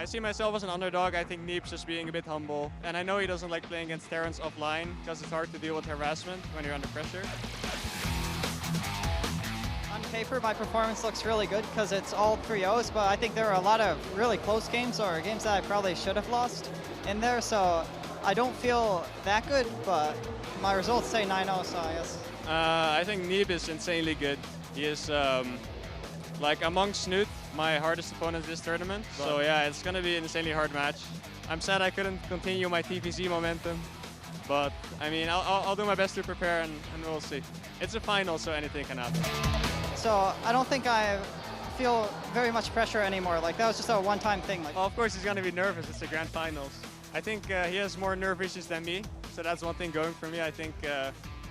see myself as an underdog. I think Neeb's just being a bit humble. And I know he doesn't like playing against Terrans offline because it's hard to deal with harassment when you're under pressure. On paper, my performance looks really good because it's all 3-0s, but I think there are a lot of really close games or games that I probably should have lost in there, so I don't feel that good, but my results say 9-0, so I guess. I think Neeb is insanely good. He is, like, among Snoot, my hardest opponent this tournament. So yeah, it's going to be an insanely hard match. I'm sad I couldn't continue my TPC momentum, but I mean, I'll do my best to prepare and we'll see. It's a final, so anything can happen. So I don't think I feel very much pressure anymore. Like, that was just a one-time thing. Like, well, of course he's going to be nervous. It's the grand finals. I think he has more nerve issues than me, so that's one thing going for me. I think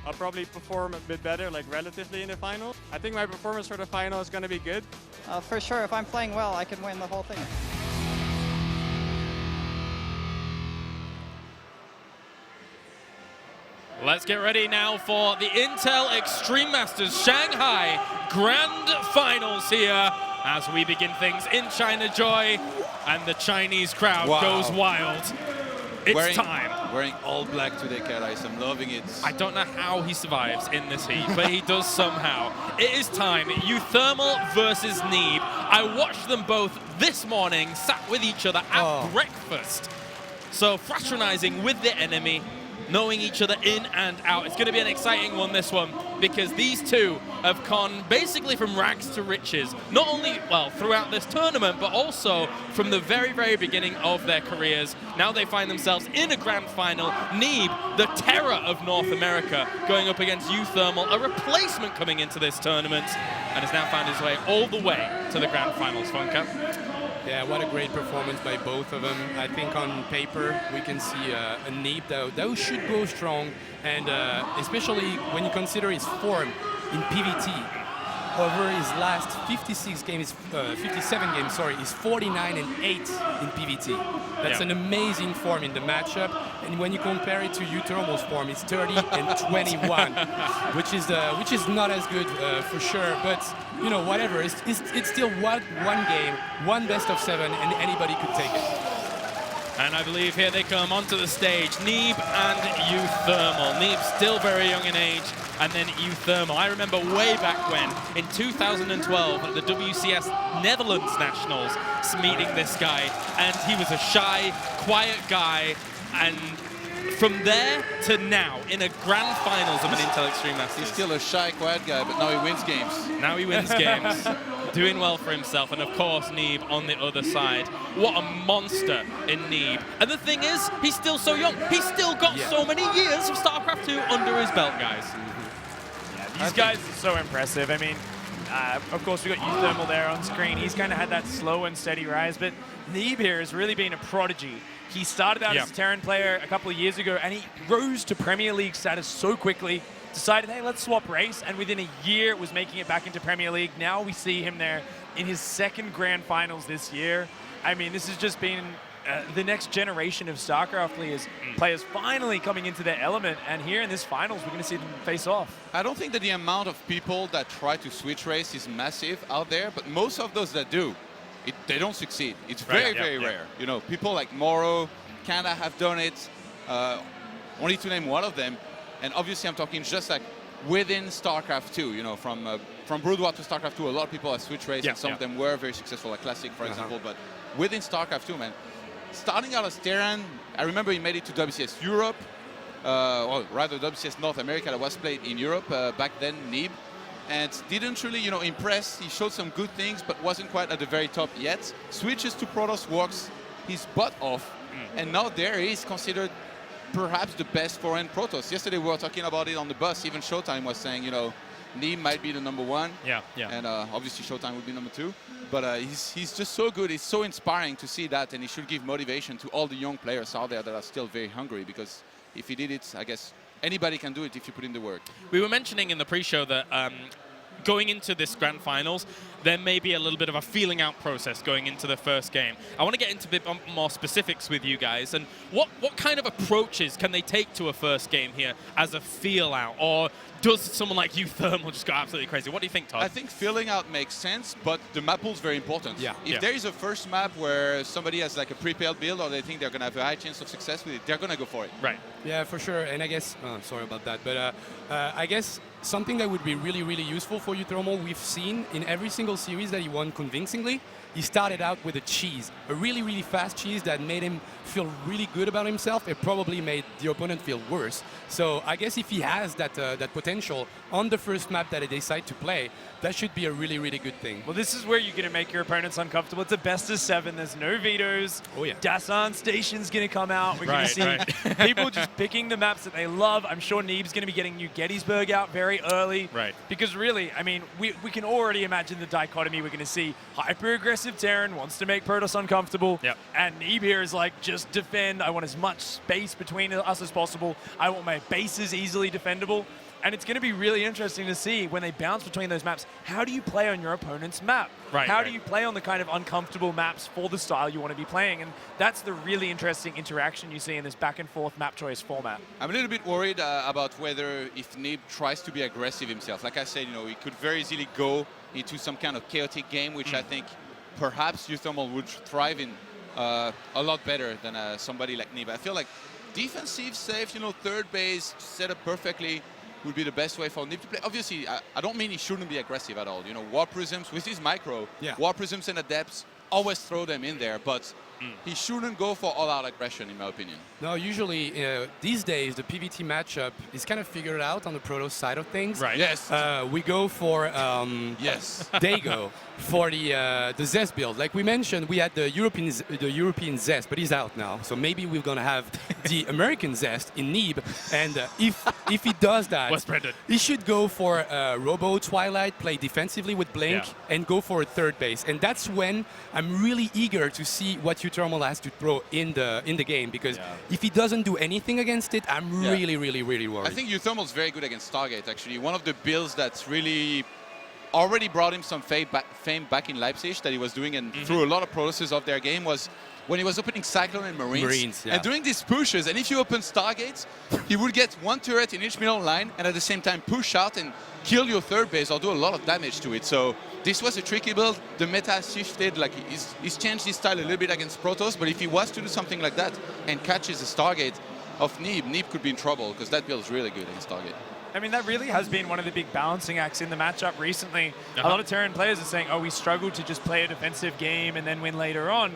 I'll probably perform a bit better, like relatively in the final. I think my performance for the final is going to be good. For sure, if I'm playing well, I can win the whole thing. Let's get ready now for the Intel Extreme Masters Shanghai Grand Finals here as we begin things in China Joy and the Chinese crowd goes wild. It's time. Wearing all black today, Karais. I'm loving it. I don't know how he survives in this heat, but he does somehow. It is time. uThermal versus Neeb. I watched them both this morning, sat with each other at breakfast. So fraternizing with the enemy, knowing each other in and out. It's going to be an exciting one, this one, because these two have gone basically from rags to riches. Not only, well, throughout this tournament, but also from the very, very beginning of their careers. Now they find themselves in a grand final. Neeb, the terror of North America, going up against uThermal, a replacement coming into this tournament, and has now found his way all the way to the grand finals, Funka. Yeah, what a great performance by both of them. I think on paper we can see a Neeb that should go strong, and especially when you consider his form in PvT. Over his last 57 games, sorry, he's 49-8 in PvT. That's an amazing form in the matchup. And when you compare it to uThermal's form, it's 30-21, which is not as good for sure. But you know, whatever. It's still one game, one best of 7, and anybody could take it. And I believe here they come onto the stage, Neeb and uThermal. Neeb still very young in age, and then uThermal. I remember way back when, in 2012, at the WCS Netherlands Nationals, meeting this guy, and he was a shy, quiet guy, and from there to now, in a grand finals of an Intel Extreme Masters. He's still a shy, quiet guy, but now he wins games. Now he wins games. Doing well for himself, and of course Neeb on the other side. What a monster in Neeb. And the thing is, he's still so young. He's still got so many years of StarCraft 2 under his belt, guys. Yeah, these guys are so impressive. I mean, of course, we got uThermal there on screen. He's kind of had that slow and steady rise, but Neeb here has really been a prodigy. He started out as a Terran player a couple of years ago, and he rose to Premier League status so quickly. Decided, hey, let's swap race, and within a year was making it back into Premier League. Now we see him there in his second grand finals this year. I mean, this has just been the next generation of StarCraft players finally coming into their element, and here in this finals, we're going to see them face off. I don't think that the amount of people that try to switch race is massive out there, but most of those that do, they don't succeed. It's very, very rare. You know, people like Morrow, Canada have done it, only to name one of them. And obviously, I'm talking just like within StarCraft 2, you know, from Brood War to StarCraft 2, a lot of people have switched race, and some of them were very successful, like Classic, for example. But within StarCraft 2, man, starting out as Terran, I remember he made it to WCS Europe, or rather WCS North America that was played in Europe back then, Neeb, and didn't really, you know, impress. He showed some good things, but wasn't quite at the very top yet. Switches to Protoss, works his butt off, and now there he is considered perhaps the best foreign Protoss. Yesterday we were talking about it on the bus. Even Showtime was saying, you know, Neeb might be the #1. And obviously Showtime would be #2. But he's just so good. It's so inspiring to see that, and he should give motivation to all the young players out there that are still very hungry, because if he did it, I guess anybody can do it if you put in the work. We were mentioning in the pre-show that going into this grand finals, there may be a little bit of a feeling out process going into the first game. I want to get into a bit more specifics with you guys, and what kind of approaches can they take to a first game here as a feel out, or does someone like uThermal just go absolutely crazy? What do you think, Todd? I think filling out makes sense, but the map pool is very important. Yeah. If there is a first map where somebody has like a prepared build or they think they're going to have a high chance of success with it, they're going to go for it. Right. Yeah, for sure. And I guess, sorry about that, but I guess something that would be really, really useful for uThermal, we've seen in every single series that he won convincingly, he started out with a cheese, a really, really fast cheese that made him feel really good about himself. It probably made the opponent feel worse. So I guess if he has that potential on the first map that they decide to play, that should be a really, really good thing. Well, this is where you're going to make your opponents uncomfortable. It's a best of 7. There's no vetoes. Oh, yeah. Dasan Station's going to come out. We're going to see people just picking the maps that they love. I'm sure Neeb's going to be getting New Gettysburg out very early. Right. Because really, I mean, we can already imagine the dichotomy. We're going to see hyper-aggressive Terran wants to make Protoss uncomfortable. Yep. And Neeb here is like, just defend. I want as much space between us as possible. I want my bases easily defendable. And it's going to be really interesting to see when they bounce between those maps, how do you play on your opponent's map? Right, How do you play on the kind of uncomfortable maps for the style you want to be playing? And that's the really interesting interaction you see in this back and forth map choice format. I'm a little bit worried about whether if Neeb tries to be aggressive himself. Like I said, he could very easily go into some kind of chaotic game, which I think perhaps uThermal would thrive in a lot better than somebody like Neeb. I feel like defensive, safe, third base, set up perfectly would be the best way for Neeb to play. Obviously, I don't mean he shouldn't be aggressive at all. War Prisms with his micro, War Prisms and Adepts, always throw them in there, but he shouldn't go for all-out aggression, in my opinion. No, usually these days the PvT matchup is kind of figured out on the Protoss side of things. Right. Yes. We go for yes. they go for the Zest build. Like we mentioned, we had the European Zest, but he's out now. So maybe we're gonna have the American Zest in Neeb, and if he does that, he should go for Robo Twilight, play defensively with Blink, and go for a third base. And that's when I'm really eager to see what uThermal has to throw in the game, because if he doesn't do anything against it, I'm really, really, really worried. I think uThermal is very good against Stargate, actually. One of the builds that's really already brought him some fame back in Leipzig that he was doing and threw a lot of Protosses of their game was when he was opening Cyclone and Marines. And doing these pushes, and if you open Stargates, he would get one turret in each middle line and at the same time push out and kill your third base or do a lot of damage to it. So this was a tricky build. The meta has shifted, like he's changed his style a little bit against Protoss, but if he was to do something like that and catches a Stargate of Neeb could be in trouble because that build is really good against Stargate. I mean, that really has been one of the big balancing acts in the matchup recently. A lot of Terran players are saying, oh, we struggled to just play a defensive game and then win later on.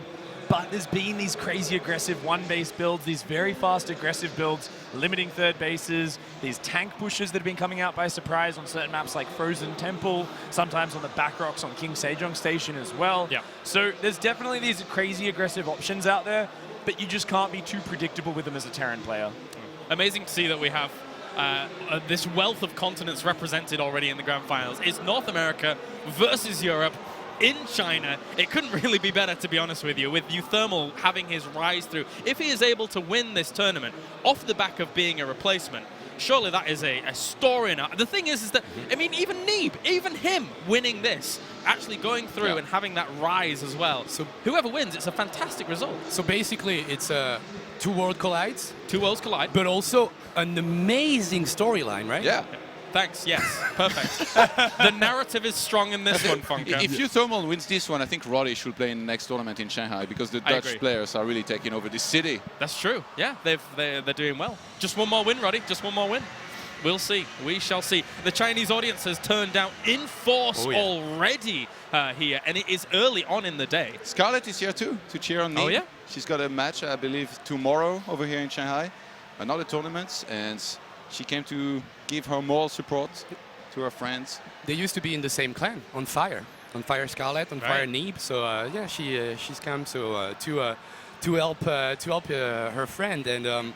But there's been these crazy aggressive one-base builds, these very fast aggressive builds, limiting third bases, these tank pushes that have been coming out by surprise on certain maps like Frozen Temple, sometimes on the back rocks on King Sejong Station as well. So there's definitely these crazy aggressive options out there, but you just can't be too predictable with them as a Terran player. Amazing to see that we have this wealth of continents represented already in the grand finals. It's North America versus Europe in China. It couldn't really be better, to be honest with you, with uThermal having his rise through. If he is able to win this tournament off the back of being a replacement, surely that is a story now. The thing is that, I mean, even Neeb, even him winning this, actually going through and having that rise as well. So whoever wins, it's a fantastic result. So basically, it's two worlds collide. Two worlds collide. But also an amazing storyline, right? Yeah. Thanks, yes, perfect. The narrative is strong in this one, Funker. If uThermal wins this one, I think Roddy should play in the next tournament in Shanghai because the Dutch players are really taking over this city. That's true, yeah, they're doing well. Just one more win, Roddy, just one more win. We'll see, we shall see. The Chinese audience has turned out in force already here, and it is early on in the day. Scarlett is here too, to cheer on Neeb. Oh yeah? She's got a match, I believe, tomorrow over here in Shanghai. Another tournament, and she came to give her moral support to her friends. They used to be in the same clan, on Fire Scarlett, on Fire Neeb. So yeah, she's come to help her friend. And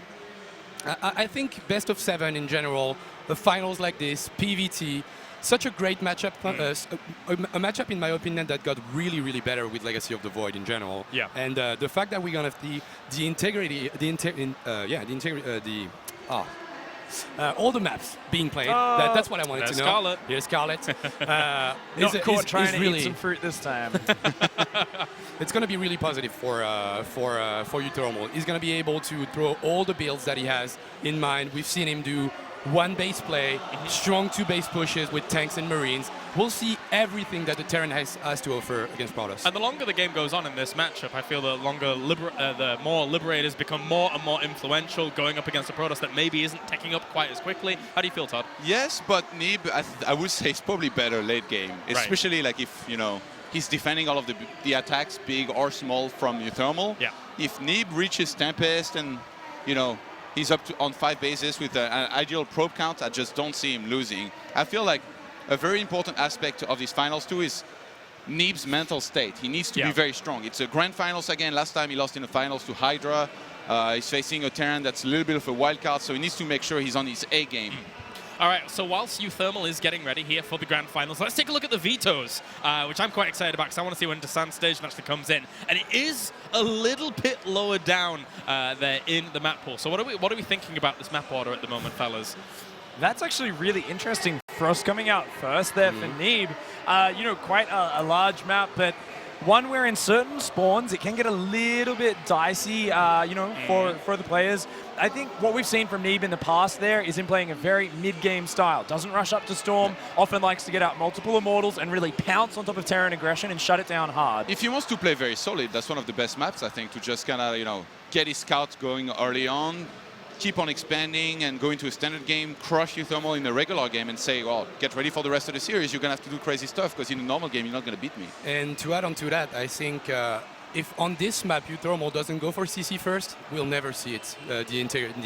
I think best of 7 in general, the finals like this, PvT, such a great matchup. A matchup, in my opinion, that got really, really better with Legacy of the Void in general. Yeah. And the fact that we're gonna have the integrity, all the maps being played. That's what I wanted to know. Scarlet. Here's Scarlet. Not caught trying to eat some fruit this time. It's going to be really positive for uThermal. He's going to be able to throw all the builds that he has in mind. We've seen him do one base play, strong 2 base pushes with tanks and marines. We'll see everything that the Terran has to offer against Protoss. And the longer the game goes on in this matchup, I feel the more Liberators become more and more influential going up against a Protoss that maybe isn't taking up quite as quickly. How do you feel, Todd? Yes, but Neeb, I would say, is probably better late game, especially like if, you know, he's defending all of the attacks, big or small, from uThermal. Yeah. If Neeb reaches Tempest and, you know, he's up on 5 bases with an ideal probe count, I just don't see him losing. I feel like a very important aspect of these finals too is Neeb's mental state. He needs to be very strong. It's a grand finals again. Last time he lost in the finals to Hydra. He's facing a Terran that's a little bit of a wild card, so he needs to make sure he's on his A game. All right, so whilst uThermal is getting ready here for the grand finals, let's take a look at the vetoes, which I'm quite excited about because I want to see when Descent Station actually comes in. And it is a little bit lower down there in the map pool. So what are we thinking about this map order at the moment, fellas? That's actually really interesting. Frost coming out first there for Neeb. You know, quite a large map, but one where in certain spawns it can get a little bit dicey, you know, for the players. I think what we've seen from Neeb in the past there is him playing a very mid-game style. Doesn't rush up to Storm, often likes to get out multiple Immortals and really pounce on top of Terran aggression and shut it down hard. If he wants to play very solid, that's one of the best maps, I think, to just kind of, you know, get his scouts going early on, keep on expanding and go into a standard game, crush uThermal in a regular game and say, well, get ready for the rest of the series. You're going to have to do crazy stuff because in a normal game, you're not going to beat me. And to add on to that, I think if on this map uThermal doesn't go for CC first, we'll never see it during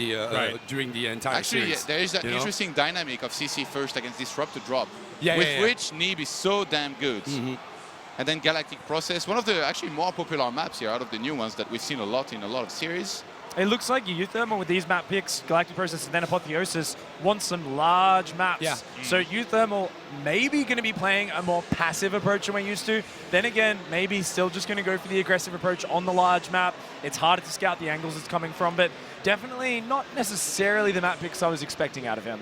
the entire series. Actually, there is that interesting dynamic of CC first against Disruptor Drop, which Neeb is so damn good. And then Galactic Process, one of the actually more popular maps here out of the new ones that we've seen a lot in a lot of series. It looks like uThermal with these map picks, Galactic Process and then Apotheosis, wants some large maps. Yeah. So uThermal maybe going to be playing a more passive approach than we're used to. Then again, maybe still just going to go for the aggressive approach on the large map. It's harder to scout the angles it's coming from, but definitely not necessarily the map picks I was expecting out of him.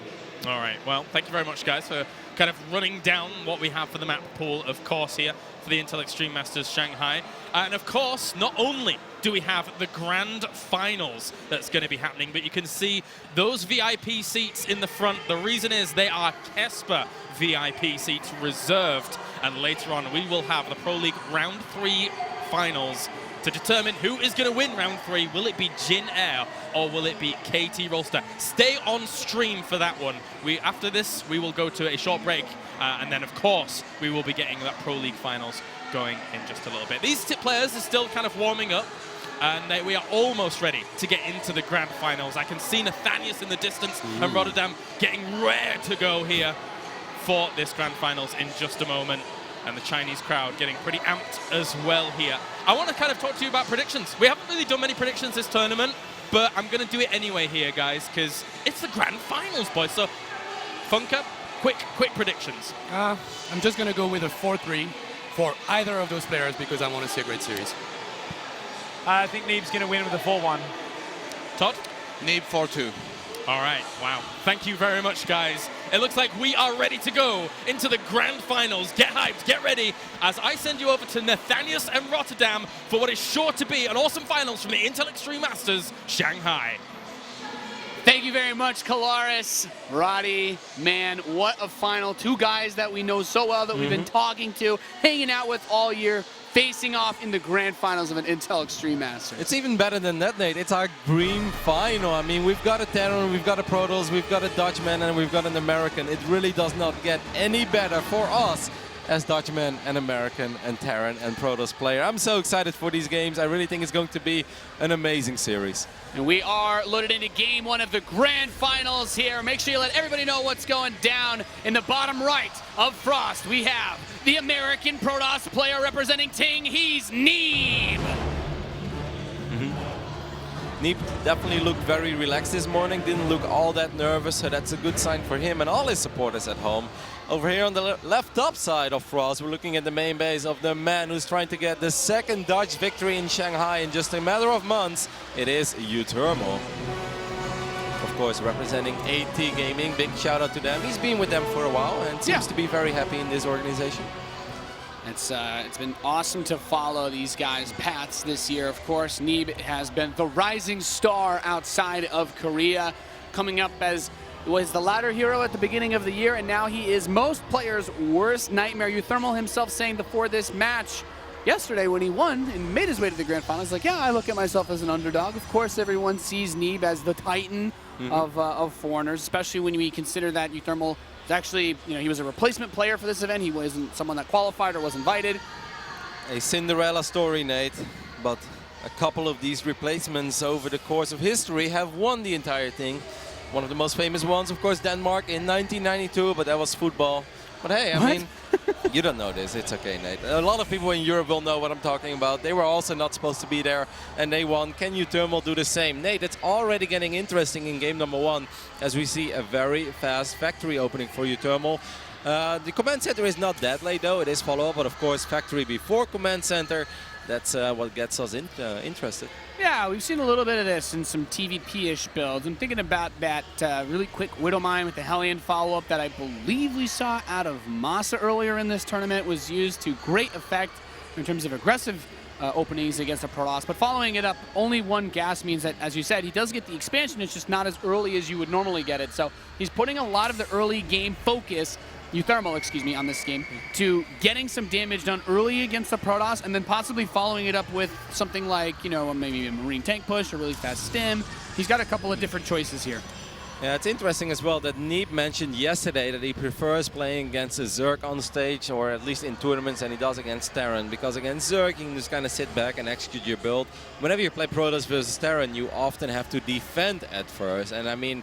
All right, well, thank you very much, guys, for kind of running down what we have for the map pool, of course, here for the Intel Extreme Masters Shanghai. And of course, not only do we have the grand finals that's going to be happening, but you can see those VIP seats in the front. The reason is they are Kesper VIP seats reserved. And later on, we will have the Pro League Round 3 finals to determine who is going to win round 3. Will it be Jin Air or will it be KT Rolster? Stay on stream for that one. After this, we will go to a short break. And then, of course, we will be getting that Pro League finals going in just a little bit. These players are still kind of warming up. And we are almost ready to get into the grand finals. I can see Nathanius in the distance and Rotterdam getting ready to go here for this grand finals in just a moment. And the Chinese crowd getting pretty amped as well here. I want to kind of talk to you about predictions. We haven't really done many predictions this tournament, but I'm going to do it anyway here, guys, because it's the grand finals, boys. So, Funka, quick predictions. I'm just going to go with a 4-3 for either of those players because I want to see a great series. I think Neeb's going to win with a 4-1. Todd? Neeb 4-2. All right, wow. Thank you very much, guys. It looks like we are ready to go into the grand finals. Get hyped, get ready, as I send you over to Nathanius and Rotterdam for what is sure to be an awesome finals from the Intel Extreme Masters Shanghai. Thank you very much, Kalaris, Roddy. Man, what a final. Two guys that we know so well that we've been talking to, hanging out with all year, facing off in the grand finals of an Intel Extreme Masters. It's even better than that, Nate. It's our green final. I mean, we've got a Terran, we've got a Protoss, we've got a Dutchman, and we've got an American. It really does not get any better for us as Dutchman and American and Terran and Protoss player. I'm so excited for these games. I really think it's going to be an amazing series. And we are loaded into game 1 of the grand finals here. Make sure you let everybody know what's going down. In the bottom right of Frost, we have the American Protoss player representing Ting. He's Neeb. Neeb definitely looked very relaxed this morning, didn't look all that nervous, so that's a good sign for him and all his supporters at home. Over here on the left top side of Frost, we're looking at the main base of the man who's trying to get the second Dutch victory in Shanghai in just a matter of months. It is uThermal. of course, representing AT Gaming. Big shout out to them. He's been with them for a while and seems to be very happy in this organization. It's been awesome to follow these guys' paths this year. Of course, Neeb has been the rising star outside of Korea, coming up as was the ladder hero at the beginning of the year, and now he is most players' worst nightmare. uThermal himself saying before this match yesterday when he won and made his way to the grand finals, like, yeah, I look at myself as an underdog. Of course, everyone sees Neeb as the titan of foreigners, especially when we consider that uThermal is actually, he was a replacement player for this event. He wasn't someone that qualified or was invited. A Cinderella story, Nate, but a couple of these replacements over the course of history have won the entire thing. One of the most famous ones, of course, Denmark in 1992, but that was football. But hey, I mean, you don't know this. It's okay, Nate. A lot of people in Europe will know what I'm talking about. They were also not supposed to be there, and they won. Can uThermal do the same? Nate, it's already getting interesting in game number 1, as we see a very fast factory opening for uThermal. The command center is not that late, though. It is follow-up, but of course, factory before command center. That's what gets us interested. Yeah, we've seen a little bit of this in some TVP-ish builds. I'm thinking about that really quick Widow Mine with the Hellion follow-up that I believe we saw out of Masa earlier in this tournament was used to great effect in terms of aggressive openings against the Protoss. But following it up, only one gas means that, as you said, he does get the expansion. It's just not as early as you would normally get it. So he's putting a lot of the early game focus uThermal, excuse me, on this game, to getting some damage done early against the Protoss, and then possibly following it up with something like, maybe a Marine tank push or really fast stim. He's got a couple of different choices here. Yeah, it's interesting as well that Neeb mentioned yesterday that he prefers playing against a Zerg on stage, or at least in tournaments, than he does against Terran. Because against Zerg, you can just kind of sit back and execute your build. Whenever you play Protoss versus Terran, you often have to defend at first. And I mean,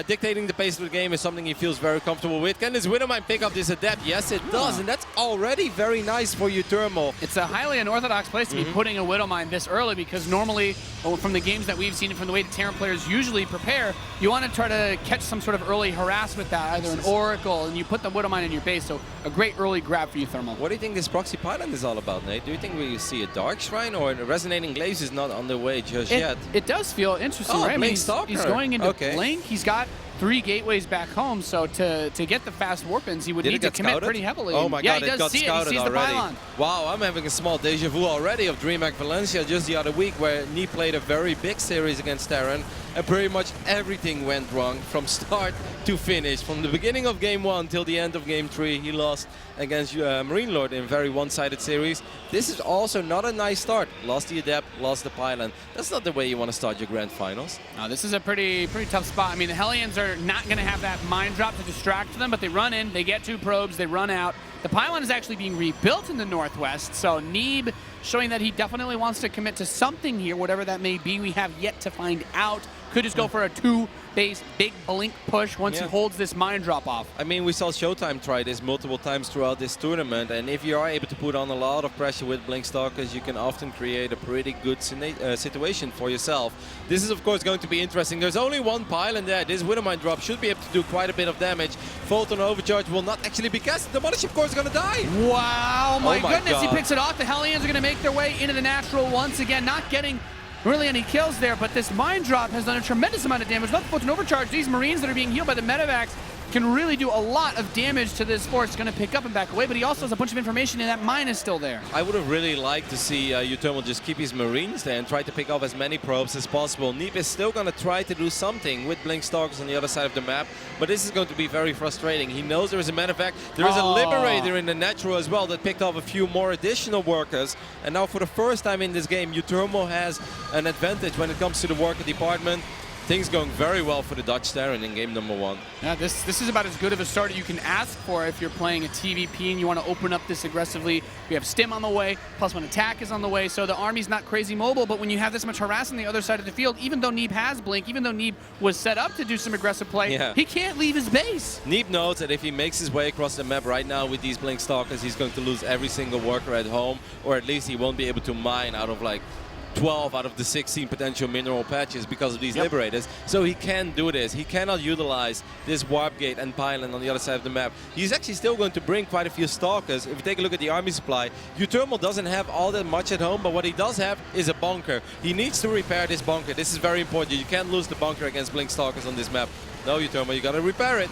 dictating the pace of the game is something he feels very comfortable with. Can this Widowmine pick up this Adept? Yes, it does, and that's already very nice for uThermal. It's a highly unorthodox place to be putting a Widowmine this early, because normally, from the games that we've seen and from the way the Terran players usually prepare, you want to try to catch some sort of early harass with that, either an Oracle, and you put the Widowmine in your base, so a great early grab for uThermal. What do you think this proxy pylon is all about, Nate? Do you think we see a Dark Shrine, or a Resonating Glaze is not on the way just yet? It does feel interesting, right? Blink He's going into Blink. He's got 3 gateways back home, so to get the fast warp-ins, he would need to commit pretty heavily. Oh my God, he does see it. He sees already. The pylon. Wow, I'm having a small deja vu already of DreamHack Valencia just the other week, where Neeb played a very big series against Terran, and pretty much everything went wrong from start to finish. From the beginning of game 1 till the end of game 3, he lost against Marine Lord in a very one-sided series. This is also not a nice start. Lost the Adept, lost the pylon. That's not the way you want to start your grand finals. No, this is a pretty tough spot. I mean, the Hellions are not going to have that mine drop to distract them, but they run in, they get 2 probes, they run out. The pylon is actually being rebuilt in the northwest, so Neeb showing that he definitely wants to commit to something here, whatever that may be. We have yet to find out. Could just go for a 2-base big blink push once he holds this mine drop off. I mean, we saw Showtime try this multiple times throughout this tournament, and if you are able to put on a lot of pressure with Blink Stalkers, you can often create a pretty good situation for yourself. This is, of course, going to be interesting. There's only 1 pylon there. This Widowmine drop should be able to do quite a bit of damage. Photon Overcharge will not actually be cast. The Mothership Core is going to die. Wow, my goodness, God. He picks it off. The Hellions are going to make their way into the natural once again, not getting really any kills there, but this mine drop has done a tremendous amount of damage. Not the Photon Overcharge, these Marines that are being healed by the medevacs can really do a lot of damage to this force. It's going to pick up and back away, but he also has a bunch of information, and that mine is still there. I would have really liked to see uThermal just keep his Marines there and try to pick up as many probes as possible. Neeb is still going to try to do something with Blink Stalkers on the other side of the map, but this is going to be very frustrating. He knows there is a medevac. There is a Liberator in the natural as well that picked off a few more additional workers, and now for the first time in this game, uThermal has an advantage when it comes to the worker department. Things going very well for the Dutch Terran in game number 1. Yeah, this is about as good of a start you can ask for if you're playing a TVP and you want to open up this aggressively. We have Stim on the way, +1 attack is on the way, so the army's not crazy mobile, but when you have this much harass on the other side of the field, even though Neeb has Blink, even though Neeb was set up to do some aggressive play, he can't leave his base. Neeb knows that if he makes his way across the map right now with these Blink Stalkers, he's going to lose every single worker at home, or at least he won't be able to mine out of like 12 out of the 16 potential mineral patches because of these liberators. So he can do this. He cannot utilize this warp gate and pylon on the other side of the map. He's actually still going to bring quite a few stalkers. If you take a look at the army supply, uThermal doesn't have all that much at home, but what he does have is a bunker. He needs to repair this bunker. This is very important. You can't lose the bunker against Blink Stalkers on this map. No, uThermal, you got to repair it.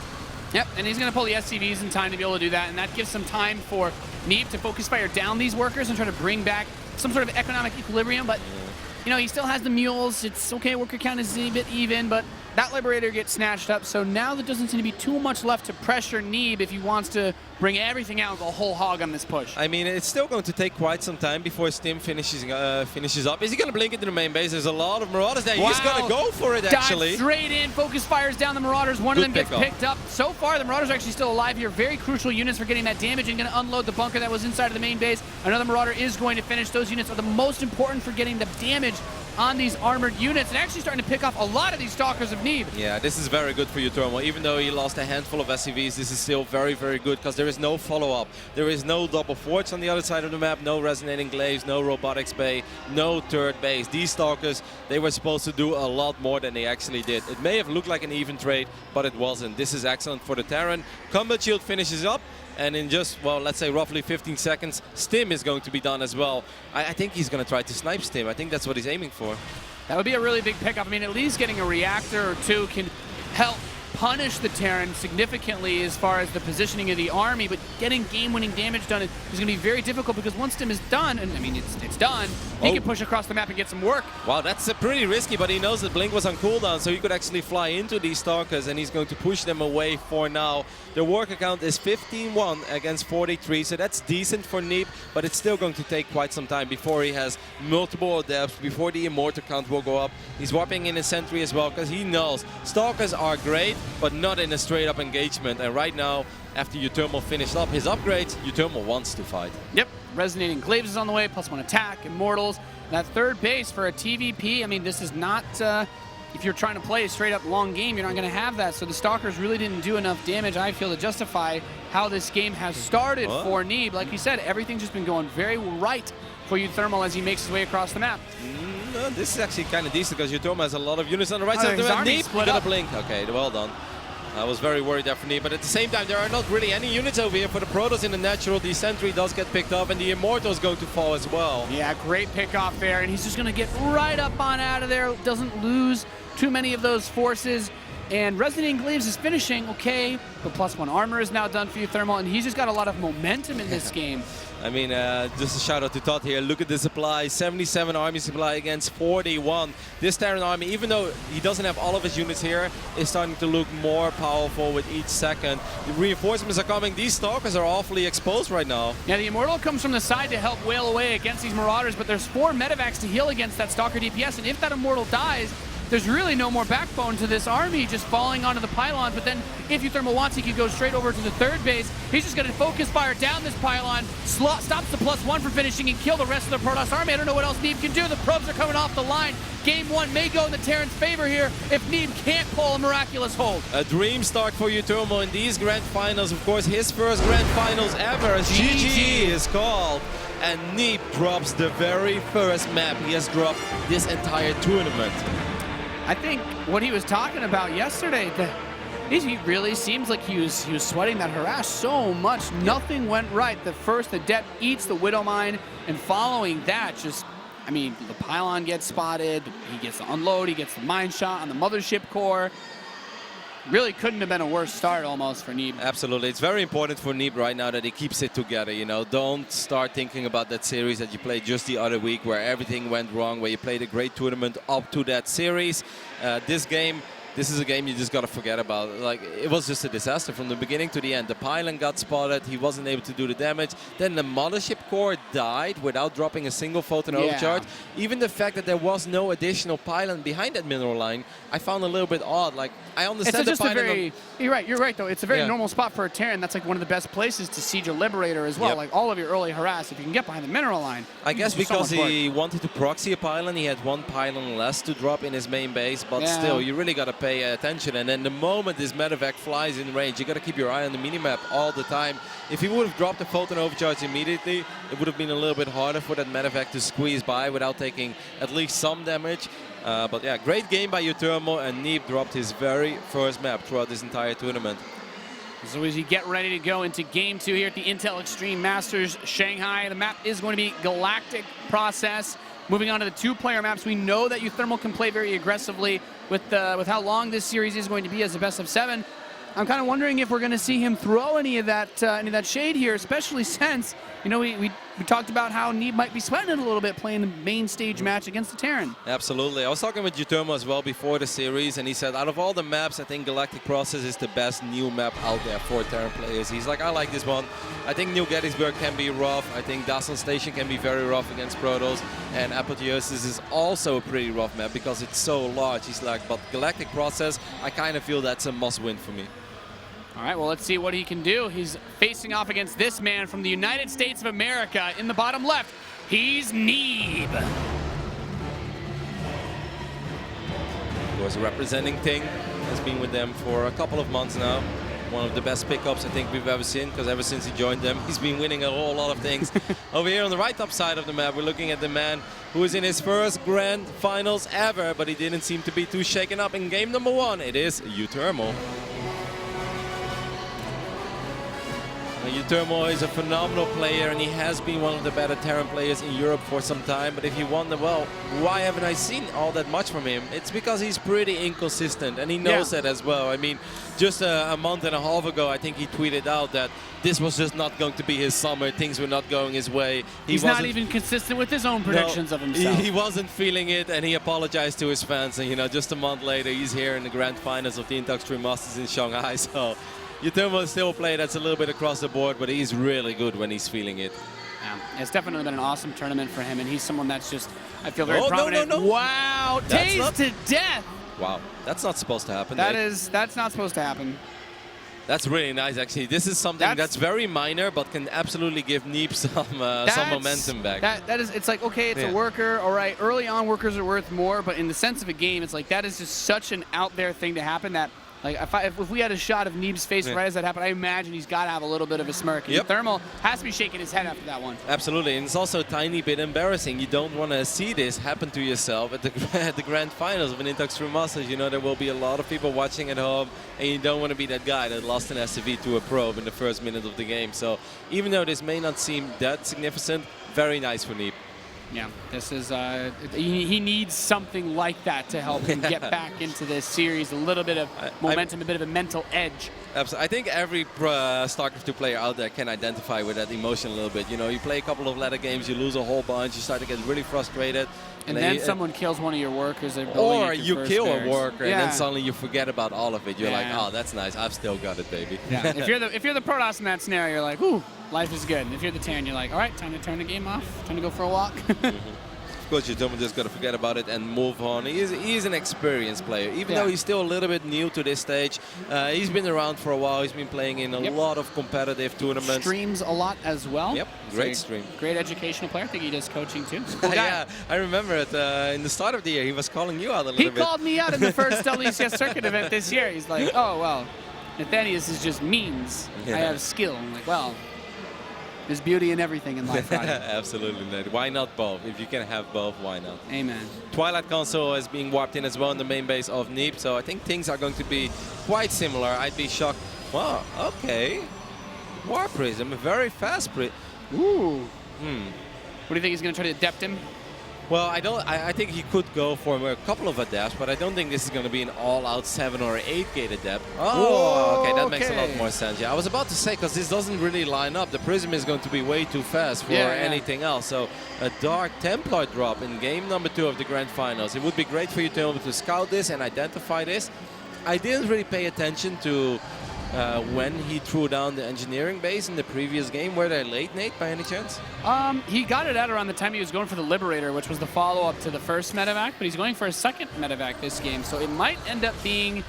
Yep, and he's going to pull the SCVs in time to be able to do that, and that gives some time for Neeb to focus fire down these workers and try to bring back some sort of economic equilibrium, but you know, he still has the mules. It's okay, worker count is a bit even, but that Liberator gets snatched up, so now there doesn't seem to be too much left to pressure Neeb if he wants to bring everything out and go whole hog on this push. I mean, it's still going to take quite some time before Stim finishes up. Is he going to blink into the main base? There's a lot of Marauders there. He's going to go for it, actually. Dive straight in, focus fires down the Marauders. One of them gets picked up. So far, the Marauders are actually still alive here. Very crucial units for getting that damage and going to unload the bunker that was inside of the main base. Another Marauder is going to finish. Those units are the most important for getting the damage on these armored units and actually starting to pick off a lot of these Stalkers of Neeb. Yeah, this is very good for uThermal. Even though he lost a handful of SCVs, this is still very, very good because there is no follow-up. There is no double forts on the other side of the map, no resonating glaives, no robotics bay, no third base. These Stalkers, they were supposed to do a lot more than they actually did. It may have looked like an even trade, but it wasn't. This is excellent for the Terran. Combat Shield finishes up. And in just, well, let's say roughly 15 seconds, Stim is going to be done as well. I think he's going to try to snipe Stim. I think that's what he's aiming for. That would be a really big pickup. I mean, at least getting a reactor or two can help punish the Terran significantly as far as the positioning of the army, but getting game-winning damage done is going to be very difficult because once Stim is done, and I mean, it's done, he can push across the map and get some work. Wow, that's pretty risky, but he knows that Blink was on cooldown, so he could actually fly into these Stalkers, and he's going to push them away for now. The worker count is 15-1 against 43, so that's decent for Neeb, but it's still going to take quite some time before he has multiple adepts, before the Immortal count will go up. He's warping in a sentry as well, because he knows Stalkers are great, but not in a straight-up engagement. And right now, after uThermal finished up his upgrades, uThermal wants to fight. Yep, Resonating Glaives is on the way, +1 attack, Immortals. That third base for a TVP, I mean, this is not, if you're trying to play a straight-up long game, you're not going to have that. So the Stalkers really didn't do enough damage, I feel, to justify how this game has started for Neeb. Like you said, everything's just been going very right for uThermal as he makes his way across the map. This is actually kind of decent because uThermal has a lot of units on the right side of the map. Neeb, you gotta blink. Okay, well done. I was very worried there for Neeb, but at the same time, there are not really any units over here for the Protoss in the natural. The sentry does get picked up, and the Immortal is going to fall as well. Yeah, great pick off there, and he's just going to get right up on out of there. Doesn't lose too many of those forces. And Resonating Glaives is finishing, okay, but +1 armor is now done for uThermal, and he's just got a lot of momentum in this game. I mean, just a shout out to Todd here. Look at the supply, 77 army supply against 41. This Terran army, even though he doesn't have all of his units here, is starting to look more powerful with each second. The reinforcements are coming. These Stalkers are awfully exposed right now. Yeah, the Immortal comes from the side to help wail away against these Marauders, but there's 4 medevacs to heal against that Stalker DPS, and if that Immortal dies, there's really no more backbone to this army just falling onto the pylon. But then if uThermal wants, he can go straight over to the third base. He's just going to focus fire down this pylon, stops the +1 for finishing, and kill the rest of the Protoss army. I don't know what else Neeb can do. The probes are coming off the line. Game 1 may go in the Terran's favor here if Neeb can't pull a miraculous hold. A dream start for uThermal in these grand finals. Of course, his first grand finals ever. GG is called. And Neeb drops the very first map he has dropped this entire tournament. I think what he was talking about yesterday, he really seems like he was sweating that harass so much. Nothing went right. The first adept eats the Widowmine, and following that, just, I mean, the pylon gets spotted, he gets the unload, he gets the mine shot on the mothership core. Really couldn't have been a worse start almost for Neeb. Absolutely. It's very important for Neeb right now that he keeps it together, you know. Don't start thinking about that series that you played just the other week where everything went wrong, where you played a great tournament up to that series. This is a game you just got to forget about. Like, it was just a disaster from the beginning to the end. The pylon got spotted. He wasn't able to do the damage. Then the mothership core died without dropping a single photon overcharge. Even the fact that there was no additional pylon behind that mineral line, I found a little bit odd. Like, I understand it's just a very, you're right though. It's a very normal spot for a Terran. That's like one of the best places to siege a Liberator as well. Like all of your early harass, if you can get behind the mineral line. I guess because he wanted to proxy a pylon, he had 1 pylon less to drop in his main base, but still, you really got to pay attention. And then the moment this medevac flies in range, you got to keep your eye on the minimap all the time. If he would have dropped the photon overcharge immediately, it would have been a little bit harder for that medevac to squeeze by without taking at least some damage. But yeah, great game by uThermal, and Neeb dropped his very first map throughout this entire tournament. So as we get ready to go into Game 2 here at the Intel Extreme Masters Shanghai, the map is going to be Galactic Process. Moving on to the two-player maps, we know that uThermal can play very aggressively with how long this series is going to be as a best of 7. I'm kind of wondering if we're going to see him throw any of that shade here, especially since, you know, we talked about how Neeb might be sweating it a little bit playing the main stage match against the Terran. Absolutely. I was talking with uThermal as well before the series, and he said out of all the maps, I think Galactic Process is the best new map out there for Terran players. He's like, I like this one. I think New Gettysburg can be rough. I think Dassel Station can be very rough against Protoss, and Apotheosis is also a pretty rough map because it's so large. He's like, but Galactic Process, I kind of feel that's a must-win for me. All right, well, let's see what he can do. He's facing off against this man from the United States of America in the bottom left. He's Neeb. Of course, representing Ting has been with them for a couple of months now. One of the best pickups I think we've ever seen, because ever since he joined them, he's been winning a whole lot of things. Over here on the right top side of the map, we're looking at the man who is in his first grand finals ever, but he didn't seem to be too shaken up in game number 1. It is uThermal. uThermal is a phenomenal player, and he has been one of the better Terran players in Europe for some time. But if you wonder, well, why haven't I seen all that much from him? It's because he's pretty inconsistent, and he knows that as well. I mean, just a month and a half ago, I think he tweeted out that this was just not going to be his summer. Things were not going his way. He's not even consistent with his own predictions of himself. He wasn't feeling it, and he apologized to his fans. And, you know, just a month later, he's here in the grand finals of the Intel Extreme Masters in Shanghai. So uThermal is still a player that's a little bit across the board, but he's really good when he's feeling it. Yeah, it's definitely been an awesome tournament for him, and he's someone that's just, I feel very prominent. No. Wow, tased to death. Wow, that's not supposed to happen. That's not supposed to happen. That's really nice, actually. This is something that's very minor, but can absolutely give Neeb some momentum back. It's like, okay, it's a worker, all right. Early on, workers are worth more, but in the sense of a game, it's like that is just such an out there thing to happen that, like, if we had a shot of Neeb's face right as that happened, I imagine he's got to have a little bit of a smirk. And uThermal has to be shaking his head after that one. Absolutely, and it's also a tiny bit embarrassing. You don't want to see this happen to yourself at the grand finals of an Intel Extreme Masters. You know, there will be a lot of people watching at home, and you don't want to be that guy that lost an SCV to a probe in the first minute of the game. So even though this may not seem that significant, very nice for Neeb. Yeah, this is, he needs something like that to help him get back into this series. A little bit of momentum, a bit of a mental edge. Absolutely. I think every StarCraft 2 player out there can identify with that emotion a little bit. You know, you play a couple of ladder games, you lose a whole bunch, you start to get really frustrated. And then someone kills one of your workers. Or you kill a worker, and then suddenly you forget about all of it. You're like, oh, that's nice. I've still got it, baby. Yeah. if you're the Protoss in that scenario, you're like, ooh, life is good. And if you're the Terran, you're like, all right, time to turn the game off. Time to go for a walk. Of course, uThermal just got to forget about it and move on. He's an experienced player, even though he's still a little bit new to this stage. He's been around for a while. He's been playing in a lot of competitive tournaments. Streams a lot as well. Yep, great stream. Great educational player. I think he does coaching too. Cool guy. Yeah, I remember it in the start of the year. He was calling you out a little bit. He called me out in the first LECS circuit event this year. He's like, oh, well, Nathanius is just means I have skill. I'm like, well, there's beauty in everything in life, Roddy. Absolutely, Ned. Why not both? If you can have both, why not? Amen. Twilight Console is being warped in as well in the main base of Neeb, so I think things are going to be quite similar. I'd be shocked. Wow, okay. War Prism, a very fast Prism. Ooh. What do you think he's going to try to adept him? Well, I think he could go for a couple of adapts, but I don't think this is going to be an all-out 7 or 8 gate adapt. Oh, okay, that makes a lot more sense. Yeah, I was about to say, because this doesn't really line up. The Prism is going to be way too fast for anything else. So a Dark Templar drop in game number 2 of the Grand Finals. It would be great for you to scout this and identify this. I didn't really pay attention to when he threw down the engineering base in the previous game. Were they late, Nate, by any chance? He got it out around the time he was going for the Liberator, which was the follow-up to the first medevac, but he's going for a second medevac this game, so it might end up being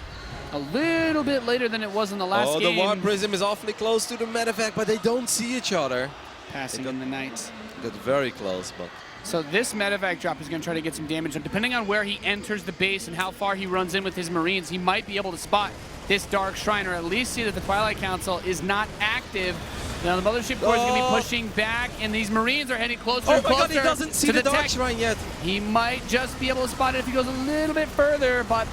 a little bit later than it was in the last game. Oh, the War Prism is awfully close to the medevac, but they don't see each other. Passing in the night. Got very close, but So this medevac drop is going to try to get some damage. And depending on where he enters the base and how far he runs in with his Marines, he might be able to spot this Dark Shrine, or at least see that the Twilight Council is not active. Now the Mothership Core is going to be pushing back, and these Marines are heading closer and closer. Oh my god, he doesn't see the Dark Shrine yet. He might just be able to spot it if he goes a little bit further, but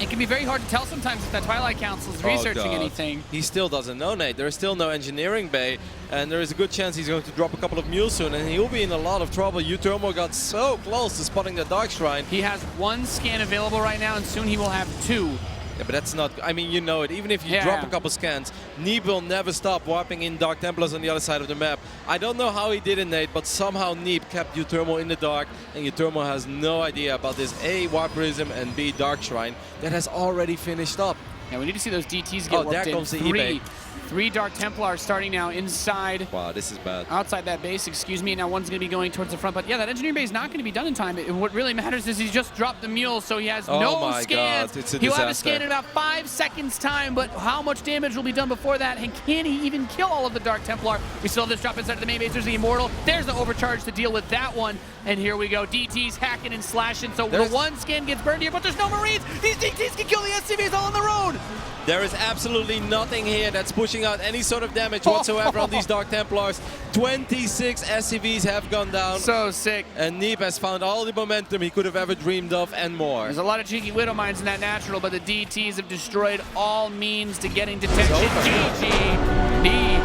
it can be very hard to tell sometimes if that Twilight Council is researching anything. He still doesn't know, Nate. There is still no engineering bay, and there is a good chance he's going to drop a couple of mules soon, and he'll be in a lot of trouble. uThermal got so close to spotting the Dark Shrine. He has 1 scan available right now, and soon he will have 2. Yeah, but that's not, I mean, you know it. Even if you drop a couple scans, Neeb will never stop warping in Dark Templars on the other side of the map. I don't know how he did it, Nate, but somehow Neeb kept uThermal in the dark, and uThermal has no idea about this A, Warp Prism, and B, Dark Shrine that has already finished up. Yeah, we need to see those DTs get warped in. Comes the eBay. 3 Dark Templars starting now inside. Wow, this is bad. Outside that base, excuse me. Now one's going to be going towards the front. But yeah, that engineering bay is not going to be done in time. What really matters is he's just dropped the mule, so he has no scans. God, it's a He'll disaster. have a scan in about 5 seconds time, but how much damage will be done before that? And can he even kill all of the Dark Templar? We still have this drop inside of the main base. There's the Immortal. There's the overcharge to deal with that one. And here we go. DT's hacking and slashing. So the 1 scan gets burned here, but there's no Marines. These DTs can kill the SCVs all on their own. There is absolutely nothing here that's pushing out any sort of damage whatsoever on these Dark Templars. 26 SCVs have gone down. So sick. And Neeb has found all the momentum he could have ever dreamed of and more. There's a lot of cheeky Widow Mines in that natural, but the DTs have destroyed all means to getting detection. GG. Neeb.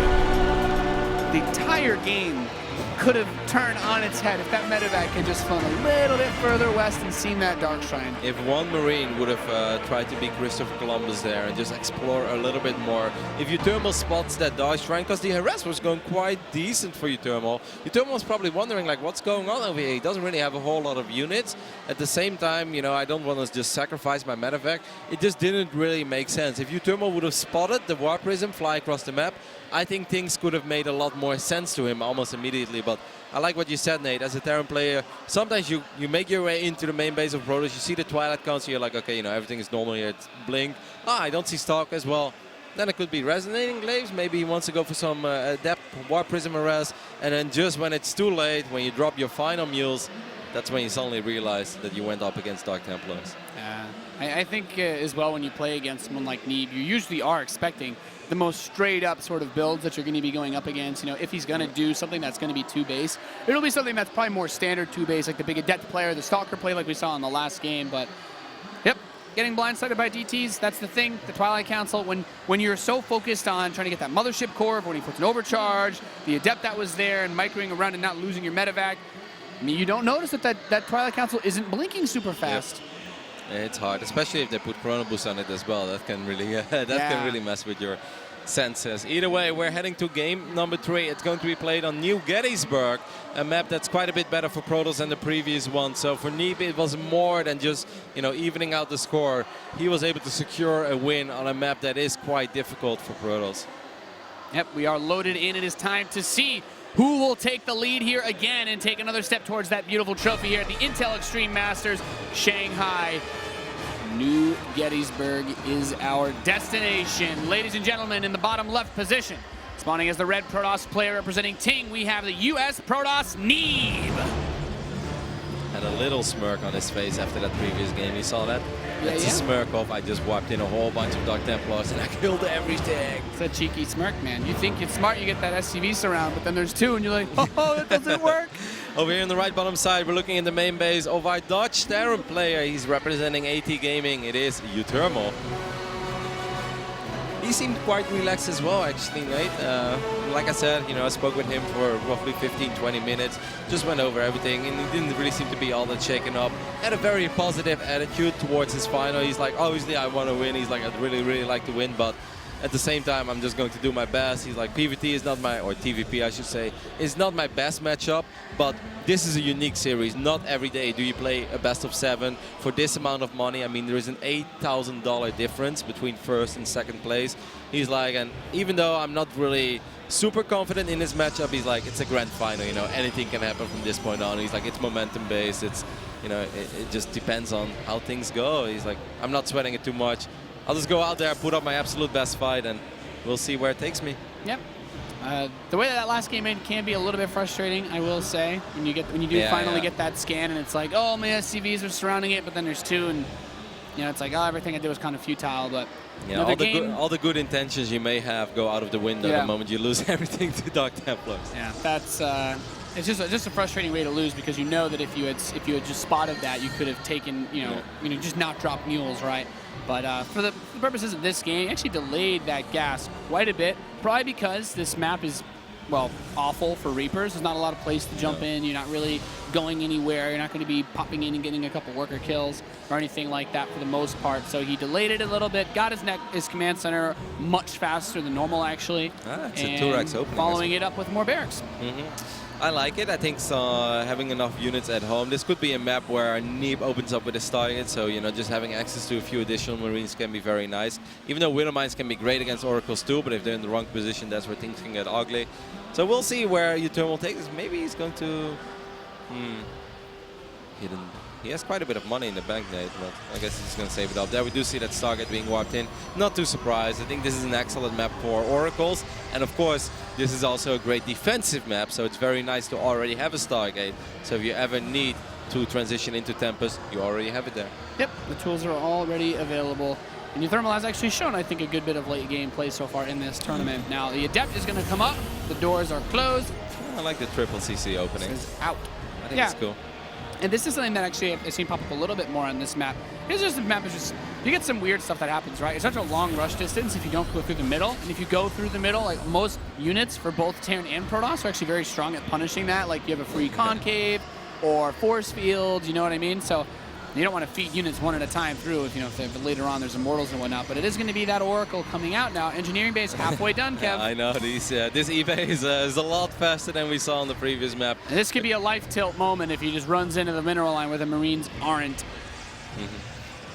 The entire game could have turned on its head if that medevac had just flown a little bit further west and seen that Dark Shrine. If one Marine would have tried to be Christopher Columbus there and just explore a little bit more. If uThermal spots that Dark Shrine, because the harass was going quite decent for uThermal. uThermal was probably wondering, like, what's going on over here? He doesn't really have a whole lot of units. At the same time, you know, I don't want to just sacrifice my medevac. It just didn't really make sense. If uThermal would have spotted the Warp Prism fly across the map, I think things could have made a lot more sense to him almost immediately. But I like what you said, Nate. As a Terran player, sometimes you make your way into the main base of Protoss, you see the Twilight Council, you're like, okay, you know, everything is normal here. It's blink. I don't see Stalk as well. Then it could be Resonating Glaives. Maybe he wants to go for some Adept Warp Prism arrest. And then just when it's too late, when you drop your final mules, that's when you suddenly realize that you went up against Dark Templars. I think as well, when you play against someone like Neeb, you usually are expecting the most straight up sort of builds that you're going to be going up against. You know, if he's going to do something that's going to be 2-base, it'll be something that's probably more standard 2-base, like the big Adept player, the Stalker play like we saw in the last game. But yep, getting blindsided by DTs, that's the thing. The Twilight Council, when you're so focused on trying to get that Mothership Core, when he puts an overcharge, the Adept that was there and microing around and not losing your medevac, I mean, you don't notice that Twilight Council isn't blinking super fast. Yep. It's hard, especially if they put Chrono Boost on it as well. That can really can really mess with your senses. Either way, we're heading to game number 3. It's going to be played on New Gettysburg, a map that's quite a bit better for Protoss than the previous one. So for Neeb, it was more than just, you know, evening out the score. He was able to secure a win on a map that is quite difficult for Protoss. Yep, we are loaded in. It is time to see who will take the lead here again and take another step towards that beautiful trophy here at the Intel Extreme Masters Shanghai. New Gettysburg is our destination. Ladies and gentlemen, in the bottom left position, spawning as the red Protoss player representing Ting, we have the US Protoss Neeb. Had a little smirk on his face after that previous game. You saw that? That's a smirk of, I just wiped in a whole bunch of Dark Templars and I killed everything. It's a cheeky smirk, man. You think it's smart, you get that SCV surround, but then there's 2 and you're like, oh, that doesn't work. Over here on the right bottom side, we're looking in the main base of our Dutch Terran player. He's representing AT Gaming. It is uThermal. He seemed quite relaxed as well, actually, Nate. Like I said, you know, I spoke with him for roughly 15-20 minutes. Just went over everything, and he didn't really seem to be all that shaken up. Had a very positive attitude towards his final. He's like, obviously, I want to win. He's like, I'd really, really like to win, but at the same time, I'm just going to do my best. He's like, PvT is not my, or TVP I should say, is not my best matchup, but this is a unique series. Not every day do you play a best of 7 for this amount of money. I mean, there is an $8,000 difference between first and second place. He's like, and even though I'm not really super confident in this matchup, he's like, it's a grand final, you know, anything can happen from this point on. He's like, it's momentum based. It's, you know, it just depends on how things go. He's like, I'm not sweating it too much. I'll just go out there, put up my absolute best fight, and we'll see where it takes me. Yep. The way that last game ended can be a little bit frustrating, I will say. When you do finally get that scan, and it's like, oh, my SCVs are surrounding it, but then there's 2, and it's like, oh, everything I did was kind of futile. But yeah, all the good intentions you may have go out of the window the moment you lose everything to Dark Templars. Yeah, that's it's just a frustrating way to lose, because you know that if you had just spotted that, you could have taken just not dropped mules, right? But for the purposes of this game, actually delayed that gas quite a bit, probably because this map is, well, awful for Reapers. There's not a lot of place to jump in. You're not really going anywhere. You're not going to be popping in and getting a couple worker kills or anything like that for the most part. So he delayed it a little bit, got his command center much faster than normal, actually. It's a 2x opening. Following it up with more barracks. I like it. I think having enough units at home. This could be a map where Neeb opens up with a target, so just having access to a few additional Marines can be very nice. Even though Winter Mines can be great against Oracles too, but if they're in the wrong position, that's where things can get ugly. So we'll see where uThermal takes this. Maybe he's going to... He has quite a bit of money in the bank, Nate, but I guess he's going to save it up. There we do see that Stargate being warped in. Not too surprised. I think this is an excellent map for Oracles. And of course, this is also a great defensive map, so it's very nice to already have a Stargate. So if you ever need to transition into Tempest, you already have it there. Yep, the tools are already available. And uThermal has actually shown, I think, a good bit of late game play so far in this tournament. Now, the Adept is going to come up. The doors are closed. I like the triple CC opening. This is out. I think it's cool. And this is something that actually I've seen pop up a little bit more on this map. It's just the map is just, you get some weird stuff that happens, right? It's such a long rush distance if you don't go through the middle. And if you go through the middle, like most units for both Terran and Protoss are actually very strong at punishing that. Like you have a free concave or force fields, you know what I mean? So you don't want to feed units one at a time through if later on there's immortals and whatnot. But it is going to be that Oracle coming out now. Engineering base halfway done, Kev. I know, this eBay is a lot faster than we saw on the previous map. And this could be a life tilt moment if he just runs into the mineral line where the Marines aren't.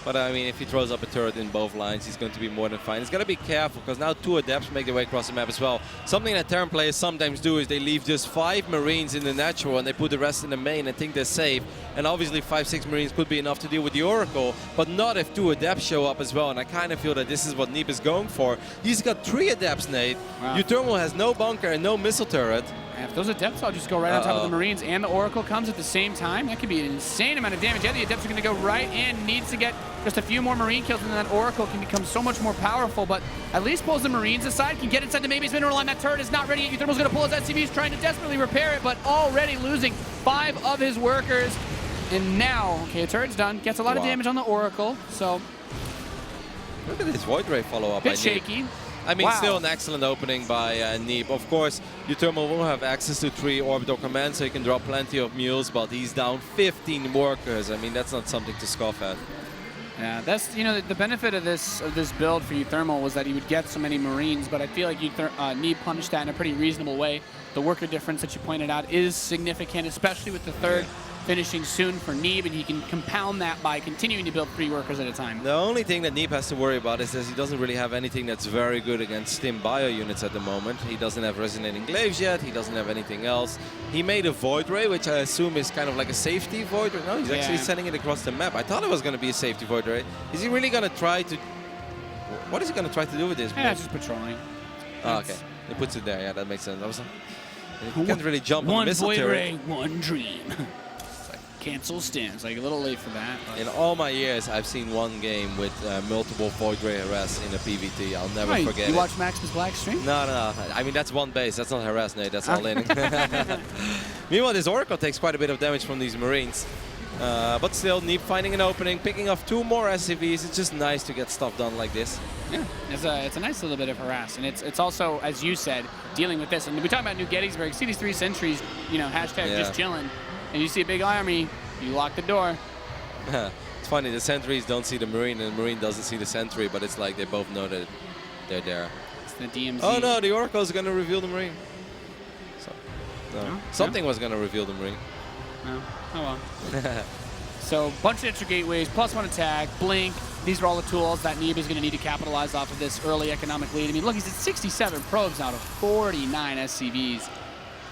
But I mean, if he throws up a turret in both lines, he's going to be more than fine. He's got to be careful, because now 2 Adepts make their way across the map as well. Something that Terran players sometimes do is they leave just 5 Marines in the natural and they put the rest in the main and think they're safe. And obviously 5-6 Marines could be enough to deal with the Oracle, but not if 2 Adepts show up as well. And I kind of feel that this is what Neeb is going for. He's got 3 Adepts, Nate. Wow. uThermal has no bunker and no missile turret. If those Adepts all just go right on top of the Marines and the Oracle comes at the same time, that could be an insane amount of damage. Yeah, the Adepts are going to go right in, needs to get just a few more Marine kills, and then that Oracle can become so much more powerful, but at least pulls the Marines aside, can get inside the Maybe's mineral line. That turret is not ready yet. uThermal's going to pull his SCVs, trying to desperately repair it, but already losing 5 of his workers. And now, okay, the turret's done. Gets a lot of damage on the Oracle, so... Look at this Void Ray follow-up. Bit shaky. I mean, still an excellent opening by Neeb. Of course, uThermal will have access to 3 orbital commands, so he can drop plenty of mules, but he's down 15 workers. I mean, that's not something to scoff at. Yeah, that's, the benefit of this build for uThermal was that he would get so many Marines, but I feel like Neeb punished that in a pretty reasonable way. The worker difference that you pointed out is significant, especially with the third finishing soon for Neeb, and he can compound that by continuing to build 3 workers at a time. The only thing that Neeb has to worry about is that he doesn't really have anything that's very good against stim bio units at the moment. He doesn't have resonating glaives yet, he doesn't have anything else. He made a Void Ray, which I assume is kind of like a safety Void Ray. No, he's actually sending it across the map. I thought it was going to be a safety Void Ray. Is he really going to try to... What is he going to try to do with this? Yeah, just patrolling. Oh, okay. He puts it there, yeah, that makes sense. He can't really jump on the missile turret. One Void Ray, one dream. Cancel stims, like a little late for that. In all my years, I've seen one game with multiple Void Ray harass in a PvT. I'll never forget it. You watch Maximus Black stream? No. I mean, that's one base. That's not harass, Nate. That's all in. Meanwhile, this Oracle takes quite a bit of damage from these Marines. But still, Neeb finding an opening, picking off 2 more SCVs. It's just nice to get stuff done like this. Yeah, it's a nice little bit of harass. And it's also, as you said, dealing with this. And we talk about New Gettysburg. See these 3 sentries, hashtag just chilling. And you see a big army, you lock the door. It's funny, the sentries don't see the Marine, and the Marine doesn't see the sentry, but it's like they both know that they're there. It's the DMZ. Oh no, the Oracle is going to reveal the Marine. So, no. Something was going to reveal the Marine. No. Oh well. So, bunch of extra gateways, +1 attack, blink. These are all the tools that Neeb is going to need to capitalize off of this early economic lead. I mean, look, he's at 67 probes out of 49 SCVs.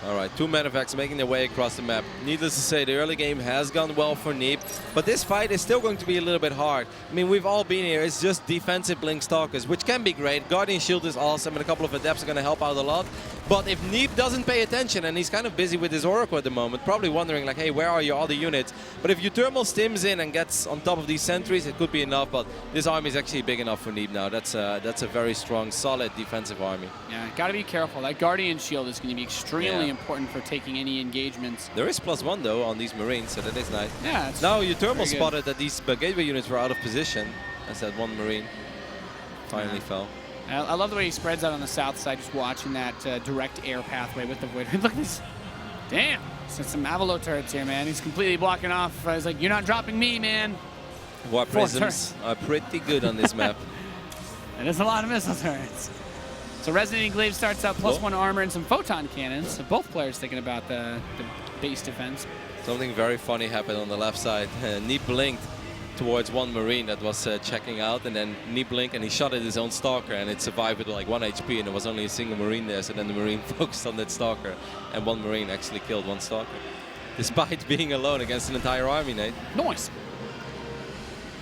All right, 2 medevacs making their way across the map. Needless to say, the early game has gone well for Neeb, but this fight is still going to be a little bit hard. I mean, we've all been here. It's just defensive Blink Stalkers, which can be great. Guardian Shield is awesome, and a couple of Adepts are going to help out a lot. But if Neeb doesn't pay attention, and he's kind of busy with his Oracle at the moment, probably wondering like, hey, where are your other units? But if uThermal stims in and gets on top of these sentries, it could be enough. But this army is actually big enough for Neeb now. That's a very strong, solid defensive army. Yeah, gotta be careful. That Guardian Shield is going to be extremely important for taking any engagements. There is +1 though on these Marines, so that is nice. Yeah. It's now uThermal spotted that these gateway units were out of position, as that one Marine finally fell. I love the way he spreads out on the south side, just watching that direct air pathway with the Void. Look at this. Damn. Some Avalo turrets here, man. He's completely blocking off. He's like, you're not dropping me, man. War prisms are pretty good on this map. And there's a lot of missile turrets. So Resonating Glaive starts out +1 armor and some photon cannons. So both players thinking about the base defense. Something very funny happened on the left side. Neeb blinked towards one Marine that was checking out, and then Neeb blinked and he shot at his own Stalker, and it survived with like 1 HP, and there was only a single Marine there, so then the Marine focused on that Stalker, and one Marine actually killed one Stalker. Despite being alone against an entire army, Nate. Nice.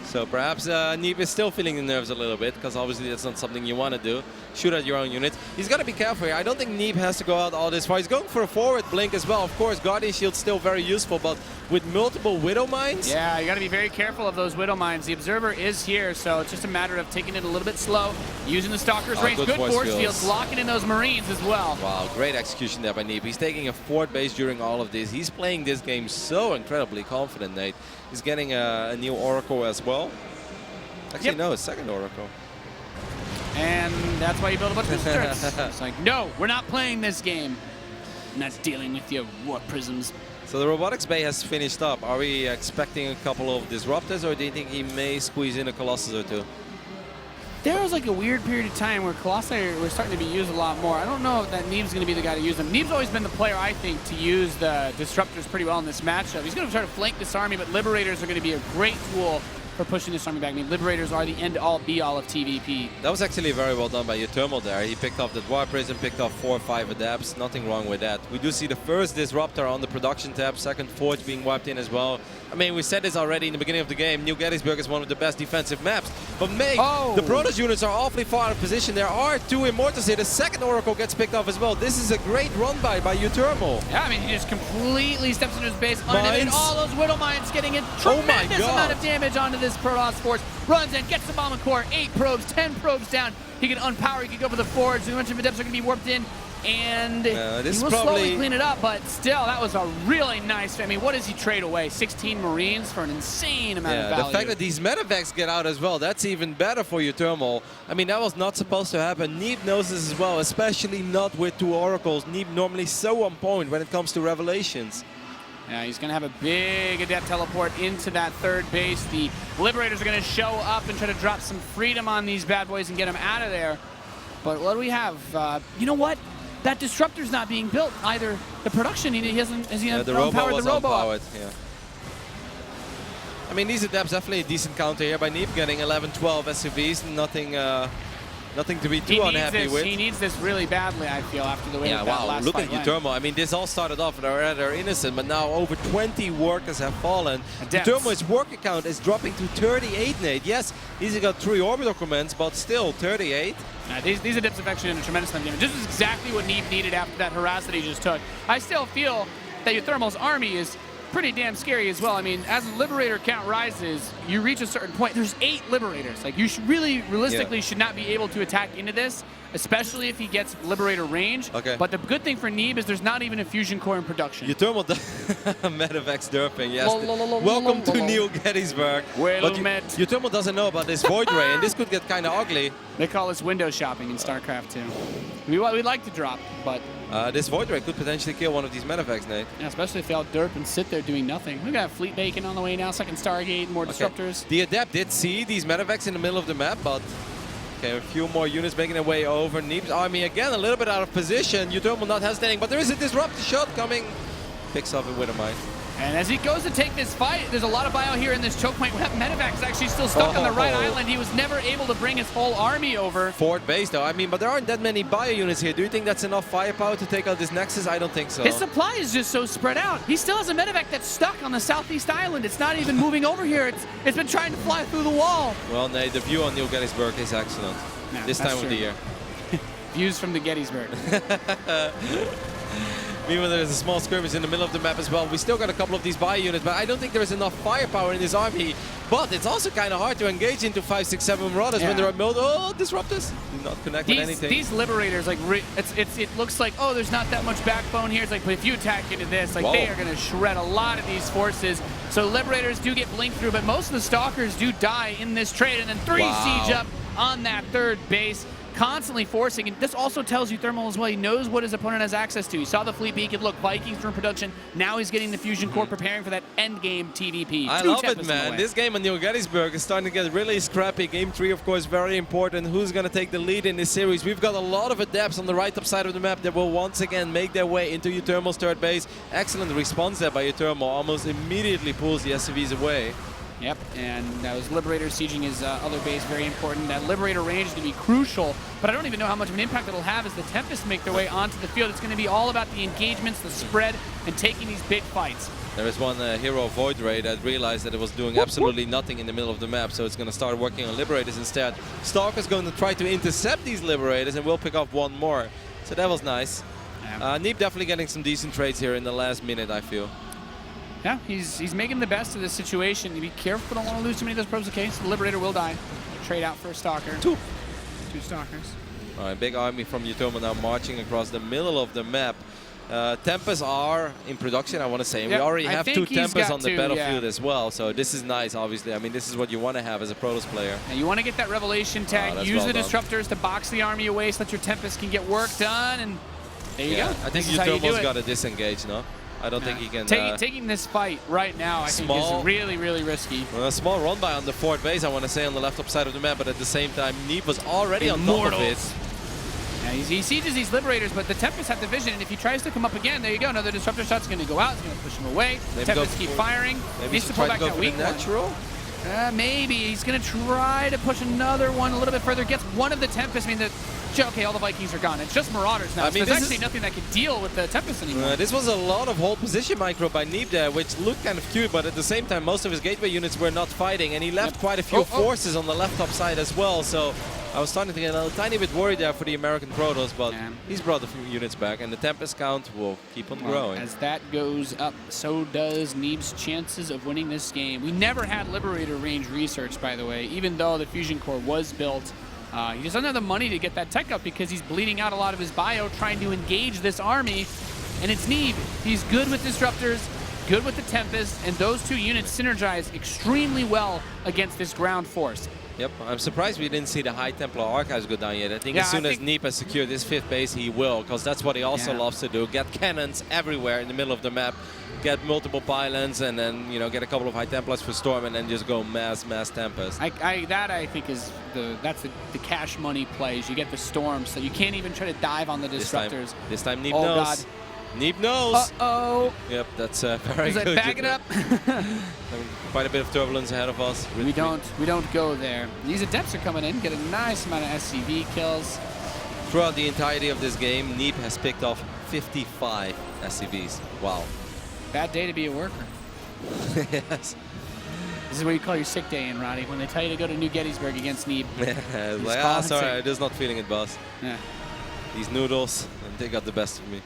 So perhaps Neeb is still feeling the nerves a little bit, because obviously that's not something you want to do. Shoot at your own unit. He's got to be careful here. I don't think Neeb has to go out all this far. He's going for a forward blink as well. Of course, Guardian Shield's still very useful, but with multiple Widow Mines? Yeah, you got to be very careful of those Widow Mines. The Observer is here, so it's just a matter of taking it a little bit slow, using the Stalker's range. Good force fields, locking in those Marines as well. Wow, great execution there by Neeb. He's taking a fort base during all of this. He's playing this game so incredibly confident, Nate. He's getting a new Oracle as well. Actually, no, a second Oracle. And that's why you build a bunch of missile turrets. It's like, no, we're not playing this game. I'm not dealing with your war prisms. So the robotics bay has finished up. Are we expecting a couple of disruptors, or do you think he may squeeze in a Colossus or two? There was like a weird period of time where Colossi were starting to be used a lot more. I don't know if that Neeb's going to be the guy to use them. Neeb's always been the player, I think, to use the disruptors pretty well in this matchup. He's going to try to flank this army, but Liberators are going to be a great tool for pushing this army back. I mean, Liberators are the end-all, be-all of TVP. That was actually very well done by uThermal there. He picked off the Dwarf Prism, picked off 4 or 5 adapts. Nothing wrong with that. We do see the first Disruptor on the production tab, second Forge being wiped in as well. I mean, we said this already in the beginning of the game. New Gettysburg is one of the best defensive maps. But mate, the Protoss units are awfully far out of position. There are 2 Immortals here. The second Oracle gets picked off as well. This is a great run by uThermal. Yeah, I mean, he just completely steps into his base. And all those Widow Mines getting a tremendous amount of damage onto this Protoss force. Runs in, gets the bomb core, 8 probes, 10 probes down. He can unpower, he can go for the Forge. A bunch of adepts are going to be warped in. And he will slowly clean it up, but still, that was a really nice. I mean, what does he trade away? 16 Marines for an insane amount of value. The fact that these medevacs get out as well, that's even better for uThermal. I mean, that was not supposed to happen. Neeb knows this as well, especially not with 2 Oracles. Neeb normally so on point when it comes to Revelations. Yeah, he's going to have a big Adept teleport into that third base. The Liberators are going to show up and try to drop some freedom on these bad boys and get them out of there. But what do we have? You know what? That Disruptor's not being built either. The production, he hasn't powered the Robo up. Yeah. I mean, these Adepts definitely a decent counter here by Neeb, getting 11, 12 SUVs. Nothing to be too unhappy with. He needs this really badly, I feel, after the way that last look fight at uThermal. I mean, this all started off rather innocent, but now over 20 workers have fallen. uThermal's worker count is dropping to 38, Nate. Yes, he's got 3 orbital commands, but still 38. These Adepts have actually done a tremendous amount of damage. This is exactly what Neeb needed after that harass that he just took. I still feel that uThermal's army is pretty damn scary as well. I mean, as the Liberator count rises, you reach a certain point. There's 8 Liberators. Like, you should really, realistically, should not be able to attack into this, especially if he gets Liberator range. Okay. But the good thing for Neeb is there's not even a fusion core in production. uThermal Medevacs derping, yes. Welcome to New Gettysburg. Well met. uThermal doesn't know about this Void Ray, and this could get kind of ugly. They call this window shopping in StarCraft 2. We'd like to drop, but... this Void Ray could potentially kill one of these Medevacs, Nate. Yeah, especially if they all derp and sit there doing nothing. We've got Fleet Bacon on the way now, second Stargate, more Disruptors. The Adept did see these Medevacs in the middle of the map, but okay, a few more units making their way over. Neeb's army again a little bit out of position. uThermal not hesitating, but there is a disruptive shot coming. Picks up a Widow Mine. And as he goes to take this fight, there's a lot of bio here in this choke point. That Medevac is actually still stuck on the right island. He was never able to bring his whole army over. Fort base though, I mean, but there aren't that many bio units here. Do you think that's enough firepower to take out this Nexus? I don't think so. His supply is just so spread out. He still has a Medevac that's stuck on the southeast island. It's not even moving over here. It's been trying to fly through the wall. Well, Nate, the view on New Gettysburg is excellent this time of the year. Views from the Gettysburg. Meanwhile, there's a small skirmish in the middle of the map as well. We still got a couple of these bio units, but I don't think there's enough firepower in this army. But it's also kind of hard to engage into 5, 6, 7 Marauders when there are disruptors. Do not connect with anything. These Liberators, like, it looks like, oh, there's not that much backbone here. It's like, but if you attack into this, like, they are going to shred a lot of these forces. So Liberators do get blinked through, but most of the Stalkers do die in this trade. And then 3 siege up on that third base. Constantly forcing, and this also tells uThermal as well. He knows what his opponent has access to. He saw the fleet beacon. Look, Vikings from production. Now he's getting the fusion core, preparing for that end game TVP. I love it, man. This game on New Gettysburg is starting to get really scrappy. Game 3, of course, very important. Who's going to take the lead in this series? We've got a lot of adepts on the right top side of the map that will once again make their way into uThermal's third base. Excellent response there by uThermal. Almost immediately pulls the SCVs away. Yep, and those Liberators sieging his other base, very important. That Liberator range is going to be crucial, but I don't even know how much of an impact it'll have as the Tempests make their way onto the field. It's going to be all about the engagements, the spread, and taking these big fights. There is one hero, Void Ray, that realized that it was doing absolutely nothing in the middle of the map, so it's going to start working on Liberators instead. Stalker's going to try to intercept these Liberators, and we'll pick up one more. So that was nice. Neeb definitely getting some decent trades here in the last minute, I feel. Yeah, he's making the best of this situation. You be careful, don't want to lose too many of those probes. Okay, so the Liberator will die. Trade out for a Stalker. Two Stalkers. All right, big army from uThermal now marching across the middle of the map. Tempests are in production, I want to say. And we already have 2 Tempests on the battlefield as well, so this is nice, obviously. I mean, this is what you want to have as a Protoss player. And you want to get that Revelation tag, use the Disruptors to box the army away so that your Tempests can get work done, and there you go. I think uThermal's got to disengage, no? I don't think he can... Taking this fight right now, I think, is really, really risky. A small run-by on the fourth base, I want to say, on the left-up side of the map, but at the same time, Neeb was already on top of it. Yeah, he sieges these Liberators, but the Tempests have the vision, and if he tries to come up again, there you go. Another Disruptor shot's going to go out. It's going to push him away. Tempests keep firing. Needs to pull back that weak one. Maybe. He's going to try to push another one a little bit further. Gets one of the Tempests. I mean, okay, all the Vikings are gone. It's just Marauders now. I mean, so there's actually nothing that can deal with the Tempest anymore. This was a lot of whole position micro by Neeb there, which looked kind of cute, but at the same time, most of his gateway units were not fighting, and he left quite a few forces on the left top side as well. So I was starting to get a tiny bit worried there for the American Protoss, but he's brought a few units back, and the Tempest count will keep on growing. As that goes up, so does Neeb's chances of winning this game. We never had Liberator range research, by the way, even though the Fusion Core was built. He just doesn't have the money to get that tech up because he's bleeding out a lot of his bio trying to engage this army. And it's Neeb. He's good with Disruptors, good with the Tempest, and those 2 units synergize extremely well against this ground force. Yep, I'm surprised we didn't see the High Templar Archives go down yet. I think as soon as Neeb has secured this 5th base, he will, because that's what he also loves to do. Get cannons everywhere in the middle of the map, get multiple pylons, and then, you know, get a couple of High Templars for Storm, and then just go mass Tempest. That I think is that's the cash money plays. You get the Storm, so you can't even try to dive on the Disruptors. This time Neeb knows. God. Neeb knows. Uh-oh. Yep, that's very good. Back it up. Quite a bit of turbulence ahead of us. We don't go there. These Adepts are coming in, get a nice amount of SCV kills. Throughout the entirety of this game, Neeb has picked off 55 SCVs. Wow. Bad day to be a worker. Yes. This is what you call your sick day in, Roddy, when they tell you to go to New Gettysburg against Neeb. Like, sorry, I'm just not feeling it, boss. Yeah. These noodles, they got the best of me.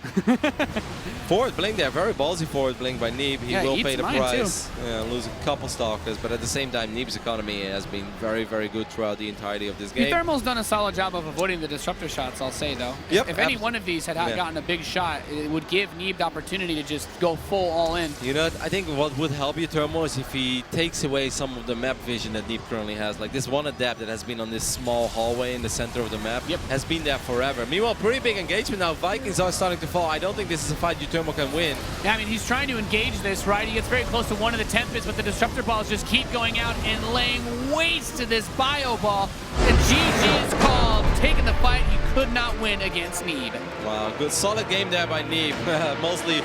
Forward blink there, very ballsy forward blink by Neeb. He will pay the price. Lose a couple Stalkers, but at the same time, Neeb's economy has been very, very good throughout the entirety of this game. uThermal's done a solid job of avoiding the Disruptor shots, I'll say, though. If any one of these had gotten a big shot, it would give Neeb the opportunity to just go full all in. You know, I think what would help uThermal is if he takes away some of the map vision that Neeb currently has. Like this one Adept that has been on this small hallway in the center of the map has been there forever. Meanwhile, pretty big engagement now. Vikings are starting to fall. I don't think this is a fight uThermal can win. Yeah, I mean, he's trying to engage this, right? He gets very close to one of the Tempests, but the Disruptor balls just keep going out and laying waste to this bio ball. And GG is called. Taking the fight, he could not win against Neeb. Wow, good solid game there by Neeb. Mostly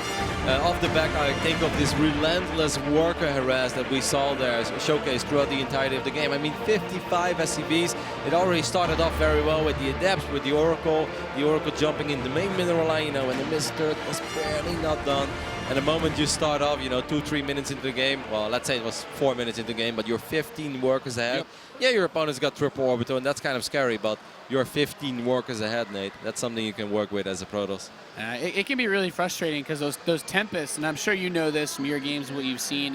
off the back, I think, of this relentless worker harass that we saw there showcased throughout the entirety of the game. I mean, 55 SCVs. It already started off very well with the Adepts, with the Oracle jumping in the main mineral line, you know, and the Mist Turret was barely not done. And the moment you start off, 2-3 minutes into the game, well, let's say it was 4 minutes into the game, but you're 15 workers ahead. Yep. Yeah, your opponent's got triple orbital, and that's kind of scary, but you're 15 workers ahead, Nate. That's something you can work with as a Protoss. It can be really frustrating because those Tempests, and I'm sure you know this from your games, what you've seen.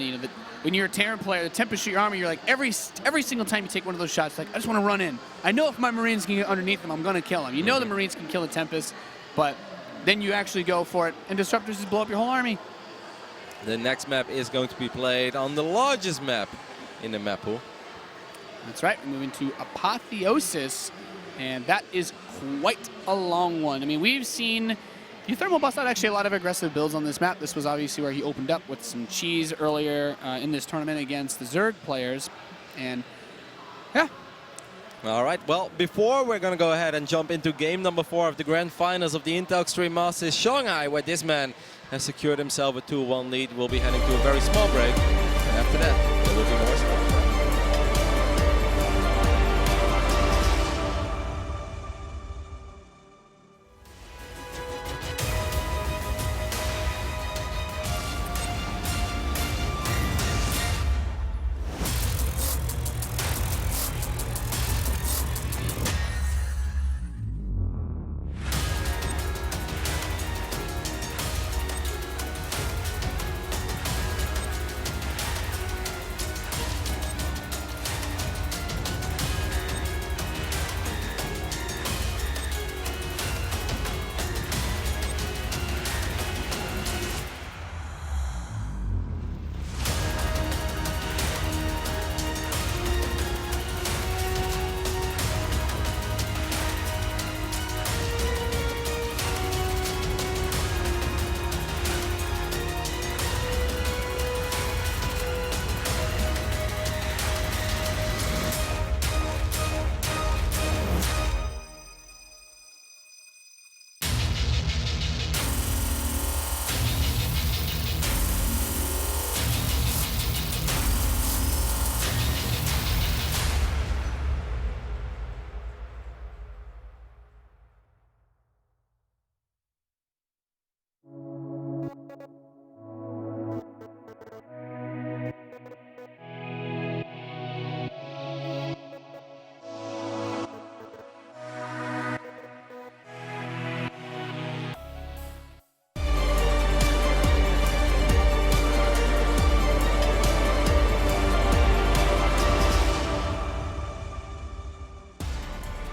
When you're a Terran player, the Tempest shoot your armor, you're like every single time you take one of those shots, like I just want to run in. I know if my Marines can get underneath them, I'm going to kill them. You know the Marines can kill the Tempest, but then you actually go for it, and Disruptors just blow up your whole army. The next map is going to be played on the largest map in the map pool. That's right. We're moving to Apotheosis, and that is quite a long one. I mean, we've seen uThermal bust out actually a lot of aggressive builds on this map. This was obviously where he opened up with some cheese earlier in this tournament against the Zerg players, and yeah. All right, well, before we're going to go ahead and jump into game number 4 of the grand finals of the Intel Extreme Masters Shanghai, where this man has secured himself a 2-1 lead, we'll be heading to a very small break. And after that, there will be more StarCraft.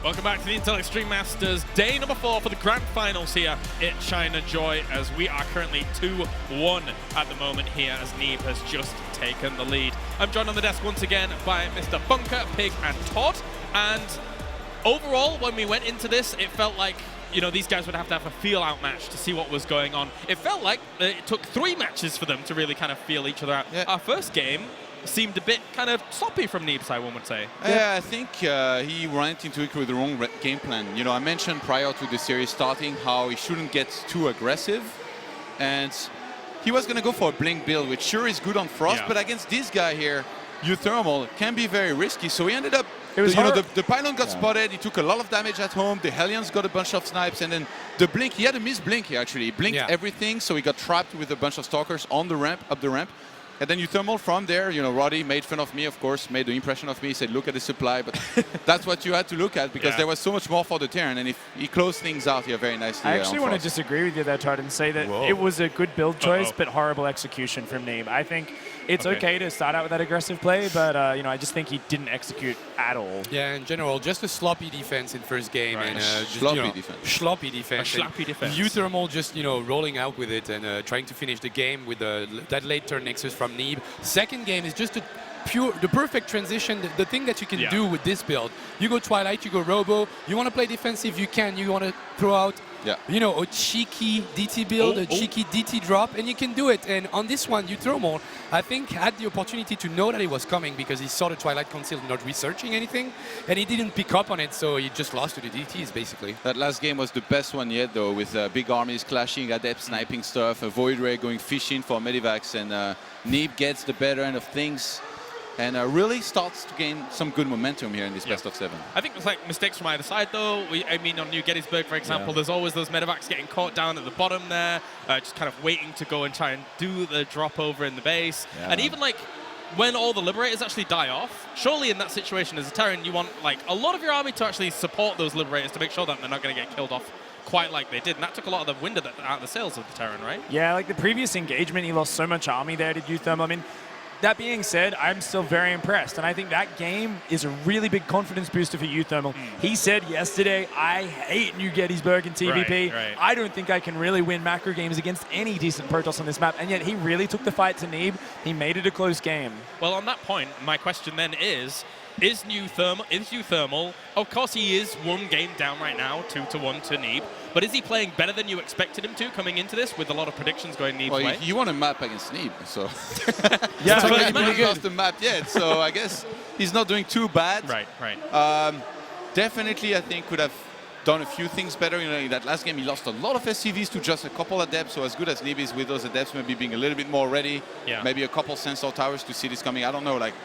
Welcome back to the Intel Extreme Masters, day number 4 for the grand finals here at China Joy, as we are currently 2-1 at the moment here as Neeb has just taken the lead. I'm joined on the desk once again by Mr. Bunker, Pig and Todd, and overall when we went into this it felt like these guys would have to have a feel-out match to see what was going on. It felt like it took 3 matches for them to really kind of feel each other out. Yeah. Our first game seemed a bit kind of sloppy from Neeb's side, one would say. Yeah, I think he ran into it with the wrong game plan. I mentioned prior to the series starting how he shouldn't get too aggressive, and he was going to go for a blink build, which sure is good on Frost, but against this guy here, uThermal can be very risky, so he ended up, the pylon got spotted, he took a lot of damage at home, the Hellions got a bunch of snipes, and then the blink, he had a missed blink here actually, he blinked everything, so he got trapped with a bunch of stalkers on the ramp, up the ramp. And then uThermal from there, Roddy made fun of me, of course, made the impression of me, he said, look at the supply, but that's what you had to look at, because there was so much more for the Terran, and if he closed things out here very nicely. I actually want to disagree with you there, Todd, and say that it was a good build choice, but horrible execution from Neeb. I think it's okay to start out with that aggressive play, but I just think he didn't execute at all. Yeah, in general, just a sloppy defense in first game, and just, sloppy defense. Sloppy defense. A sloppy defense. uThermal just rolling out with it and trying to finish the game with that late turn Nexus from Neeb. Second game is just the perfect transition, the thing that you can do with this build. You go Twilight, you go Robo, you want to play defensive, you can, you want to throw out a cheeky DT build, a cheeky DT drop, and you can do it. And on this one, uThermal, I think, had the opportunity to know that it was coming because he saw the Twilight Conceal not researching anything, and he didn't pick up on it, so he just lost to the DTs, basically. That last game was the best one yet, though, with big armies clashing, Adept sniping stuff, a Void Ray going fishing for Medivacs, and Neeb gets the better end of things. and really starts to gain some good momentum here in this best of 7. I think it's like mistakes from either side, though. I mean, on New Gettysburg, for example, there's always those medevacs getting caught down at the bottom there, just kind of waiting to go and try and do the drop over in the base. And even like when all the Liberators actually die off, surely in that situation as a Terran, you want like a lot of your army to actually support those Liberators to make sure that they're not going to get killed off quite like they did. And that took a lot of the wind out of the sails of the Terran, right? Yeah, like the previous engagement, he lost so much army there to uThermal. I mean, that being said, I'm still very impressed, and I think that game is a really big confidence booster for uThermal. He said yesterday, I hate New Gettysburg and TVP. Right. I don't think I can really win macro games against any decent Protoss on this map, and yet he really took the fight to Neeb. He made it a close game. Well, on that point, my question then is uThermal, of course he is one game down right now, 2-1 to Neeb, but is he playing better than you expected him to coming into this with a lot of predictions going Neeb's way? You want a map against Neeb, so... Yeah, so he hasn't lost the map yet, so I guess he's not doing too bad. Right. Definitely, I think, could have done a few things better. You know, in that last game, he lost a lot of SCVs to just a couple adepts, so as good as Neeb is with those adepts, maybe being a little bit more ready, maybe a couple sensor towers to see this coming. I don't know, like,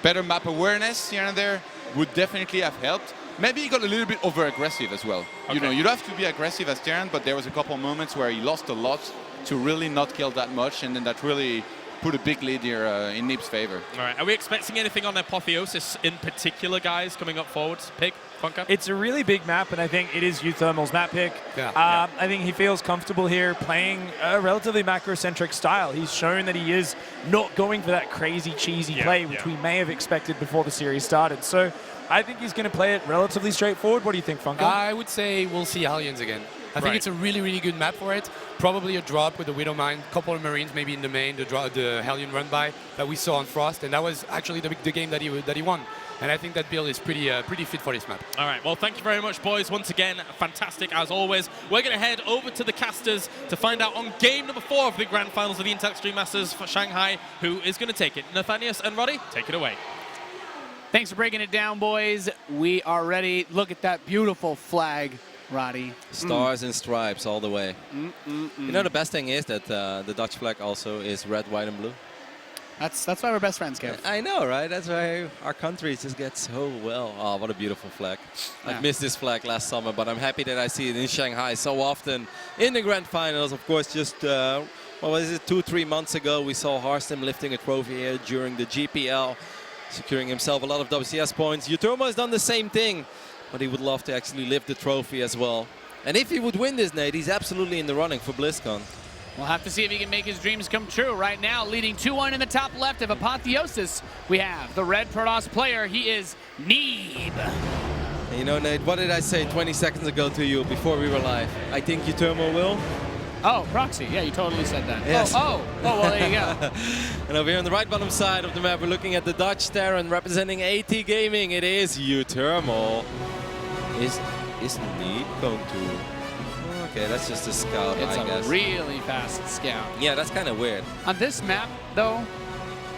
better map awareness here and there would definitely have helped. Maybe he got a little bit over-aggressive as well. You know, you don't have to be aggressive as Terran, but there was a couple moments where he lost a lot to really not kill that much, and then that really put a big lead here in Neeb's favor. All right, are we expecting anything on Apotheosis in particular, guys, coming up forwards? Pig, Funka? It's a really big map, and I think it is uThermal's map pick. I think he feels comfortable here playing a relatively macro-centric style. He's shown that he is not going for that crazy, cheesy play, which we may have expected before the series started. So I think he's going to play it relatively straightforward. What do you think, Funka? I would say we'll see Aliens again. I think it's a really, really good map for it. Probably a drop with the Widow Mine, couple of Marines maybe in the main, the Hellion run by that we saw on Frost, and that was actually the game that he won. And I think that build is pretty fit for this map. All right, well, thank you very much, boys. Once again, fantastic as always. We're going to head over to the casters to find out on game number 4 of the Grand Finals of the Intel Extreme Masters for Shanghai, who is going to take it. Nathanius and Roddy, take it away. Thanks for breaking it down, boys. We are ready. Look at that beautiful flag, Roddy. Stars and stripes all the way. You know, the best thing is that the Dutch flag also is red, white, and blue. That's why we're best friends, Kev. I know, right? That's why our countries just get so well. Oh, what a beautiful flag. I missed this flag last summer, but I'm happy that I see it in Shanghai so often. In the Grand Finals, of course, just, what was it, 2-3 months ago, we saw Harstem lifting a trophy here during the GPL, securing himself a lot of WCS points. uThermal has done the same thing, but he would love to actually lift the trophy as well. And if he would win this, Nate, he's absolutely in the running for BlizzCon. We'll have to see if he can make his dreams come true. Right now, leading 2-1 in the top left of Apotheosis, we have the red Protoss player. He is Neeb. And you know, Nate, what did I say 20 seconds ago to you before we were live? I think uThermal will. Oh, proxy. Yeah, you totally said that. Yes. Oh, well, there you go. And over here on the right bottom side of the map, we're looking at the Dutch Terran representing AT Gaming. It is uThermal. Is Neeb going to... Okay, that's just a scout, I guess. It's a really fast scout. Yeah, that's kind of weird. On this map, though,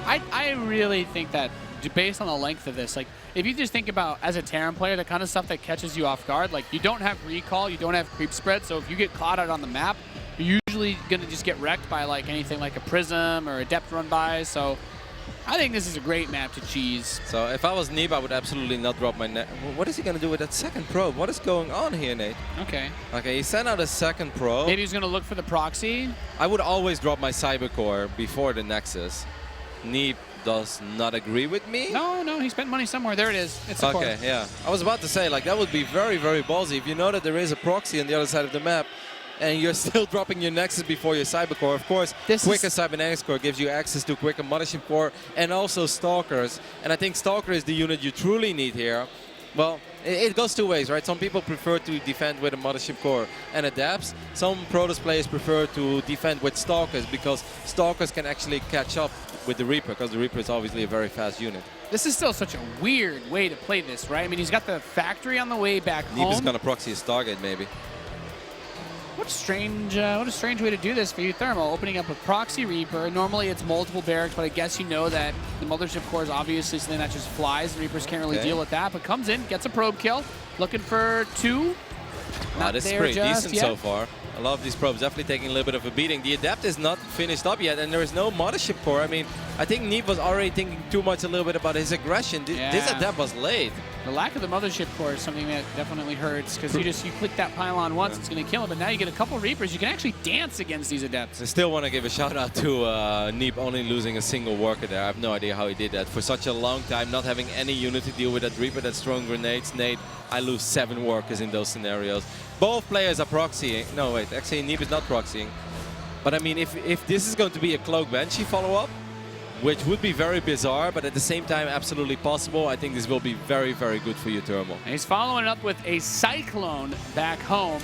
I really think that based on the length of this, like, if you just think about, as a Terran player, the kind of stuff that catches you off guard, like, you don't have recall, you don't have creep spread, so if you get caught out on the map, you're usually going to just get wrecked by, like, anything like a Prism or a Depth run by, so I think this is a great map to cheese. So if I was Neeb, I would absolutely not drop my net. What is he going to do with that second probe? What is going on here, Nate? Okay. Okay, he sent out a second probe. Maybe he's going to look for the proxy. I would always drop my Cybercore before the Nexus. Neeb does not agree with me. No, he spent money somewhere. There it is. It's a okay, yeah. I was about to say, like, that would be very, very ballsy. If you know that there is a proxy on the other side of the map, and you're still dropping your Nexus before your Cybercore. Of course, quicker Cybernetics Core gives you access to quicker Mothership Core and also Stalkers. And I think Stalker is the unit you truly need here. Well, it goes two ways, right? Some people prefer to defend with a Mothership Core and Adapts. Some Protoss players prefer to defend with Stalkers because Stalkers can actually catch up with the Reaper, because the Reaper is obviously a very fast unit. This is still such a weird way to play this, right? I mean, he's got the factory on the way back home. Neeb is going to proxy his Stargate, maybe. What a strange way to do this for uThermal, opening up a proxy Reaper. Normally it's multiple barracks, but I guess you know that the Mothership Core is obviously something that just flies. The Reapers can't really deal with that, but comes in, gets a probe kill, looking for 2. not this is there pretty just decent yet. so far. A lot of these probes definitely taking a little bit of a beating. The Adept is not finished up yet, and there is no Mothership Core. I mean, I think Neeb was already thinking too much a little bit about his aggression. This Adept was late. The lack of the Mothership Core is something that definitely hurts, because you click that pylon once, it's going to kill him, but now you get a couple Reapers. You can actually dance against these Adepts. I still want to give a shout out to Neeb only losing a single worker there. I have no idea how he did that. For such a long time, not having any unit to deal with that Reaper that's throwing grenades. Nate, I lose 7 workers in those scenarios. Both players are proxying. No, wait, actually Neeb is not proxying. But I mean, if this is going to be a Cloak Banshee follow-up, which would be very bizarre, but at the same time absolutely possible, I think this will be very, very good for uThermal. And he's following it up with a Cyclone back home.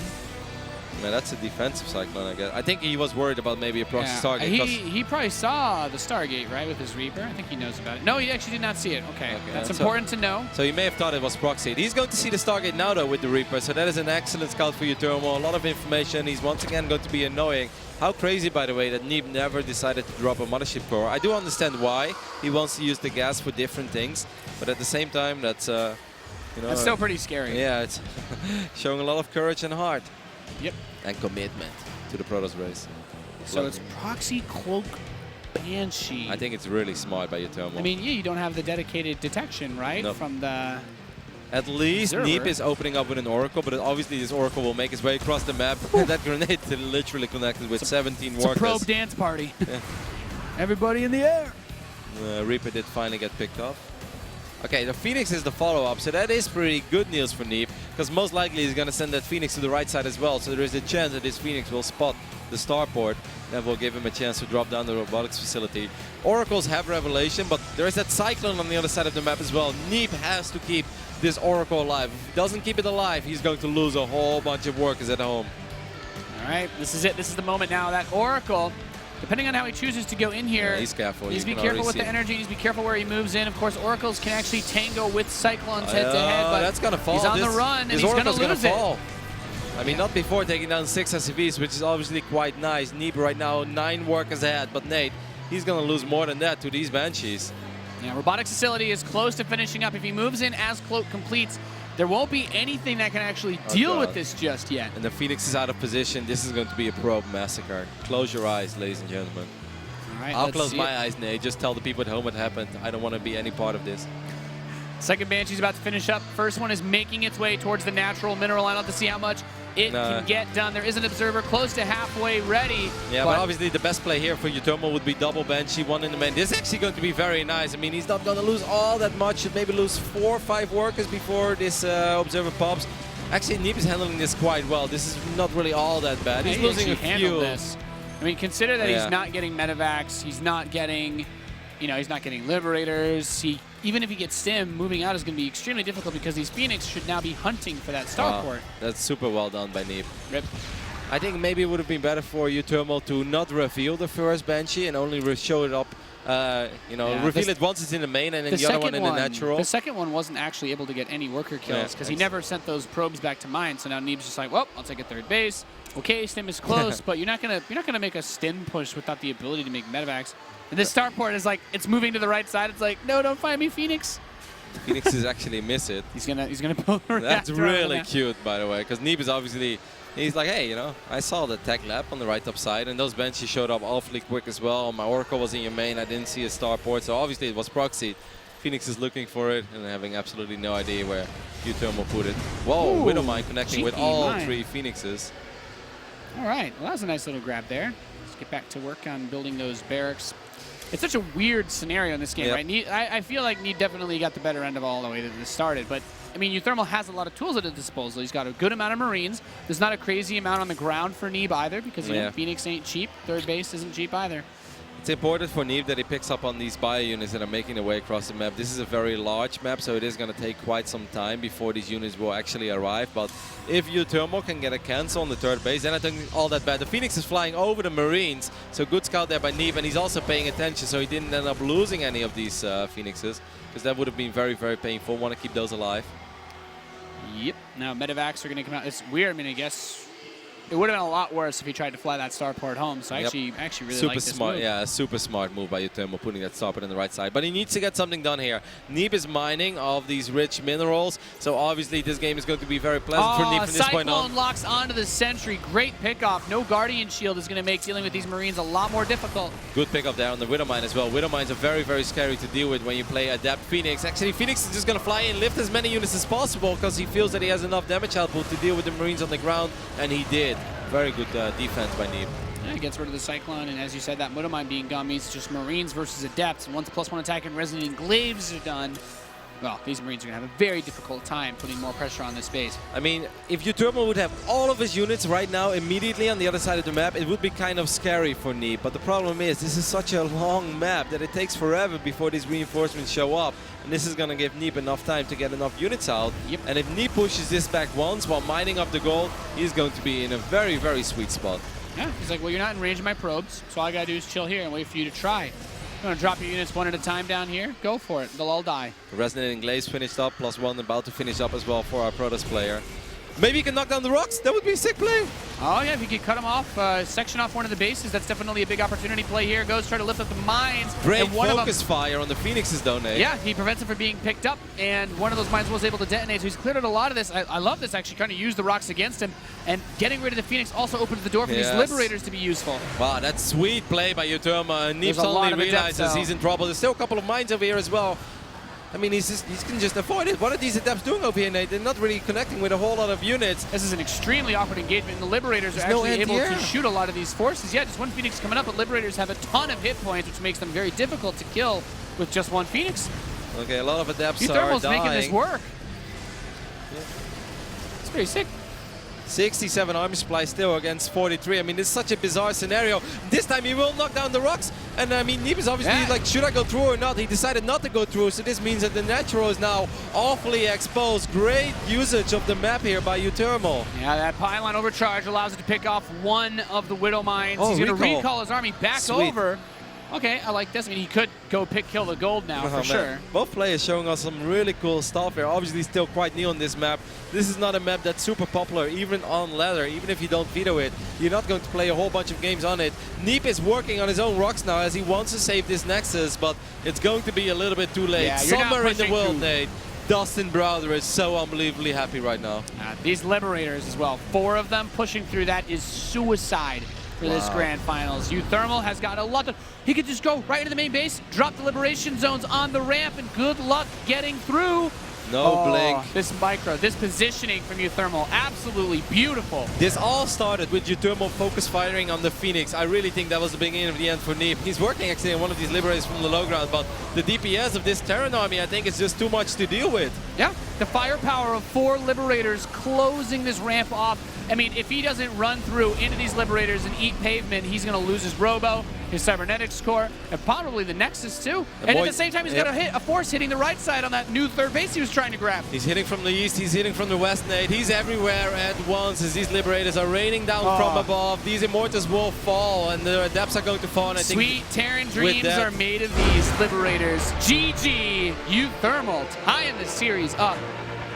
Man, that's a defensive Cyclone, I guess. I think he was worried about maybe a proxy Stargate. He probably saw the Stargate, right, with his Reaper. I think he knows about it. No, he actually did not see it. Okay, that's important to know. So he may have thought it was proxy. He's going to see the Stargate now, though, with the Reaper. So that is an excellent scout for uThermal. A lot of information. He's once again going to be annoying. How crazy, by the way, that Neeb never decided to drop a Mothership Core. I do understand why. He wants to use the gas for different things. But at the same time, that's, you know... That's still pretty scary. Yeah, it's showing a lot of courage and heart. Yep. And commitment to the Protoss race. So it's Proxy Cloak Banshee. I think it's really smart by uThermal. I mean, yeah, you don't have the dedicated detection, right? Nope. From the... At least Neeb is opening up with an Oracle, but obviously this Oracle will make its way across the map. And that grenade literally connected with 17 workers. It's a probe dance party. Yeah. Everybody in the air. Reaper did finally get picked off. Okay, the Phoenix is the follow-up, so that is pretty good news for Neeb, because most likely he's going to send that Phoenix to the right side as well, so there is a chance that this Phoenix will spot the starport, and will give him a chance to drop down the robotics facility. Oracles have Revelation, but there is that Cyclone on the other side of the map as well. Neeb has to keep this Oracle alive. If he doesn't keep it alive, he's going to lose a whole bunch of workers at home. All right, this is it. This is the moment now. That Oracle, depending on how he chooses to go in here, yeah, he's careful. Needs to be careful with the energy. He needs to be careful where he moves in. Of course, Oracles can actually tango with Cyclones head-to-head, but that's gonna fall. He's on the run, and he's going to lose it. Fall. I mean, not before taking down 6 SCVs, which is obviously quite nice. Neeb right now 9 workers ahead, but Nate, he's going to lose more than that to these Banshees. Yeah, Robotics Facility is close to finishing up. If he moves in as Cloak completes, there won't be anything that can actually deal with this just yet. And the Phoenix is out of position. This is going to be a probe massacre. Close your eyes, ladies and gentlemen. All right, I'll close my eyes, Nate. Just tell the people at home what happened. I don't want to be any part of this. Second Banshee's about to finish up. First one is making its way towards the natural mineral. I don't have to see how much it can get done. There is an observer close to halfway ready. Yeah, but obviously the best play here for uThermal would be double Banshee, 1 in the main. This is actually going to be very nice. I mean, he's not going to lose all that much. Should maybe lose 4 or 5 workers before this observer pops. Actually, Neeb is handling this quite well. This is not really all that bad. He's losing a few. This. I mean, consider that he's not getting medevacs. He's not getting, he's not getting liberators. Even if he gets Stim, moving out is going to be extremely difficult because these Phoenix should now be hunting for that starport. That's super well done by Neeb. Rip. I think maybe it would have been better for uThermal to not reveal the first Banshee and only show it up, reveal it once it's in the main and then the other one in the natural. The second one wasn't actually able to get any worker kills because he never sent those probes back to mine. So now Neeb's just like, well, I'll take a third base. Okay, Stim is close, but you're not gonna make a Stim push without the ability to make medevacs. And this starport is like, it's moving to the right side. It's like, no, don't find me, Phoenix. Phoenix is actually miss it. He's gonna build a reactor. That's really cute, by the way, because Neeb is obviously, he's like, hey, I saw the tech lab on the right top side, and those Banshees showed up awfully quick as well. My Oracle was in your main. I didn't see a starport, so obviously it was proxied. Phoenix is looking for it and having absolutely no idea where uThermal put it. Whoa, Widowmine connecting with all 3 Phoenixes. All right, well, that was a nice little grab there. Let's get back to work on building those barracks. It's such a weird scenario in this game, right? I feel like Neeb definitely got the better end of all the way that this started, but I mean, uThermal has a lot of tools at his disposal. He's got a good amount of Marines. There's not a crazy amount on the ground for Neeb either because Phoenix ain't cheap. Third base isn't cheap either. It's important for Neeb that he picks up on these bio units that are making their way across the map. This is a very large map, so it is going to take quite some time before these units will actually arrive. But if uThermal can get a cancel on the third base, then I think all that bad. The Phoenix is flying over the Marines, so good scout there by Neeb, and he's also paying attention, so he didn't end up losing any of these Phoenixes, because that would have been very, very painful. Want to keep those alive. Yep. Now medevacs are going to come out. It's weird. I mean, I guess it would have been a lot worse if he tried to fly that starport home. So I actually really super like this smart, move. yeah, a super smart move by uThermal, putting that starport on the right side. But he needs to get something done here. Neeb is mining all of these rich minerals, so obviously this game is going to be very pleasant for Neeb from this point on. Cyclone locks onto the sentry. Great pickoff. No Guardian Shield is going to make dealing with these Marines a lot more difficult. Good pickup there on the Widowmine as well. Widowmines are very, very scary to deal with when you play Adept Phoenix. Actually, Phoenix is just going to fly in, lift as many units as possible because he feels that he has enough damage output to deal with the Marines on the ground, and he did. Very good defense by Neeb. Yeah, he gets rid of the Cyclone, and as you said, that Widowmine being gone means just Marines versus Adepts. And once +1 attack and Resonant Glaives are done, well, these Marines are going to have a very difficult time putting more pressure on this base. I mean, if uThermal would have all of his units right now immediately on the other side of the map, it would be kind of scary for Neeb. But the problem is, this is such a long map that it takes forever before these reinforcements show up. And this is going to give Neeb enough time to get enough units out. Yep. And if Neeb pushes this back once while mining up the gold, he's going to be in a very, very sweet spot. Yeah, he's like, well, you're not in range of my probes, so all I got to do is chill here and wait for you to try. You want to drop your units one at a time down here? Go for it. They'll all die. Resonating Glaives finished up, +1 about to finish up as well for our Protoss player. Maybe he can knock down the rocks. That would be a sick play. Oh, yeah, if you could cut them off, section off one of the bases, that's definitely a big opportunity play here. Goes try to lift up the mines. Great and one focus fire on the Phoenixes, though, Nate. Yeah, he prevents it from being picked up, and one of those mines was able to detonate, so he's cleared out a lot of this. I love this, actually, trying to use the rocks against him, and getting rid of the Phoenix also opens the door for these Liberators to be useful. Wow, that's sweet play by uThermal. Neeb a lot suddenly of realizes Adepts, he's in trouble. There's still a couple of mines over here as well. I mean, he can just avoid it. What are these Adepts doing over here, Nate? They're not really connecting with a whole lot of units. This is an extremely awkward engagement, and the Liberators are actually able to shoot a lot of these forces. Yeah, just one Phoenix coming up, but Liberators have a ton of hit points, which makes them very difficult to kill with just one Phoenix. Okay, a lot of Adepts are uThermal's dying. making this work. Yeah. It's pretty sick. 67 army supply still against 43. I mean, this is such a bizarre scenario. This time he will knock down the rocks. And I mean, Neeb is obviously like, should I go through or not? He decided not to go through. So this means that the natural is now awfully exposed. Great usage of the map here by uThermal. Yeah, that pylon overcharge allows it to pick off one of the Widow mines. Oh, he's going to recall his army back over. Okay, I like this. I mean, he could go kill the gold now, for sure. Both players showing us some really cool stuff here. Obviously still quite new on this map. This is not a map that's super popular, even on ladder. Even if you don't veto it, you're not going to play a whole bunch of games on it. Neeb is working on his own rocks now as he wants to save this Nexus, but it's going to be a little bit too late. Yeah, Somewhere in the world, Nate, Dustin Browder is so unbelievably happy right now. These Liberators as well. 4 of them pushing through that is suicide for this grand finals. uThermal has got a lot of... He could just go right into the main base, drop the liberation zones on the ramp, and good luck getting through. No blink. This positioning from uThermal, absolutely beautiful. This all started with uThermal focus firing on the Phoenix. I really think that was the beginning of the end for Neeb. He's working actually on one of these Liberators from the low ground, but the DPS of this Terran army, I think, is just too much to deal with. Yeah, the firepower of 4 Liberators closing this ramp off. I mean, if he doesn't run through into these Liberators and eat pavement, he's going to lose his Robo, his Cybernetics core, and probably the Nexus too. And at the same time, he's got a force hitting the right side on that new third base he was trying to grab. He's hitting from the east, he's hitting from the west, Nate. He's everywhere at once as these Liberators are raining down from above. These Immortals will fall, and the Adepts are going to fall. And I think sweet Terran dreams are made of these Liberators. GG, uThermal tying the series up.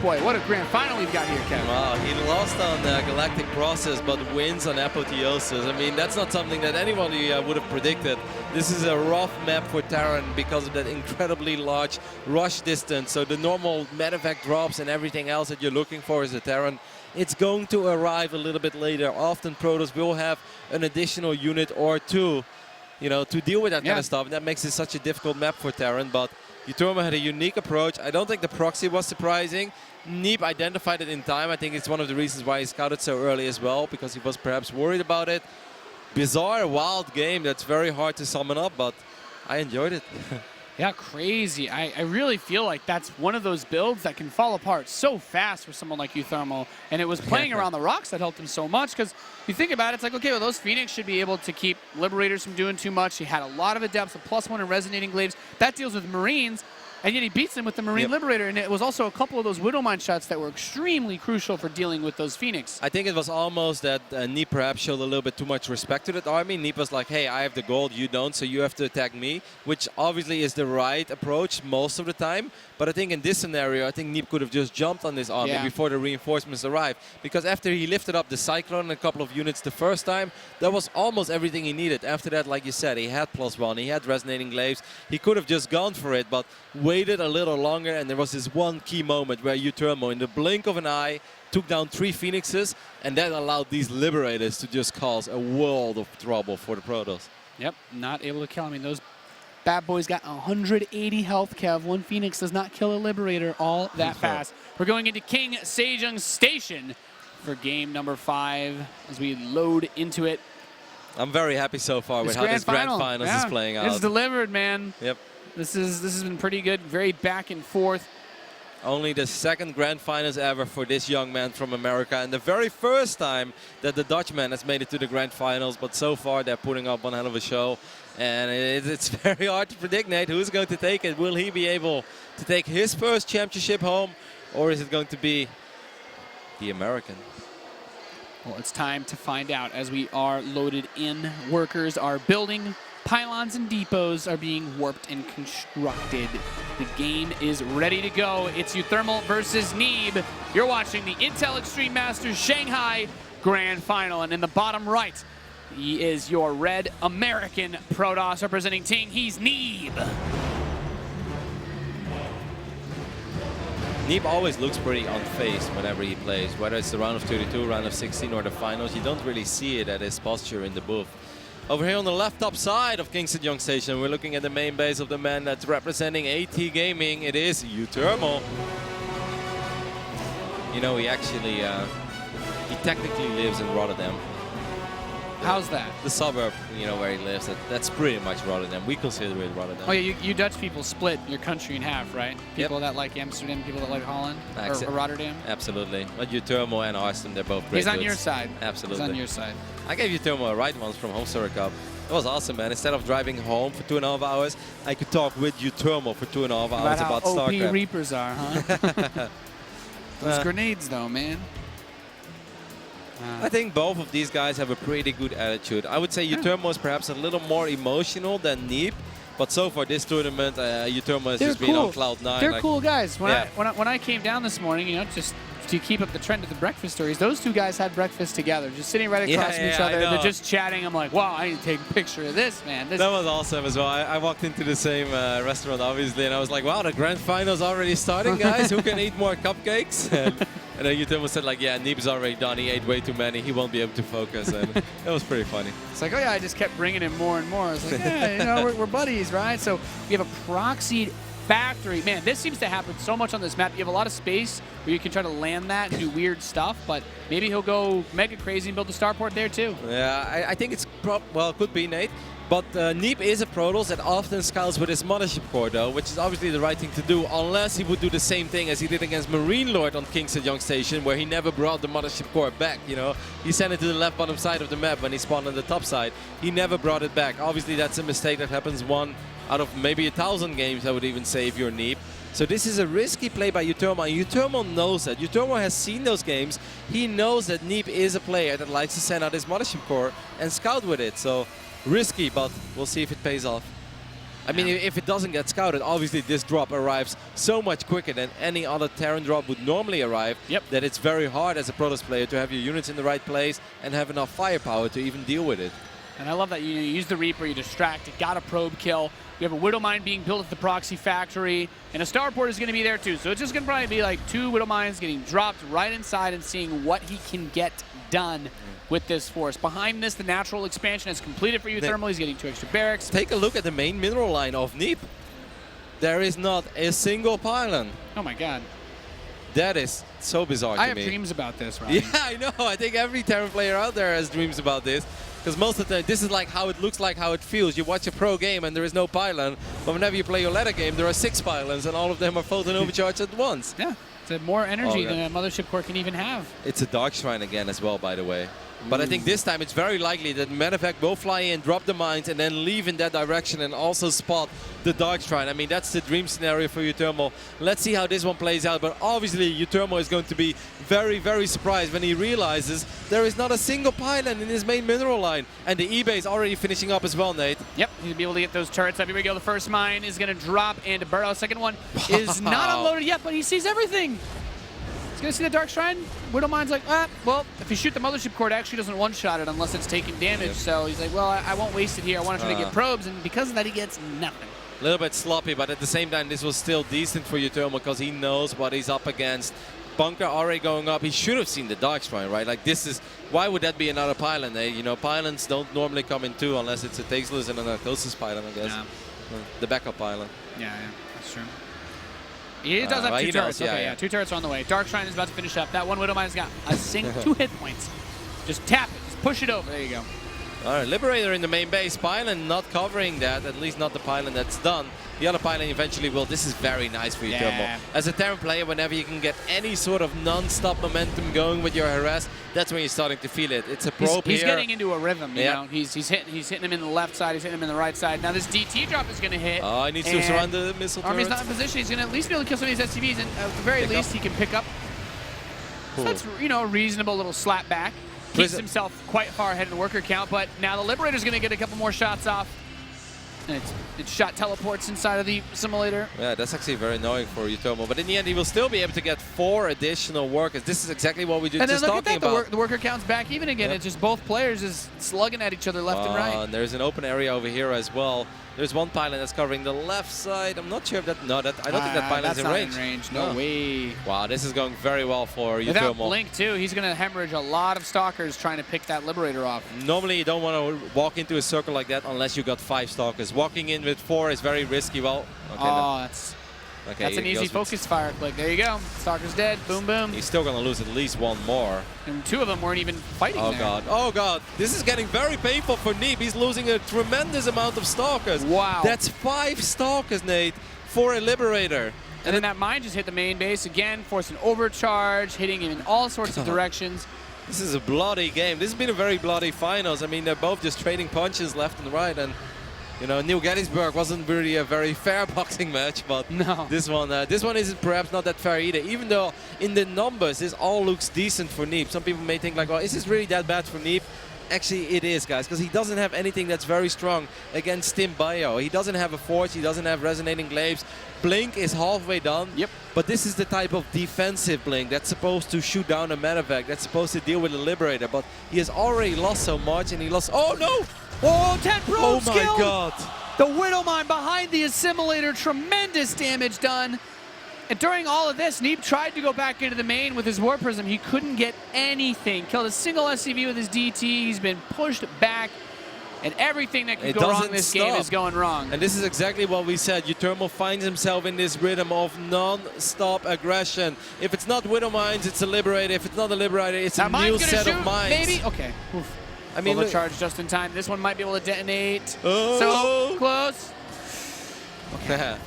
Boy, what a grand final we've got here, Kevin. Wow, he lost on the Galactic Process, but wins on Apotheosis. I mean, that's not something that anybody would have predicted. This is a rough map for Terran because of that incredibly large rush distance. So the normal medevac drops and everything else that you're looking for as a Terran, it's going to arrive a little bit later. Often Protoss will have an additional unit or two, you know, to deal with that kind of stuff. And that makes it such a difficult map for Terran, but uThermal had a unique approach. I don't think the proxy was surprising. Neeb identified it in time. I think it's one of the reasons why he scouted so early as well, because he was perhaps worried about it. Bizarre, wild game that's very hard to summon up, but I enjoyed it. Yeah, crazy. I really feel like that's one of those builds that can fall apart so fast for someone like uThermal. And it was playing around the rocks that helped him so much, because you think about it, it's like, okay, well, those Phoenix should be able to keep Liberators from doing too much. He had a lot of Adepts, a +1 in Resonating Glaives. That deals with Marines. And yet he beats him with the Marine Liberator, and it was also a couple of those Widowmine shots that were extremely crucial for dealing with those Phoenix. I think it was almost that Neeb perhaps showed a little bit too much respect to that army. Neeb was like, hey, I have the gold, you don't, so you have to attack me, which obviously is the right approach most of the time. But I think in this scenario, I think Neeb could have just jumped on this army before the reinforcements arrived. Because after he lifted up the Cyclone and a couple of units the first time, that was almost everything he needed. After that, like you said, he had +1, he had Resonating Glaives. He could have just gone for it, but waited a little longer, and there was this one key moment where uThermal, in the blink of an eye, took down 3 Phoenixes, and that allowed these Liberators to just cause a world of trouble for the Protoss. Yep, not able to kill. I mean, those bad boys got 180 health, Kev. One Phoenix does not kill a Liberator all that fast. We're going into King Sejong Station for game number 5 as we load into it. I'm very happy so far with how this Grand Finals is playing out. It's delivered, man. Yep. This has been pretty good, very back and forth. Only the 2nd Grand Finals ever for this young man from America, and the very first time that the Dutchman has made it to the Grand Finals, but so far they're putting up one hell of a show. And it's very hard to predict, Nate, who's going to take it. Will he be able to take his first championship home, or is it going to be the American? Well, it's time to find out as we are loaded in. Workers are building. Pylons and depots are being warped and constructed. The game is ready to go. It's uThermal versus Neeb. You're watching the Intel Extreme Masters Shanghai Grand Final. And in the bottom right, he is your red American Protoss representing Ting. He's Neeb. Neeb always looks pretty unfazed whenever he plays, whether it's the round of 32, round of 16, or the finals. You don't really see it at his posture in the booth. Over here on the left top side of King Sejong Station, we're looking at the main base of the man that's representing AT Gaming. It is uThermal. You know, he actually, he technically lives in Rotterdam. How's that? The suburb, you know, where he lives, that's pretty much Rotterdam. We consider it Rotterdam. Oh yeah, you Dutch people split your country in half, right? People that like Amsterdam, people that like Holland, or Rotterdam. Absolutely. But uThermal and Arston, they're both great. He's on goods. your side. Absolutely. He's on your side. I gave uThermal a ride once from Home Circuit Cup. It was awesome, man. Instead of driving home for 2.5 hours, I could talk with uThermal for 2.5 hours about how StarCraft. OP Reapers are, huh? Those grenades, though, man. I think both of these guys have a pretty good attitude. I would say uThermal is perhaps a little more emotional than Neeb, but so far this tournament, uThermal has just been on cloud 9. They're cool guys. When I came down this morning, you know, just to keep up the trend of the breakfast stories, those two guys had breakfast together, just sitting right across from each other. They're just chatting. I'm like, wow, I need to take a picture of this, man. That was awesome as well. I walked into the same restaurant, obviously, and I was like, wow, the grand final's already starting, guys. Who can eat more cupcakes? And then uThermal said, like, yeah, Neeb's already done. He ate way too many. He won't be able to focus. And it was pretty funny. It's like, oh, yeah, I just kept bringing him more and more. It's like, yeah, you know, we're buddies, right? So we have a proxied factory. Man, this seems to happen so much on this map. You have a lot of space where you can try to land that and do weird stuff, but maybe he'll go mega crazy and build a starport there, too. Yeah, I think it's, well, it could be, Nate. But Neeb is a Protoss that often scouts with his Mothership Core, though, which is obviously the right thing to do, unless he would do the same thing as he did against Marine Lord on King Sejong Station, where he never brought the Mothership Core back, you know. He sent it to the left bottom side of the map when he spawned on the top side. He never brought it back. Obviously, that's a mistake that happens 1 out of maybe 1,000 games, I would even say, if you're Neeb. So this is a risky play by uThermal, and uThermal knows that. uThermal has seen those games. He knows that Neeb is a player that likes to send out his Mothership Core and scout with it. So risky, but we'll see if it pays off. I mean, if it doesn't get scouted, obviously this drop arrives so much quicker than any other Terran drop would normally arrive, that it's very hard as a Protoss player to have your units in the right place and have enough firepower to even deal with it. And I love that you use the Reaper, you distract it, got a probe kill. We have a Widow Mine being built at the proxy factory, and a starport is going to be there too. So it's just going to probably be like 2 Widow Mines getting dropped right inside and seeing what he can get done with this force. Behind this, the natural expansion is completed for uThermal. He's getting 2 extra barracks. Take a look at the main mineral line of Neeb. There is not a single pylon. Oh my god. That is so bizarre to me. I have dreams about this, right? Yeah, I know. I think every Terran player out there has dreams about this. Because most of the time, this is like how it looks like, how it feels. You watch a pro game and there is no pylon. But whenever you play your ladder game, there are 6 pylons and all of them are photon overcharged at once. Yeah. It's more energy than a Mothership Core can even have. It's a Dark Shrine again as well, by the way. But I think this time it's very likely that Medevac will fly in, drop the mines, and then leave in that direction and also spot the Dark Shrine. I mean, that's the dream scenario for uThermal. Let's see how this one plays out. But obviously, uThermal is going to be very, very surprised when he realizes there is not a single pylon in his main mineral line. And the eBay is already finishing up as well, Nate. Yep, he's going to be able to get those turrets up. Here we go. The first mine is going to drop into Burrow. Second one is not unloaded yet, but he sees everything. He's going to see the Dark Shrine. Widowmine's like, well, if you shoot the Mothership Core, it actually doesn't one-shot it unless it's taking damage. Yep. So he's like, well, I won't waste it here. I want to try to get probes, and because of that, he gets nothing. A little bit sloppy, but at the same time, this was still decent for uThermal because he knows what he's up against. Bunker already going up. He should have seen the Dark Shrine, right? Like, this is... Why would that be another pylon, eh? You know, pylons don't normally come in two unless it's a Tasteless and a Narcosis pylon, I guess. Yeah. The backup pylon. Yeah, that's true. He does have two turrets. Okay, yeah, 2 turrets are on the way. Dark Shrine is about to finish up. That one Widowmine's got a 2 hit points. Just tap it. Just push it over. There you go. All right, Liberator in the main base. Pylon not covering that, at least not the pylon that's done. The other pylon eventually will. This is very nice for uThermal. As a Terran player, whenever you can get any sort of non-stop momentum going with your harass, that's when you're starting to feel it. It's a probe He's here. getting into a rhythm, you know. He's hitting him in the left side, he's hitting him in the right side. Now this DT drop is going to hit. Oh, he needs to surround the missile turret. Army's not in position. He's going to at least be able to kill some of these SCVs, and at the very least, he can pick up. Cool. So that's, you know, a reasonable little slap back. Keeps himself quite far ahead in the worker count, but now the Liberator's going to get a couple more shots off. And it's shot teleports inside of the simulator. Yeah, that's actually very annoying for uThermal. But in the end, he will still be able to get 4 additional workers. This is exactly what we just talking about. The worker count's back even again. Yep. It's just both players is slugging at each other left and right. And there's an open area over here as well. There's one pylon that's covering the left side. I'm not sure if that... No, I don't think that pylon's in range. No way. Wow, this is going very well for uThermal. Without Blink, too, he's going to hemorrhage a lot of Stalkers trying to pick that Liberator off. Normally, you don't want to walk into a circle like that unless you got 5 Stalkers. Walking in with 4 is very risky. Well, okay, that's an easy focus fire click. There you go. Stalker's dead. Boom, boom. He's still going to lose at least 1 more. And 2 of them weren't even fighting there. God. Oh, God. This is getting very painful for Neeb. He's losing a tremendous amount of Stalkers. Wow. That's 5 Stalkers, Nate, for a Liberator. And then that mine just hit the main base again, forced an overcharge, hitting him in all sorts of directions. This is a bloody game. This has been a very bloody finals. I mean, they're both just trading punches left and right. And you know, New Gettysburg wasn't really a very fair boxing match, but no. This one isn't perhaps not that fair either. Even though in the numbers, this all looks decent for Neeb. Some people may think like, well, is this really that bad for Neeb? Actually, it is, guys, because he doesn't have anything that's very strong against Tim Bio. He doesn't have a Forge, he doesn't have Resonating Glaives. Blink is halfway done, but this is the type of defensive Blink that's supposed to shoot down a Medevac, that's supposed to deal with a Liberator, but he has already lost so much, and he lost... Oh, no! Oh, 10 probes Oh, my God. The Widowmine behind the Assimilator, tremendous damage done. And during all of this, Neeb tried to go back into the main with his War Prism. He couldn't get anything. Killed a single SCV with his DT. He's been pushed back. And everything that can go wrong this game is going wrong. And this is exactly what we said. uThermal finds himself in this rhythm of non-stop aggression. If it's not Widow Mines, it's a Liberator. If it's not a Liberator, it's a new set of mines. Maybe? Okay. Oof. I mean, overcharge just in time. This one might be able to detonate. Oh. So close. Okay.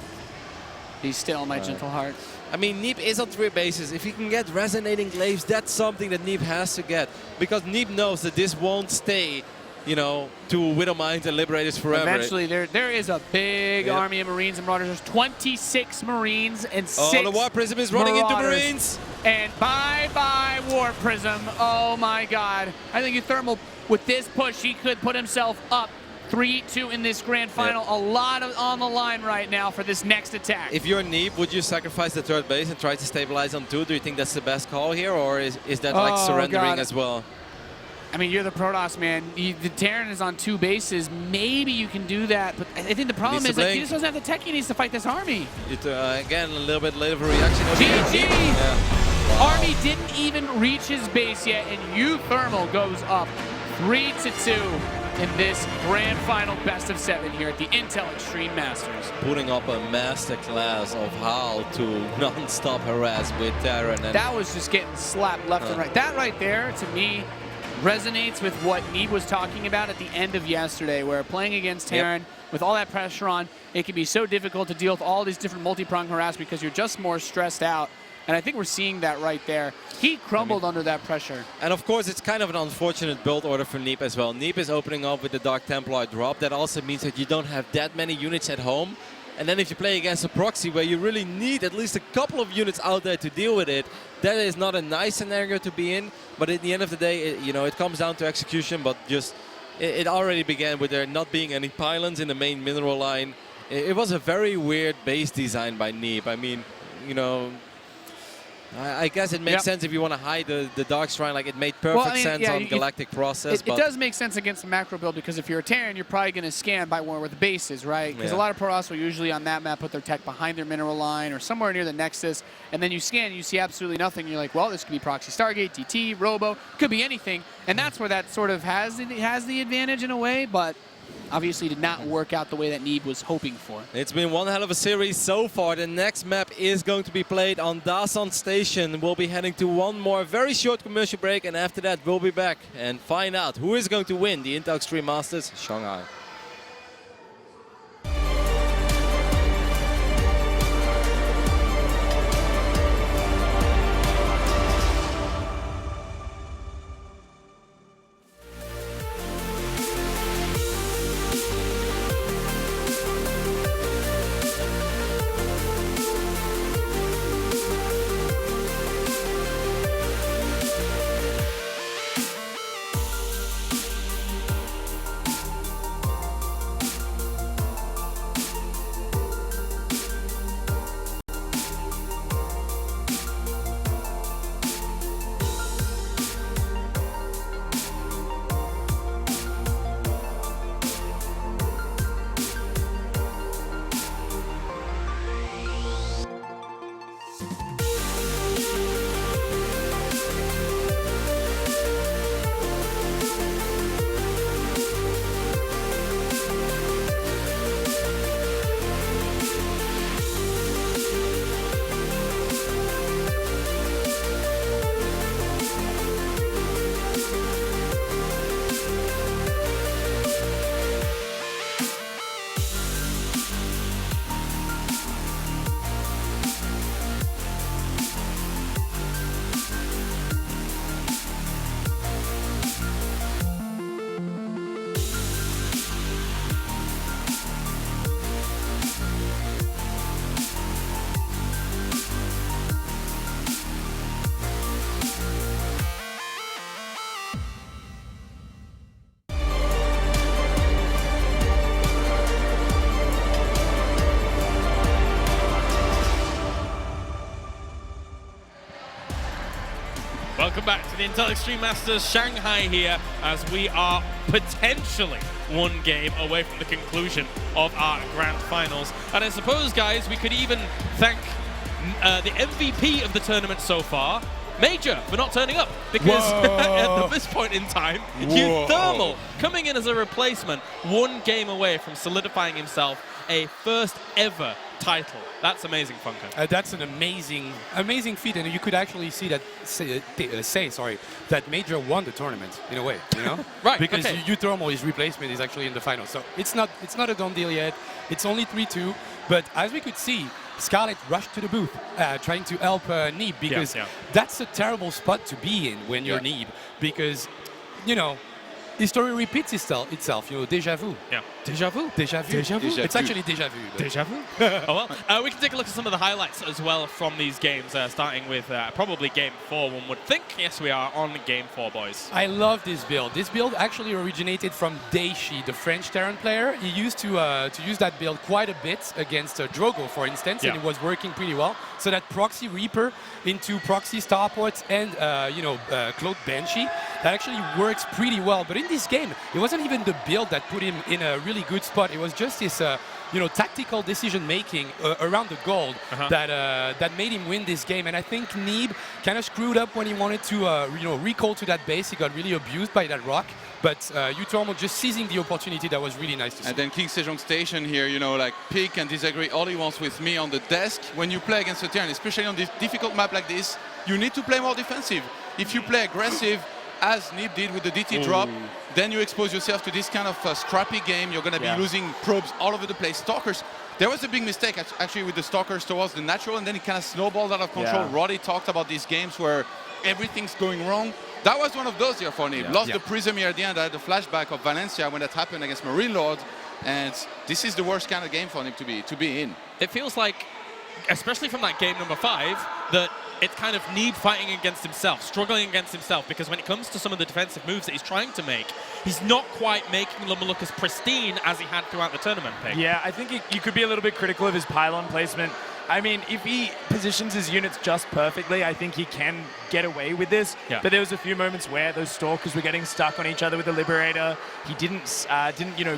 He's still my gentle heart. I mean, Neeb is on 3 bases. If he can get Resonating Glaives, that's something that Neeb has to get. Because Neeb knows that this won't stay, you know, to Widow Mines and Liberators forever. Eventually, there is a big army of Marines and Marauders. There's 26 Marines and 6 Oh, the War Prism is running into Marines. And bye-bye War Prism. Oh, my God. I think uThermal, with this push, he could put himself up 3-2 in this grand final. A lot on the line right now for this next attack. If you're Neeb, would you sacrifice the 3rd base and try to stabilize on 2? Do you think that's the best call here, or is that like surrendering as well? I mean, you're the Protoss, man. The Terran is on 2 bases. Maybe you can do that, but I think the problem is that he just doesn't have the tech he needs to fight this army. Again, a little bit late of a reaction. GG! Wow. Army didn't even reach his base yet, and uThermal goes up 3-2 in this grand final best of 7 here at the Intel Extreme Masters. Putting up a masterclass of how to non-stop harass with Terran. And that was just getting slapped left and right. That right there, to me, resonates with what Neeb was talking about at the end of yesterday, where playing against Terran, with all that pressure on, it can be so difficult to deal with all these different multi-pronged harass because you're just more stressed out. And I think we're seeing that right there. He crumbled under that pressure. And of course, it's kind of an unfortunate build order for Neeb as well. Neeb is opening up with the Dark Templar drop. That also means that you don't have that many units at home. And then if you play against a proxy where you really need at least a couple of units out there to deal with it, that is not a nice scenario to be in. But at the end of the day, it comes down to execution. But just it already began with there not being any pylons in the main mineral line. It was a very weird base design by Neeb. I mean, I guess it makes sense if you want to hide the Dark Shrine. Like, it made perfect sense on Galactic Process. It does make sense against a macro build, because if you're a Terran, you're probably going to scan by where the base is, right? Because a lot of Protoss will usually on that map put their tech behind their mineral line or somewhere near the Nexus, and then you scan and you see absolutely nothing. You're like, well, this could be Proxy Stargate, TT, Robo, could be anything. And that's where that sort of has the advantage in a way, but obviously did not work out the way that Neeb was hoping for. It's been one hell of a series so far. The next map is going to be played on Dasan Station. We'll be heading to one more very short commercial break, and after that we'll be back and find out who is going to win the Intel Extreme Masters Shanghai. Welcome back to the Intel Extreme Masters Shanghai here, as we are potentially one game away from the conclusion of our grand finals. And I suppose, guys, we could even thank the MVP of the tournament so far, Major, for not turning up, because at this point in time, uThermal coming in as a replacement, one game away from solidifying himself a first ever title. That's amazing, Funko. That's an amazing feat, and you could actually see that that Major won the tournament in a way, you know? Right. Because uThermal, his replacement, is actually in the final. So it's not a done deal yet. It's only 3-2, but as we could see, Scarlet rushed to the booth, trying to help Neeb, because that's a terrible spot to be in when you're Neeb, because, you know, history repeats itself, you know, déjà vu. Yeah. Déjà vu? Déjà vu. Déjà vu. It's actually déjà vu. Déjà vu? Oh, well. We can take a look at some of the highlights as well from these games, starting with probably Game 4, one would think. Yes, we are on Game 4, boys. I love this build. This build actually originated from Daishi, the French Terran player. He used to use that build quite a bit against Drogo, for instance, and it was working pretty well. So that Proxy Reaper into Proxy Starports and, Cloak Banshee, that actually works pretty well. But in this game, it wasn't even the build that put him in a really good spot. It was just his, tactical decision-making around the gold that made him win this game. And I think Neeb kind of screwed up when he wanted to, recall to that base. He got really abused by that rock. But uThermal just seizing the opportunity, that was really nice to see. And then King Sejong Station here, pick and disagree all he wants with me on the desk. When you play against a Terran, especially on this difficult map like this, you need to play more defensive. If you play aggressive, as Neeb did with the DT drop, then you expose yourself to this kind of scrappy game. You're going to be losing probes all over the place. Stalkers, there was a big mistake actually with the Stalkers towards the natural, and then it kind of snowballed out of control. Roddy talked about these games where everything's going wrong. That was one of those here for Neeb. Lost the Prism here at the end. I had the flashback of Valencia when that happened against Marine Lord, and this is the worst kind of game for him to be in. It feels like, especially from that game number 5, that it's kind of Neeb fighting against himself, struggling against himself, because when it comes to some of the defensive moves that he's trying to make, he's not quite making them look as pristine as he had throughout the tournament, Pig. Yeah, I think you could be a little bit critical of his pylon placement. I mean, if he positions his units just perfectly, I think he can get away with this. Yeah. But there was a few moments where those Stalkers were getting stuck on each other with the Liberator. He didn't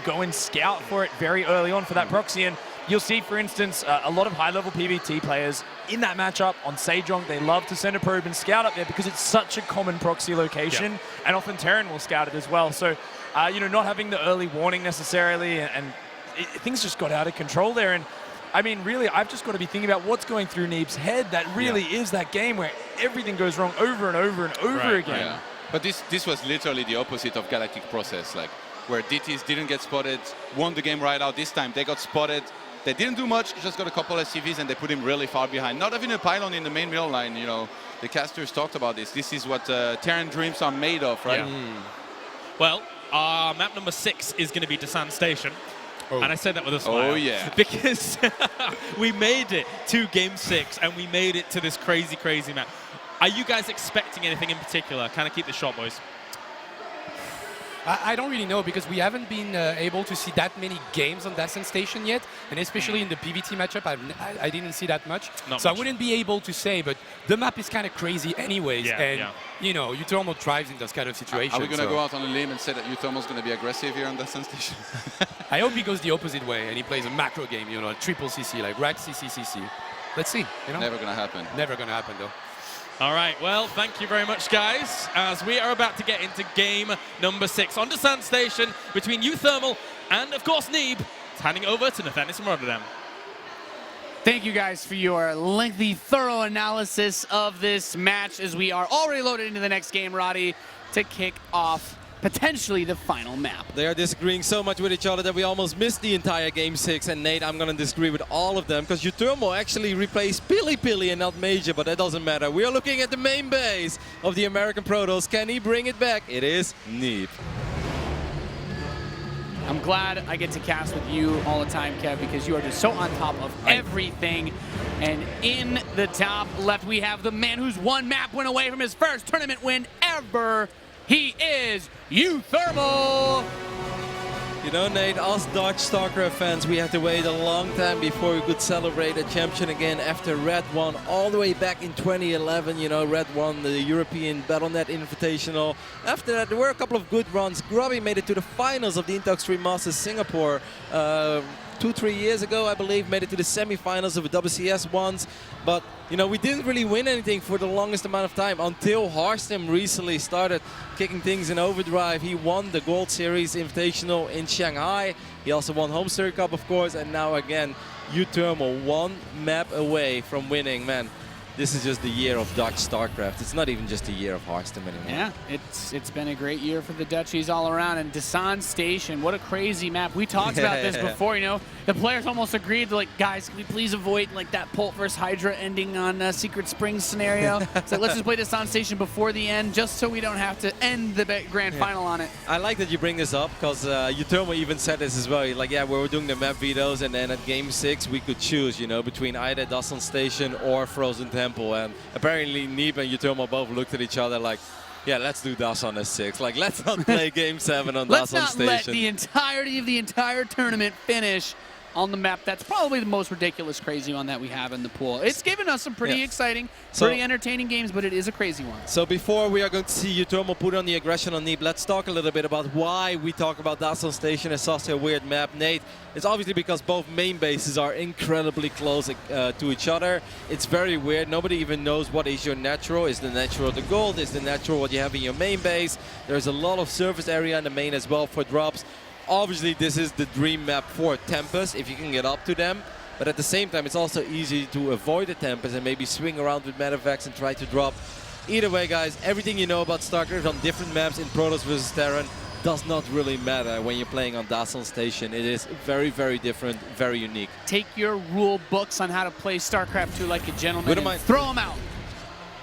go and scout for it very early on for that proxy. And you'll see, for instance, a lot of high-level PvT players in that matchup on Sejong, they love to send a probe and scout up there because it's such a common proxy location, and often Terran will scout it as well. So, not having the early warning necessarily, and things just got out of control there. And I mean, really, I've just got to be thinking about what's going through Neeb's head. That really is that game where everything goes wrong over and over and over again. Yeah. But this was literally the opposite of Galactic Process, like where DTs didn't get spotted, won the game right out. This time they got spotted. They didn't do much, just got a couple of SCVs, and they put him really far behind. Not having a pylon in the main middle line, the casters talked about this. This is what Terran dreams are made of, right? Yeah. Well, map number 6 is going to be Dasan Station. And I said that with a smile. Oh, yeah. Because we made it to Game 6, and we made it to this crazy, crazy map. Are you guys expecting anything in particular? Kind of keep this short, boys. I don't really know, because we haven't been able to see that many games on Dasan Station yet, and especially in the PvT matchup, I didn't see that much. I wouldn't be able to say, but the map is kind of crazy anyways, uThermal thrives in those kind of situations. Are we going to go out on a limb and say that uThermal is going to be aggressive here on Dasan Station? I hope he goes the opposite way and he plays a macro game, a triple CC, like rack CC, CC. Let's see. Never going to happen. Never going to happen, though. All right, well, thank you very much, guys, as we are about to get into game number 6 on Dasan Station between uThermal and, of course, Neeb. It's handing over to Nathaniel from Rotterdam. Thank you guys for your lengthy, thorough analysis of this match as we are already loaded into the next game, Roddy, to kick off potentially the final map. They are disagreeing so much with each other that we almost missed the entire Game 6. And Nate, I'm going to disagree with all of them, because uThermal actually replaced Pili and not Major, but that doesn't matter. We are looking at the main base of the American Protoss. Can he bring it back? It is Neeb. I'm glad I get to cast with you all the time, Kev, because you are just so on top of everything. And in the top left, we have the man who's one map win away from his first tournament win ever. He is uThermal. Nate, us Dutch StarCraft fans, we had to wait a long time before we could celebrate a champion again after Red won all the way back in 2011. Red won the European Battle.net Invitational. After that, there were a couple of good runs. Grubby made it to the finals of the Intox 3 Masters Singapore 2-3 years ago, I believe, made it to the semifinals of the WCS once. But, we didn't really win anything for the longest amount of time until Harstem recently started kicking things in overdrive. He won the Gold Series Invitational in Shanghai. He also won Home Series Cup, of course, and now again, uThermal one map away from winning. Man, this is just the year of Dutch StarCraft. It's not even just a year of Harstem anymore. Yeah, it's been a great year for the Dutchies all around. And Dasan Station, what a crazy map. We talked about this before, the players almost agreed, like, guys, can we please avoid that Pult versus Hydra ending on Secret Springs scenario? So let's just play Dasan Station before the end, just so we don't have to end the grand final on it. I like that you bring this up, because uThermal even said this as well. Like, yeah, we were doing the map vetoes, and then at Game 6 we could choose, between either Dasan Station or Frozen Temple. And apparently Neeb and uThermal both looked at each other like, yeah, let's do Dasan as 6. Like, let's not play Game 7 on Dasan Station. Let's not let the entirety of the entire tournament finish on the map. That's probably the most ridiculous crazy one that we have in the pool. It's given us some pretty exciting, pretty entertaining games, but it is a crazy one. So before we are going to see uThermal put on the aggression on Neeb, let's talk a little bit about why we talk about Dasan Station as such a weird map. Nate, it's obviously because both main bases are incredibly close to each other. It's very weird. Nobody even knows what is your natural. Is the natural the gold? Is the natural what you have in your main base? There's a lot of surface area in the main as well for drops. Obviously, this is the dream map for Tempest, if you can get up to them. But at the same time, it's also easy to avoid the Tempest and maybe swing around with Medevacs and try to drop. Either way, guys, everything you know about StarCraft on different maps in Protoss vs. Terran, does not really matter when you're playing on Dasan Station. It is very, very different, very unique. Take your rule books on how to play StarCraft 2 like a gentleman and throw them out.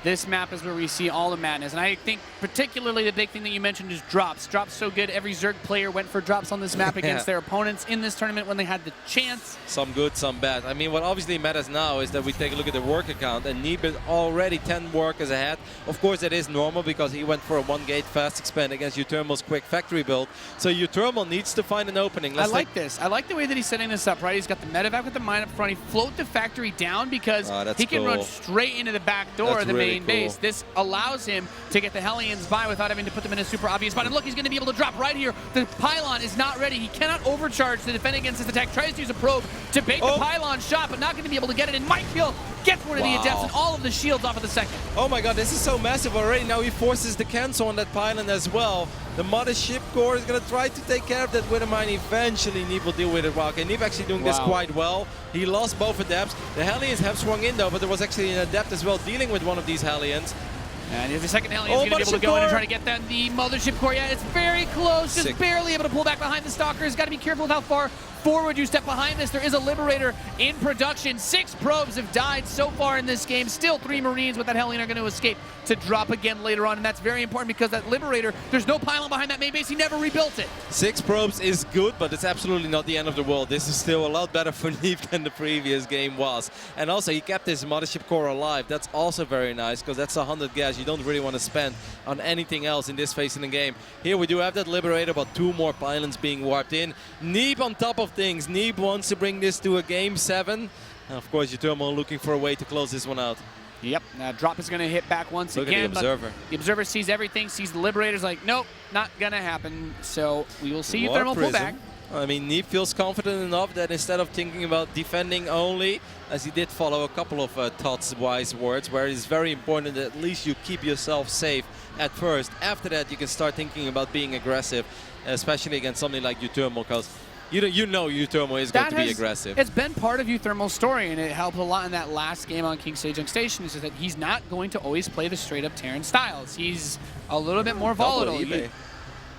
This map is where we see all the madness. And I think particularly the big thing that you mentioned is drops. Drops so good. Every Zerg player went for drops on this map against their opponents in this tournament when they had the chance. Some good, some bad. I mean, what obviously matters now is that we take a look at the work account, and Neeb is already 10 workers ahead. Of course, that is normal because he went for a 1-gate fast expand against uThermal's quick factory build. So uThermal needs to find an opening. I like this. I like the way that he's setting this up, right? He's got the medevac with the mine up front. He float the factory down because he can run straight into the back door of the main base. This allows him to get the Hellions by without having to put them in a super obvious spot. And look, he's going to be able to drop right here. The pylon is not ready. He cannot overcharge to defend against this attack. Tries to use a probe to bait the pylon shot, but not going to be able to get it. And Mike Hill gets one of the adepts and all of the shields off of the second. Oh my god, this is so massive already. Now he forces the cancel on that pylon as well. The Mothership Core is going to try to take care of that with a mine. Eventually, Neeb will deal with it. Wow, okay, Neeb actually doing this quite well. He lost both adepts. The Hellions have swung in though, but there was actually an adept as well dealing with one of these Hellions. And the second Hellion is going to be able to go in and try to get that. The Mothership Core, yeah, it's very close. Just barely able to pull back behind the Stalkers. Got to be careful with how far forward you step behind this. There is a Liberator in production. 6 probes have died so far in this game. Still 3 Marines with that Hellion are going to escape to drop again later on. And that's very important because that Liberator, there's no pylon behind that main base. He never rebuilt it. 6 probes is good, but it's absolutely not the end of the world. This is still a lot better for Neeb than the previous game was. And also, he kept his Mothership Core alive. That's also very nice because that's 100 gas you don't really want to spend on anything else in this phase in the game. Here we do have that Liberator, but 2 more pylons being warped in. Neeb on top of things. Neeb wants to bring this to a game 7. And of course, uThermal looking for a way to close this one out. Yep, drop is going to hit back once again. Look at the Observer. The Observer sees everything, sees the Liberator's like, nope, not going to happen. So we will see uThermal pull back. I mean, Neeb feels confident enough that instead of thinking about defending only, as he did follow a couple of Todd's wise words, where it is very important that at least you keep yourself safe at first. After that, you can start thinking about being aggressive, especially against something like uThermal, because you know uThermal is going to be aggressive. It's been part of uThermal's story, and it helped a lot in that last game on King Sejong Station, is that he's not going to always play the straight-up Terran styles. He's a little bit more volatile.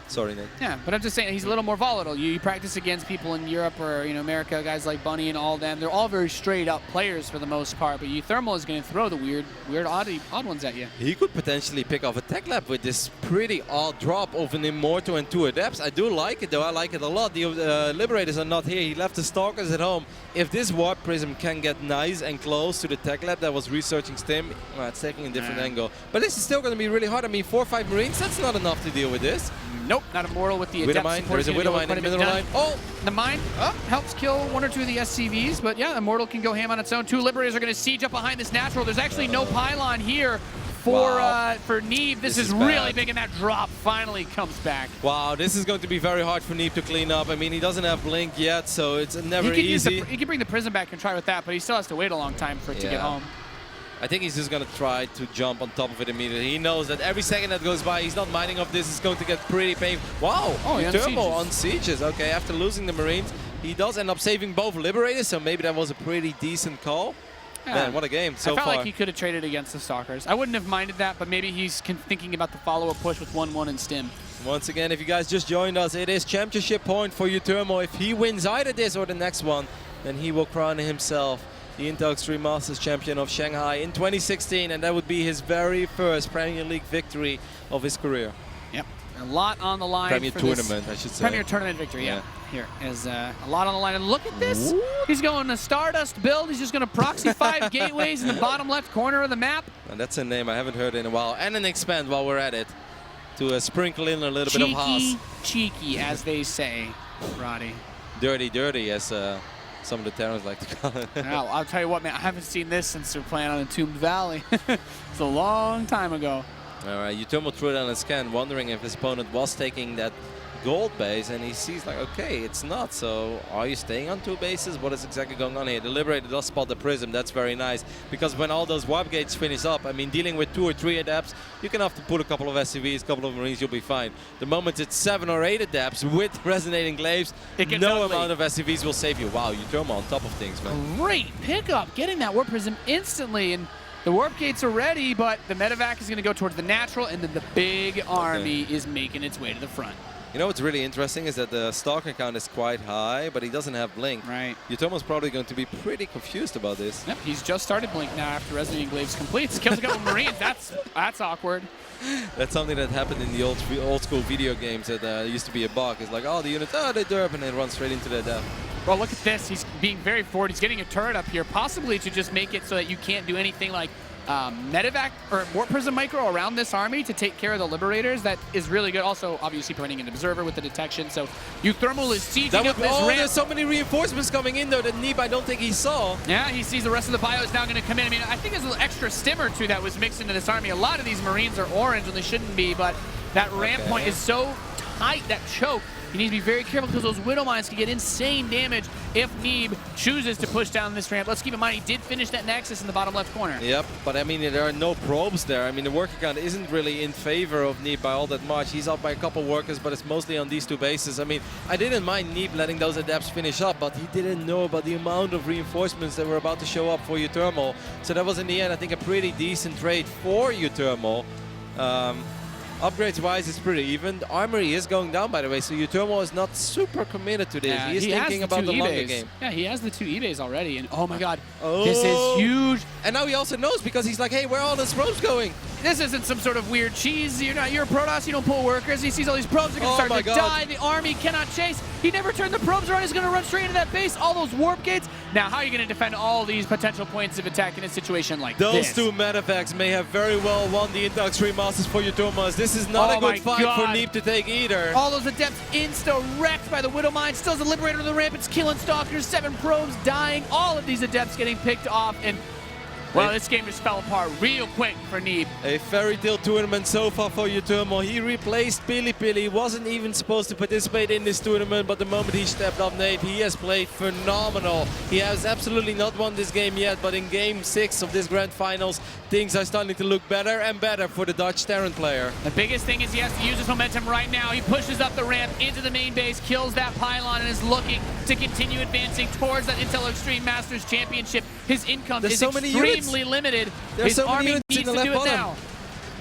Sorry, Nick. Yeah, but I'm just saying he's a little more volatile. You practice against people in Europe or America, guys like Bunny and all them. They're all very straight up players for the most part. But uThermal is going to throw the weird odd ones at you. He could potentially pick off a tech lab with this pretty odd drop of an Immortal and 2 adepts. I do like it though. I like it a lot. The Liberators are not here. He left the Stalkers at home. If this Warp Prism can get nice and close to the tech lab that was researching Stim, well, it's taking a different angle. But this is still going to be really hard. I mean, 4 or 5 Marines, that's not enough to deal with this. Nope, not Immortal with the Widow Mine. There's a Widow Mine in the middle line. Oh, the mine helps kill 1 or 2 of the SCVs, but yeah, Immortal can go ham on its own. 2 Liberators are going to siege up behind this Natural. There's actually no pylon here for Neeb. This is really big, and that drop finally comes back. Wow, this is going to be very hard for Neeb to clean up. I mean, he doesn't have Blink yet, so it's never easy. He can bring the Prism back and try with that, but he still has to wait a long time for it to get home. I think he's just going to try to jump on top of it immediately. He knows that every second that goes by, he's not mining off this, is going to get pretty painful. Wow, Turbo on sieges. Okay, after losing the Marines, he does end up saving both Liberators, so maybe that was a pretty decent call. Yeah. Man, what a game so far. I felt like he could have traded against the Stalkers. I wouldn't have minded that, but maybe he's thinking about the follow-up push with 1-1 and Stim. Once again, if you guys just joined us, it is championship point for uThermal. If he wins either this or the next one, then he will crown himself the Intel Extreme Masters champion of Shanghai in 2016, and that would be his very first Premier League victory of his career. Yep, a lot on the line. Premier tournament, I should say. Premier tournament victory, yeah. Here is a lot on the line. And look at this. Ooh. He's going to Stardust build. He's just going to proxy 5 gateways in the bottom left corner of the map. And that's a name I haven't heard in a while. And an expand while we're at it to sprinkle in a little bit of Haas. Cheeky, as they say, Roddy. Dirty, as some of the Terrans like to call it. Now, I'll tell you what, man, I haven't seen this since they're playing on Entombed Valley. It's a long time ago. All right, uThermal threw it on a scan, wondering if his opponent was taking that gold base, and he sees like, okay, it's not. So are you staying on 2 bases? What is exactly going on here? The Liberator does spot the Prism. That's very nice, because when all those warp gates finish up, I mean, dealing with 2 or 3 adepts, you can have to put a couple of SCVs, a couple of Marines, you'll be fine. The moment it's 7 or 8 adepts with resonating glaives, no amount of SCVs will save you. Wow, uThermal on top of things, man. Great pickup, getting that Warp Prism instantly, and the warp gates are ready, but the medevac is going to go towards the Natural, and then the big army is making its way to the front. You know what's really interesting is that the Stalker count is quite high, but he doesn't have Blink. Right. uThermal's probably going to be pretty confused about this. Yep, he's just started Blink now after Resident Glaives completes. Kills a couple Marines. That's awkward. That's something that happened in the old school video games that used to be a bug. It's like, oh, the units, oh, they derp, and they run straight into their death. Well, look at this. He's being very forward. He's getting a turret up here, possibly to just make it so that you can't do anything like medevac or Warp Prism Micro around this army to take care of the Liberators. That is really good. Also, obviously, preventing an Observer with the detection. So uThermal is sieging up this ramp. There's so many reinforcements coming in, though, that Neeb, I don't think he saw. Yeah, he sees the rest of the bio is now going to come in. I mean, I think there's a little extra stim or two that was mixed into this army. A lot of these Marines are orange when they shouldn't be, but that ramp point is so tight, that choke. You need to be very careful because those Widow Mines can get insane damage if Neeb chooses to push down this ramp. Let's keep in mind, he did finish that Nexus in the bottom left corner. Yep, but I mean, there are no probes there. I mean, the worker count isn't really in favor of Neeb by all that much. He's up by a couple workers, but it's mostly on these two bases. I mean, I didn't mind Neeb letting those adepts finish up, but he didn't know about the amount of reinforcements that were about to show up for uThermal. So that was, in the end, I think, a pretty decent trade for uThermal. Upgrades-wise, it's pretty even. The armory is going down, by the way, so uThermal is not super committed to this. Yeah, he is thinking about the longer game. Yeah, he has the 2 eBays already, and oh my god, this is huge. And now he also knows, because he's like, hey, where are all those probes going? This isn't some sort of weird cheese. You're a Protoss, you don't pull workers. He sees all these probes are going to start to die. The army cannot chase. He never turned the probes around. He's going to run straight into that base. All those warp gates. Now, how are you going to defend all these potential points of attack in a situation like this? Those two medevacs may have very well won the Intel Extreme Masters for uThermal. This is not a good fight for Neeb to take either. All those adepts insta-wrecked by the Widow Mine. Still has a Liberator on the ramp. It's killing Stalkers. 7 probes dying. All of these adepts getting picked off. And well, this game just fell apart real quick for Neeb. A fairy tale tournament so far for uThermal. He replaced Pili. Wasn't even supposed to participate in this tournament, but the moment he stepped up, Nate, he has played phenomenal. He has absolutely not won this game yet, but in Game 6 of this Grand Finals, things are starting to look better and better for the Dutch Terran player. The biggest thing is he has to use his momentum right now. He pushes up the ramp into the main base, kills that pylon, and is looking to continue advancing towards that Intel Extreme Masters Championship. His income is extremely limited. There's so many units in the left bottom.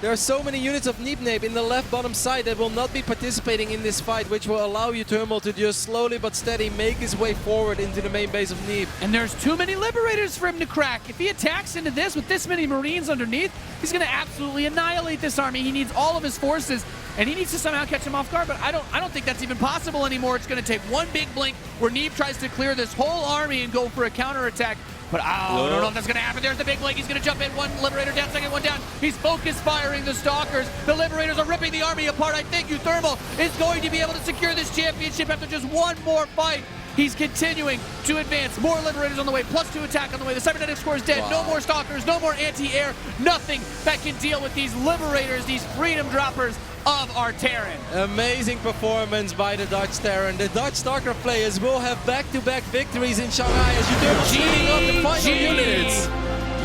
There are so many units of Neeb in the left bottom side that will not be participating in this fight, which will allow uThermal to just slowly but steady make his way forward into the main base of Neeb. And there's too many Liberators for him to crack. If he attacks into this with this many Marines underneath, he's going to absolutely annihilate this army. He needs all of his forces, and he needs to somehow catch him off guard, but I don't think that's even possible anymore. It's going to take one big blink where Neeb tries to clear this whole army and go for a counterattack. But I don't know if that's going to happen. There's the big blink. He's going to jump in. One Liberator down, second one down. He's focus firing the Stalkers. The Liberators are ripping the army apart. I think uThermal is going to be able to secure this championship after just one more fight. He's continuing to advance. More Liberators on the way, +2 attack on the way. The Cybernetic Score is dead. Wow. No more Stalkers, no more anti-air. Nothing that can deal with these Liberators, these freedom droppers of our Terran. Amazing performance by the Dutch Terran. The Dutch StarCraft players will have back-to-back victories in Shanghai as uThermal shooting up the final units.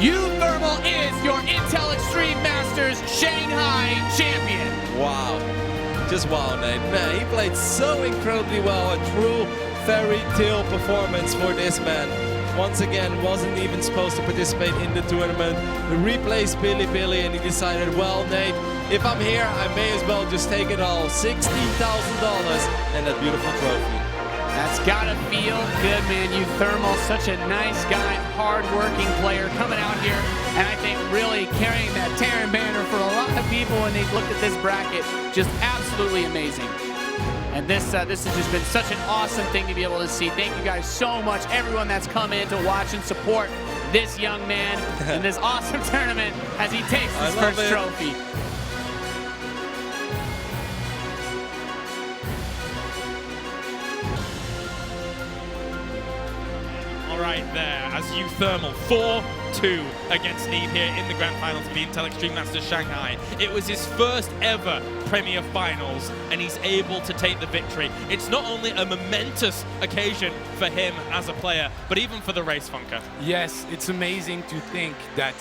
uThermal is your Intel Extreme Masters Shanghai champion. Wow. Just wow, Nate. Man, he played so incredibly well. A true fairy tale performance for this man. Once again, wasn't even supposed to participate in the tournament. He replaced Pili and he decided, well, Nate, if I'm here, I may as well just take it all. $16,000 and that beautiful trophy. That's gotta feel good, man. uThermal, such a nice guy, hard-working player coming out here, and I think really carrying that Terran banner for a lot of people when they've looked at this bracket. Just absolutely amazing. And this has just been such an awesome thing to be able to see. Thank you guys so much, everyone that's come in to watch and support this young man in this awesome tournament as he takes his first trophy. Right there as uThermal 4-2 against Neeb here in the Grand Finals of the Intel Extreme Masters Shanghai. It was his first ever Premier Finals and he's able to take the victory. It's not only a momentous occasion for him as a player, but even for the race, Funker. Yes, it's amazing to think that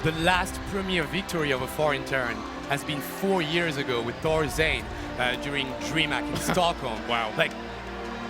the last Premier victory of a foreign Terran has been 4 years ago with Thor Zane during DreamHack in Stockholm. Wow. Like,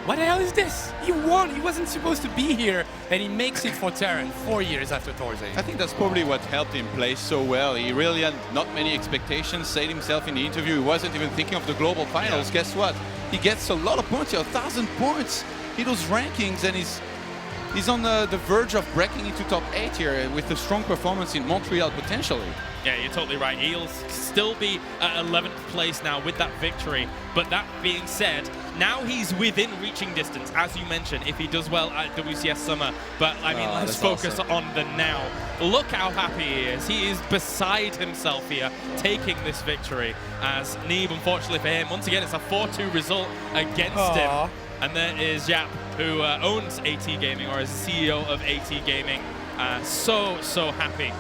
what the hell is this? He won. He wasn't supposed to be here, and he makes it for Terran 4 years after Thursday. I think that's probably what helped him play so well. He really had not many expectations, said himself in the interview. He wasn't even thinking of the global finals. Yeah. Guess what? He gets a lot of points, 1,000 points. He does rankings, and he's on the verge of breaking into top 8 here with a strong performance in Montreal potentially. Yeah, you're totally right. He'll still be at 11th place now with that victory. But that being said, now he's within reaching distance, as you mentioned, if he does well at WCS Summer. But, I mean, let's focus on the now. Look how happy he is. He is beside himself here, taking this victory. As Neeb, unfortunately for him, once again, it's a 4-2 result against him. And there is Yap, who owns AT Gaming, or is the CEO of AT Gaming. So happy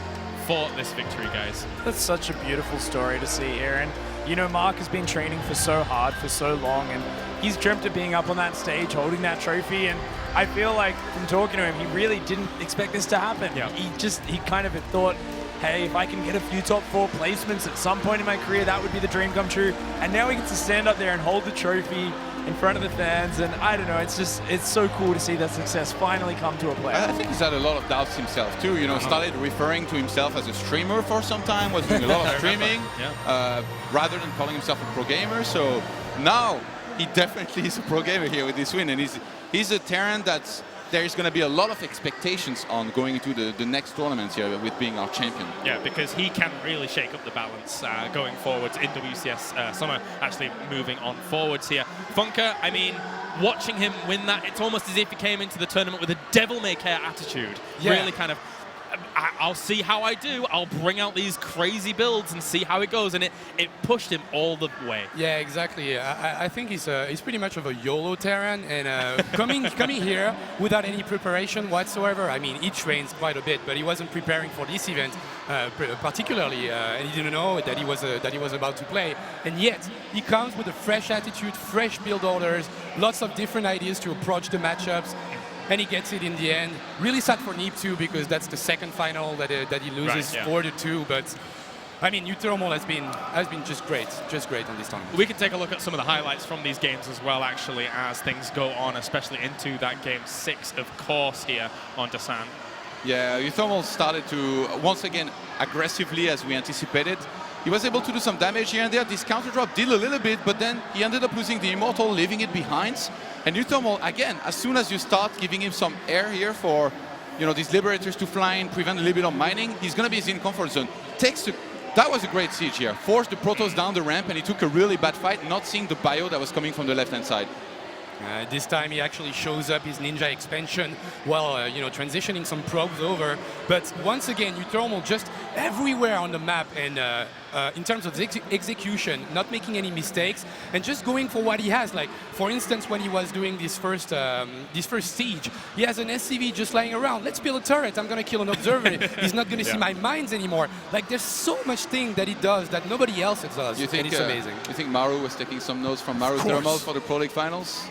for this victory, guys. That's such a beautiful story to see here. And, you know, Mark has been training for so hard for so long, and he's dreamt of being up on that stage holding that trophy. And I feel like from talking to him, he really didn't expect this to happen. Yeah. He kind of had thought, hey, if I can get a few top 4 placements at some point in my career, that would be the dream come true. And now he gets to stand up there and hold the trophy in front of the fans, and I don't know, it's so cool to see that success finally come to a player. I think he's had a lot of doubts himself too, you know, started referring to himself as a streamer for some time, was doing a lot of streaming, rather than calling himself a pro gamer, so now he definitely is a pro gamer here with this win, and he's a Terran that's there's going to be a lot of expectations on going into the next tournaments here with being our champion. Yeah, because he can really shake up the balance going forwards in WCS Summer, actually moving on forwards here. Funker, I mean, watching him win that, it's almost as if he came into the tournament with a devil-may-care attitude. Yeah. Really kind of, I'll see how I do. I'll bring out these crazy builds and see how it goes. And it pushed him all the way. Yeah, exactly. I think he's pretty much of a YOLO Terran. And coming here without any preparation whatsoever. I mean, he trains quite a bit, but he wasn't preparing for this event particularly. And he didn't know that he was about to play. And yet, he comes with a fresh attitude, fresh build orders, lots of different ideas to approach the matchups. And he gets it in the end. Really sad for Neeb too, because that's the second final that he loses 4-2. But I mean, uThermal has been just great on this tournament. We can take a look at some of the highlights from these games as well, actually, as things go on, especially into that game 6, of course, here on Dasan. Yeah, uThermal started to once again aggressively as we anticipated. He was able to do some damage here and there. This counter drop did a little bit, but then he ended up losing the Immortal, leaving it behind. And uThermal, again, as soon as you start giving him some air here for, you know, these Liberators to fly in, prevent a little bit of mining, he's going to be in comfort zone. That was a great siege here. Forced the Protoss down the ramp, and he took a really bad fight, not seeing the bio that was coming from the left-hand side. This time he actually shows up his ninja expansion while you know, transitioning some probes over. But once again, uThermal just everywhere on the map, and in terms of execution, not making any mistakes and just going for what he has. Like for instance, when he was doing this first siege, he has an SCV just lying around. Let's build a turret. I'm gonna kill an observer. He's not gonna see my mines anymore. Like there's so much thing that he does that nobody else does. You think and it's amazing. You think Maru was taking some notes from uThermal for the Pro League finals?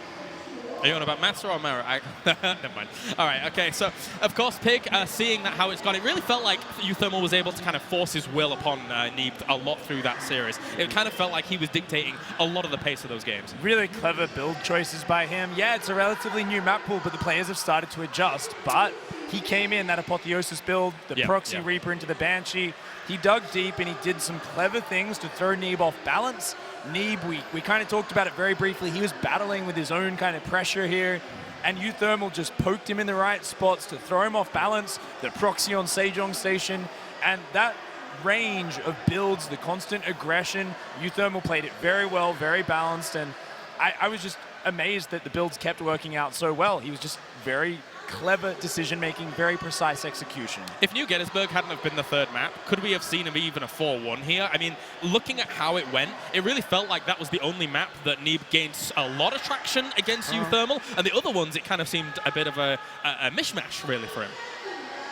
Are you on about Master or Mara? Never mind. All right, okay. So, of course, Pig, seeing that how it's gone, it really felt like uThermal was able to kind of force his will upon Neeb a lot through that series. It kind of felt like he was dictating a lot of the pace of those games. Really clever build choices by him. Yeah, it's a relatively new map pool, but the players have started to adjust. But he came in, that Apotheosis build, the Proxy Reaper into the Banshee. He dug deep and he did some clever things to throw Neeb off balance. Neeb, we kind of talked about it very briefly. He was battling with his own kind of pressure here, and uThermal just poked him in the right spots to throw him off balance. The proxy on Sejong Station, and that range of builds, the constant aggression, uThermal played it very well, very balanced, and I was just amazed that the builds kept working out so well. He was just very clever decision-making, very precise execution. If New Gettysburg hadn't have been the third map, could we have seen him even a 4-1 here? I mean, looking at how it went, it really felt like that was the only map that Neeb gained a lot of traction against uThermal, and the other ones, it kind of seemed a bit of a mishmash, really, for him.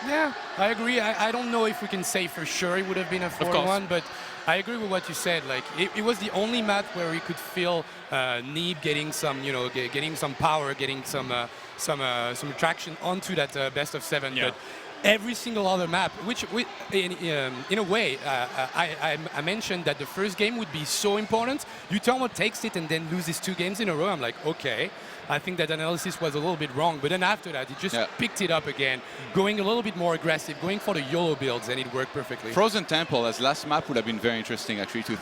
Yeah, I agree. I don't know if we can say for sure it would have been a 4-1, but I agree with what you said. Like it was the only map where we could feel Neeb getting some, you know, getting some power, getting some traction onto that best of 7. Yeah. But every single other map, which in a way, I mentioned that the first game would be so important. uThermal takes it and then loses 2 games in a row. I'm like, okay, I think that analysis was a little bit wrong. But then after that, he just picked it up again, going a little bit more aggressive, going for the YOLO builds, and it worked perfectly. Frozen Temple as last map would have been very interesting actually to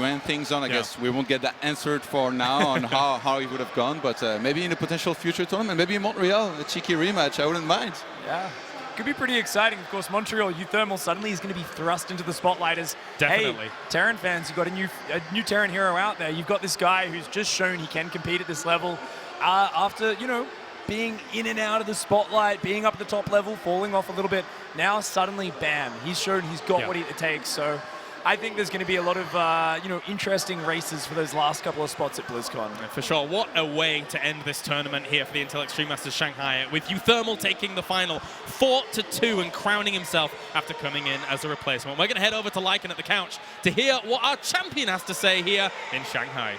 end things on. I guess we won't get that answered for now on how it would have gone, but maybe in a potential future tournament, maybe in Montreal, a cheeky rematch, I wouldn't mind. Yeah. Could be pretty exciting. Of course, Montreal uThermal suddenly is going to be thrust into the spotlight as, hey, Terran fans, you've got a new Terran hero out there. You've got this guy who's just shown he can compete at this level after, you know, being in and out of the spotlight, being up at the top level, falling off a little bit. Now suddenly, bam, he's shown he's got what it takes. So I think there's going to be a lot of, you know, interesting races for those last couple of spots at BlizzCon. Yeah, for sure. What a way to end this tournament here for the Intel Extreme Masters Shanghai, with uThermal taking the final 4-2 and crowning himself after coming in as a replacement. We're going to head over to Lycan at the couch to hear what our champion has to say here in Shanghai.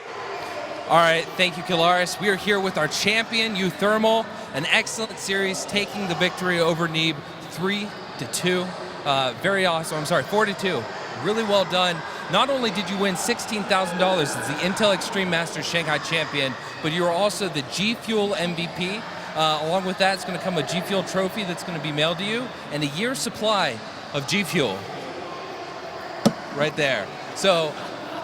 All right, thank you, Kalaris. We are here with our champion, uThermal. An excellent series, taking the victory over Neeb 3-2. Very awesome. I'm sorry, 4-2. Really well done. Not only did you win $16,000 as the Intel Extreme Masters Shanghai champion, but you are also the G Fuel MVP. Along with that, it's going to come a G Fuel trophy that's going to be mailed to you, and a year's supply of G Fuel. Right there. So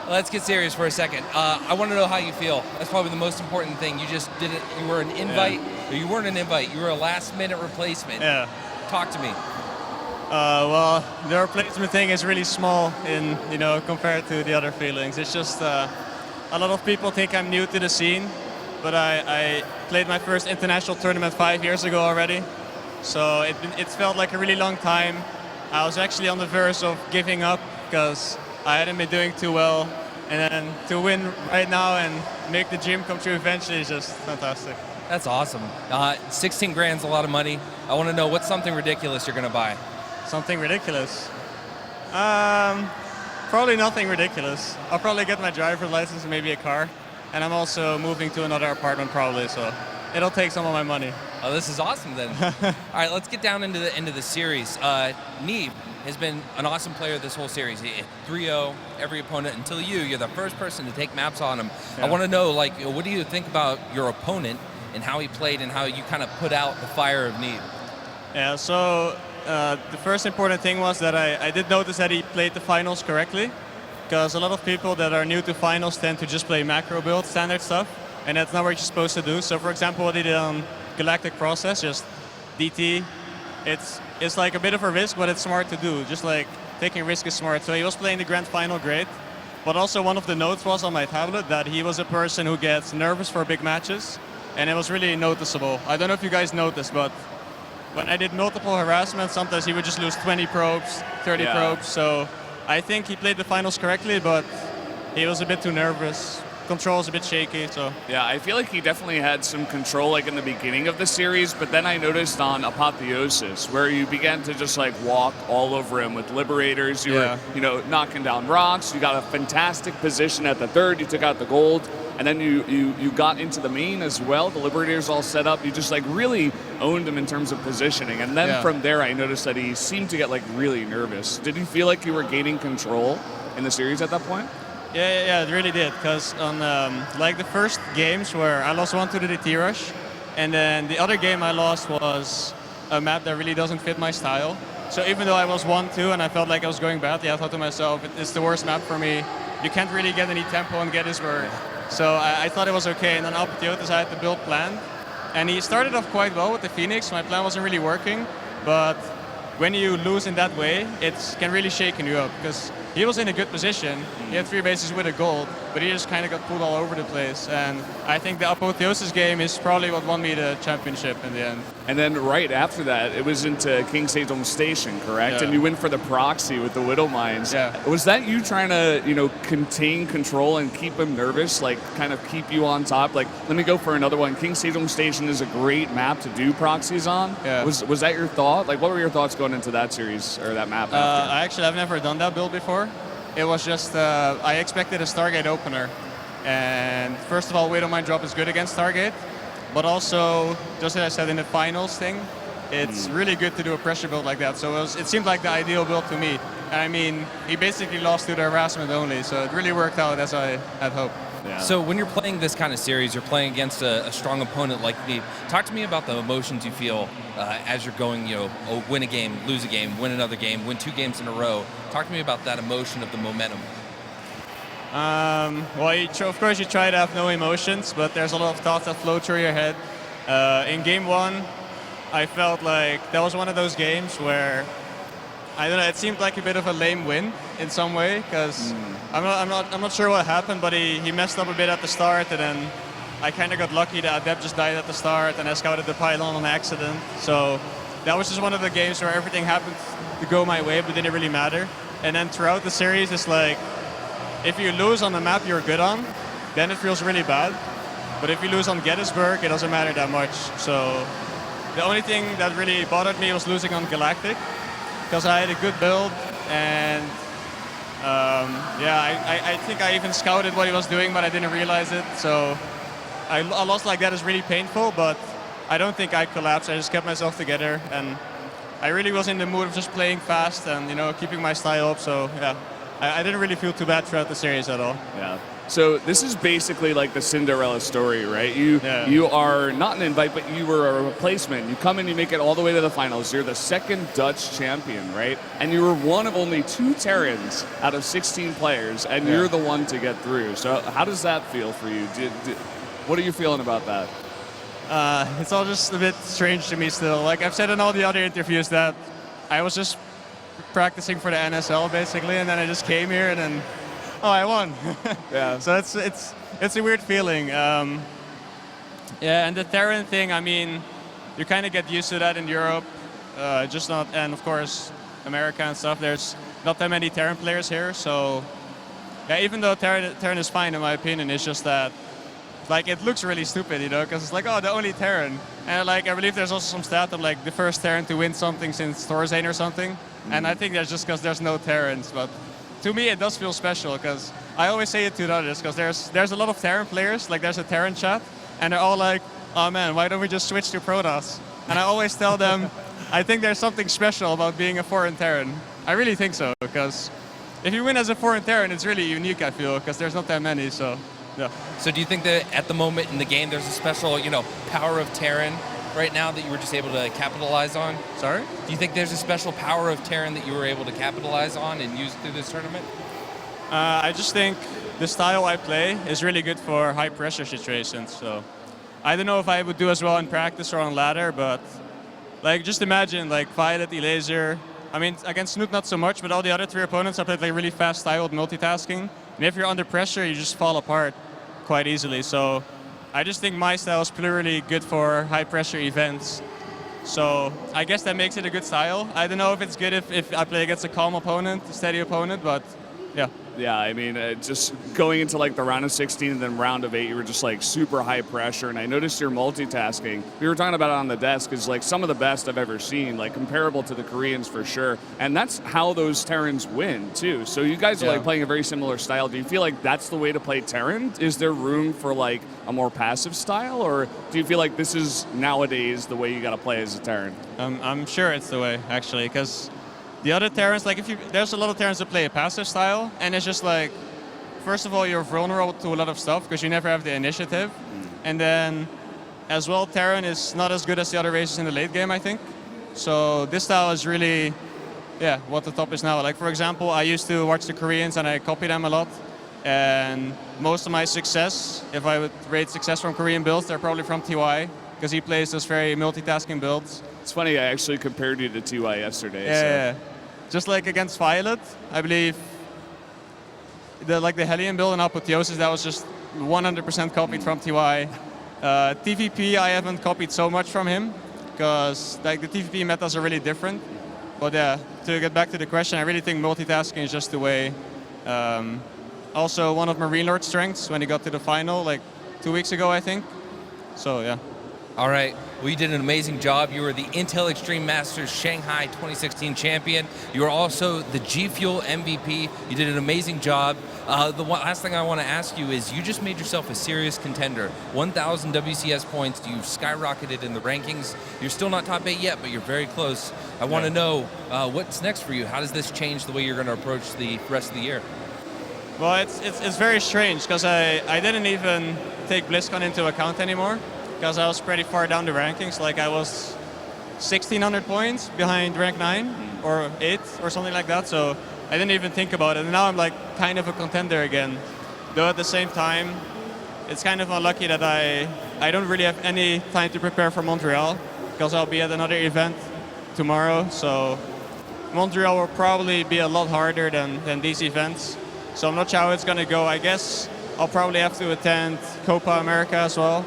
let's get serious for a second. I want to know how you feel. That's probably the most important thing. You just did it. You were an invite, or you weren't an invite. You were a last-minute replacement. Yeah. Talk to me. Well, the replacement thing is really small in, you know, compared to the other feelings. It's just a lot of people think I'm new to the scene, but I played my first international tournament 5 years ago already. So it felt like a really long time. I was actually on the verge of giving up because I hadn't been doing too well. And then to win right now and make the dream come true eventually is just fantastic. That's awesome. 16 grand's a lot of money. I want to know what's something ridiculous you're going to buy. Something ridiculous? Probably nothing ridiculous. I'll probably get my driver's license and maybe a car. And I'm also moving to another apartment probably, so it'll take some of my money. Oh, this is awesome then. All right, let's get down into the series. Neeb has been an awesome player this whole series. 3-0 every opponent until you're the first person to take maps on him. Yeah. I want to know, like, what do you think about your opponent and how he played and how you kind of put out the fire of Neeb? Yeah, so the first important thing was that I did notice that he played the finals correctly, because a lot of people that are new to finals tend to just play macro build, standard stuff, and that's not what you're supposed to do. So for example, what he did on Galactic Process, just DT, it's like a bit of a risk, but it's smart to do. Just like taking risk is smart. So he was playing the grand final great, but also one of the notes was on my tablet that he was a person who gets nervous for big matches, and it was really noticeable. I don't know if you guys noticed, but when I did multiple harassments, sometimes he would just lose 20 probes, 30 probes. So I think he played the finals correctly, but he was a bit too nervous. Control's a bit shaky, so. Yeah, I feel like he definitely had some control like in the beginning of the series, but then I noticed on Apotheosis, where you began to just like walk all over him with Liberators. You were, you know, knocking down rocks. You got a fantastic position at the third. You took out the gold. And then you got into the main as well. The Liberators all set up. You just like really owned him in terms of positioning. And then from there, I noticed that he seemed to get like really nervous. Did you feel like you were gaining control in the series at that point? Yeah, it really did. Because on like the first games where I lost one to the DT rush, and then the other game I lost was a map that really doesn't fit my style. So even though I was 1-2 and I felt like I was going badly, I thought to myself, it's the worst map for me. You can't really get any tempo and get his work. So I thought it was okay, and then Apotheosis I had the build planned. And he started off quite well with the Phoenix. My plan wasn't really working, but when you lose in that way, it can really shake you up, because he was in a good position. He had 3 bases with a gold, but he just kind of got pulled all over the place. And I think the Apotheosis game is probably what won me the championship in the end. And then right after that, it was into King Sejong Station, correct? Yeah. And you went for the proxy with the Widow Mines. Yeah. Was that you trying to, you know, contain control and keep him nervous, like kind of keep you on top? Like, let me go for another one. King Sejong Station is a great map to do proxies on. Yeah. Was that your thought? Like, what were your thoughts going into that series or that map? After? I've never done that build before. It was just, I expected a Stargate opener. And first of all, Widow Mine drop is good against Stargate. But also, just as I said in the finals thing, it's really good to do a pressure build like that. So it seemed like the ideal build to me. And I mean, he basically lost to the harassment only, so it really worked out as I had hoped. Yeah. So when you're playing this kind of series, you're playing against a strong opponent like Neeb. Talk to me about the emotions you feel as you're going, win a game, lose a game, win another game, win 2 games in a row. Talk to me about that emotion of the momentum. Well, of course you try to have no emotions, but there's a lot of thoughts that flow through your head. In game 1, I felt like that was one of those games where, I don't know, it seemed like a bit of a lame win in some way, because I'm not sure what happened, but he messed up a bit at the start, and then I kind of got lucky that Adept just died at the start, and I scouted the pylon on accident. So that was just one of the games where everything happened to go my way, but didn't really matter. And then throughout the series, it's like, if you lose on the map you're good on, then it feels really bad. But if you lose on Gettysburg, it doesn't matter that much. So the only thing that really bothered me was losing on Galactic, because I had a good build, and I think I even scouted what he was doing, but I didn't realize it. So a loss like that is really painful, but I don't think I collapsed. I just kept myself together, and I really was in the mood of just playing fast and keeping my style up. So yeah, I didn't really feel too bad throughout the series at all. Yeah. So this is basically like the Cinderella story, right? You are not an invite, but you were a replacement. You come in, you make it all the way to the finals. You're the 2nd Dutch champion, right? And you were one of only 2 Terrans out of 16 players, and you're the one to get through. So how does that feel for you? What are you feeling about that? It's all just a bit strange to me still. Like I've said in all the other interviews that I was just practicing for the NSL basically, and then I just came here and then, oh, I won. Yeah. So it's a weird feeling. And the Terran thing, I mean, you kind of get used to that in Europe, and of course America and stuff. There's not that many Terran players here, so yeah. Even though Terran is fine in my opinion, it's just that. Like, it looks really stupid, because it's like, oh, the only Terran. And I believe there's also some stat of the first Terran to win something since Thorzane or something. And I think that's just because there's no Terrans. But to me, it does feel special, because I always say it to the others, because there's a lot of Terran players, there's a Terran chat, and they're all like, oh man, why don't we just switch to Protoss? And I always tell them, I think there's something special about being a foreign Terran. I really think so, because if you win as a foreign Terran, it's really unique, I feel, because there's not that many, so. Yeah. So do you think that at the moment in the game there's a special, power of Terran right now that you were just able to capitalize on? Sorry? Do you think there's a special power of Terran that you were able to capitalize on and use through this tournament? I just think the style I play is really good for high pressure situations. So I don't know if I would do as well in practice or on ladder, but just imagine Violet, Elaser. I mean, against Snoot not so much, but all the other 3 opponents I played really fast styled multitasking. And if you're under pressure, you just fall apart quite easily. So I just think my style is purely good for high pressure events. So I guess that makes it a good style. I don't know if it's good if I play against a calm opponent, a steady opponent, but yeah. Yeah, I mean, just going into the round of 16 and then round of 8, you were just super high pressure. And I noticed your multitasking. We were talking about it on the desk. Is some of the best I've ever seen, comparable to the Koreans for sure. And that's how those Terrans win too. So you guys are playing a very similar style. Do you feel like that's the way to play Terran? Is there room for a more passive style, or do you feel like this is nowadays the way you got to play as a Terran? I'm sure it's the way actually, because. The other Terrans, there's a lot of Terrans that play a passive style, and it's just first of all, you're vulnerable to a lot of stuff because you never have the initiative. And then, as well, Terran is not as good as the other races in the late game, I think. So this style is really, what the top is now. For example, I used to watch the Koreans and I copy them a lot. And most of my success, if I would rate success from Korean builds, they're probably from TY, because he plays those very multitasking builds. It's funny, I actually compared you to TY yesterday. Yeah. Just against Violet, I believe the Hellion build in Apotheosis, that was just 100% copied from TY. TVP, I haven't copied so much from him, because the TVP metas are really different. But yeah, to get back to the question, I really think multitasking is just the way. Also, one of Marine Lord's strengths when he got to the final, 2 weeks ago, I think. So yeah. All right, well, you did an amazing job. You were the Intel Extreme Masters Shanghai 2016 champion. You were also the G Fuel MVP. You did an amazing job. Last thing I want to ask you is, you just made yourself a serious contender. 1,000 WCS points. You've skyrocketed in the rankings. You're still not top 8 yet, but you're very close. I want to know what's next for you. How does this change the way you're going to approach the rest of the year? Well, it's very strange because I didn't even take BlizzCon into account anymore, because I was pretty far down the rankings. Like, I was 1,600 points behind rank 9 or 8 or something like that, so I didn't even think about it. And now I'm like kind of a contender again. Though at the same time, it's kind of unlucky that I don't really have any time to prepare for Montreal, because I'll be at another event tomorrow. So Montreal will probably be a lot harder than these events. So I'm not sure how it's going to go. I guess I'll probably have to attend Copa America as well.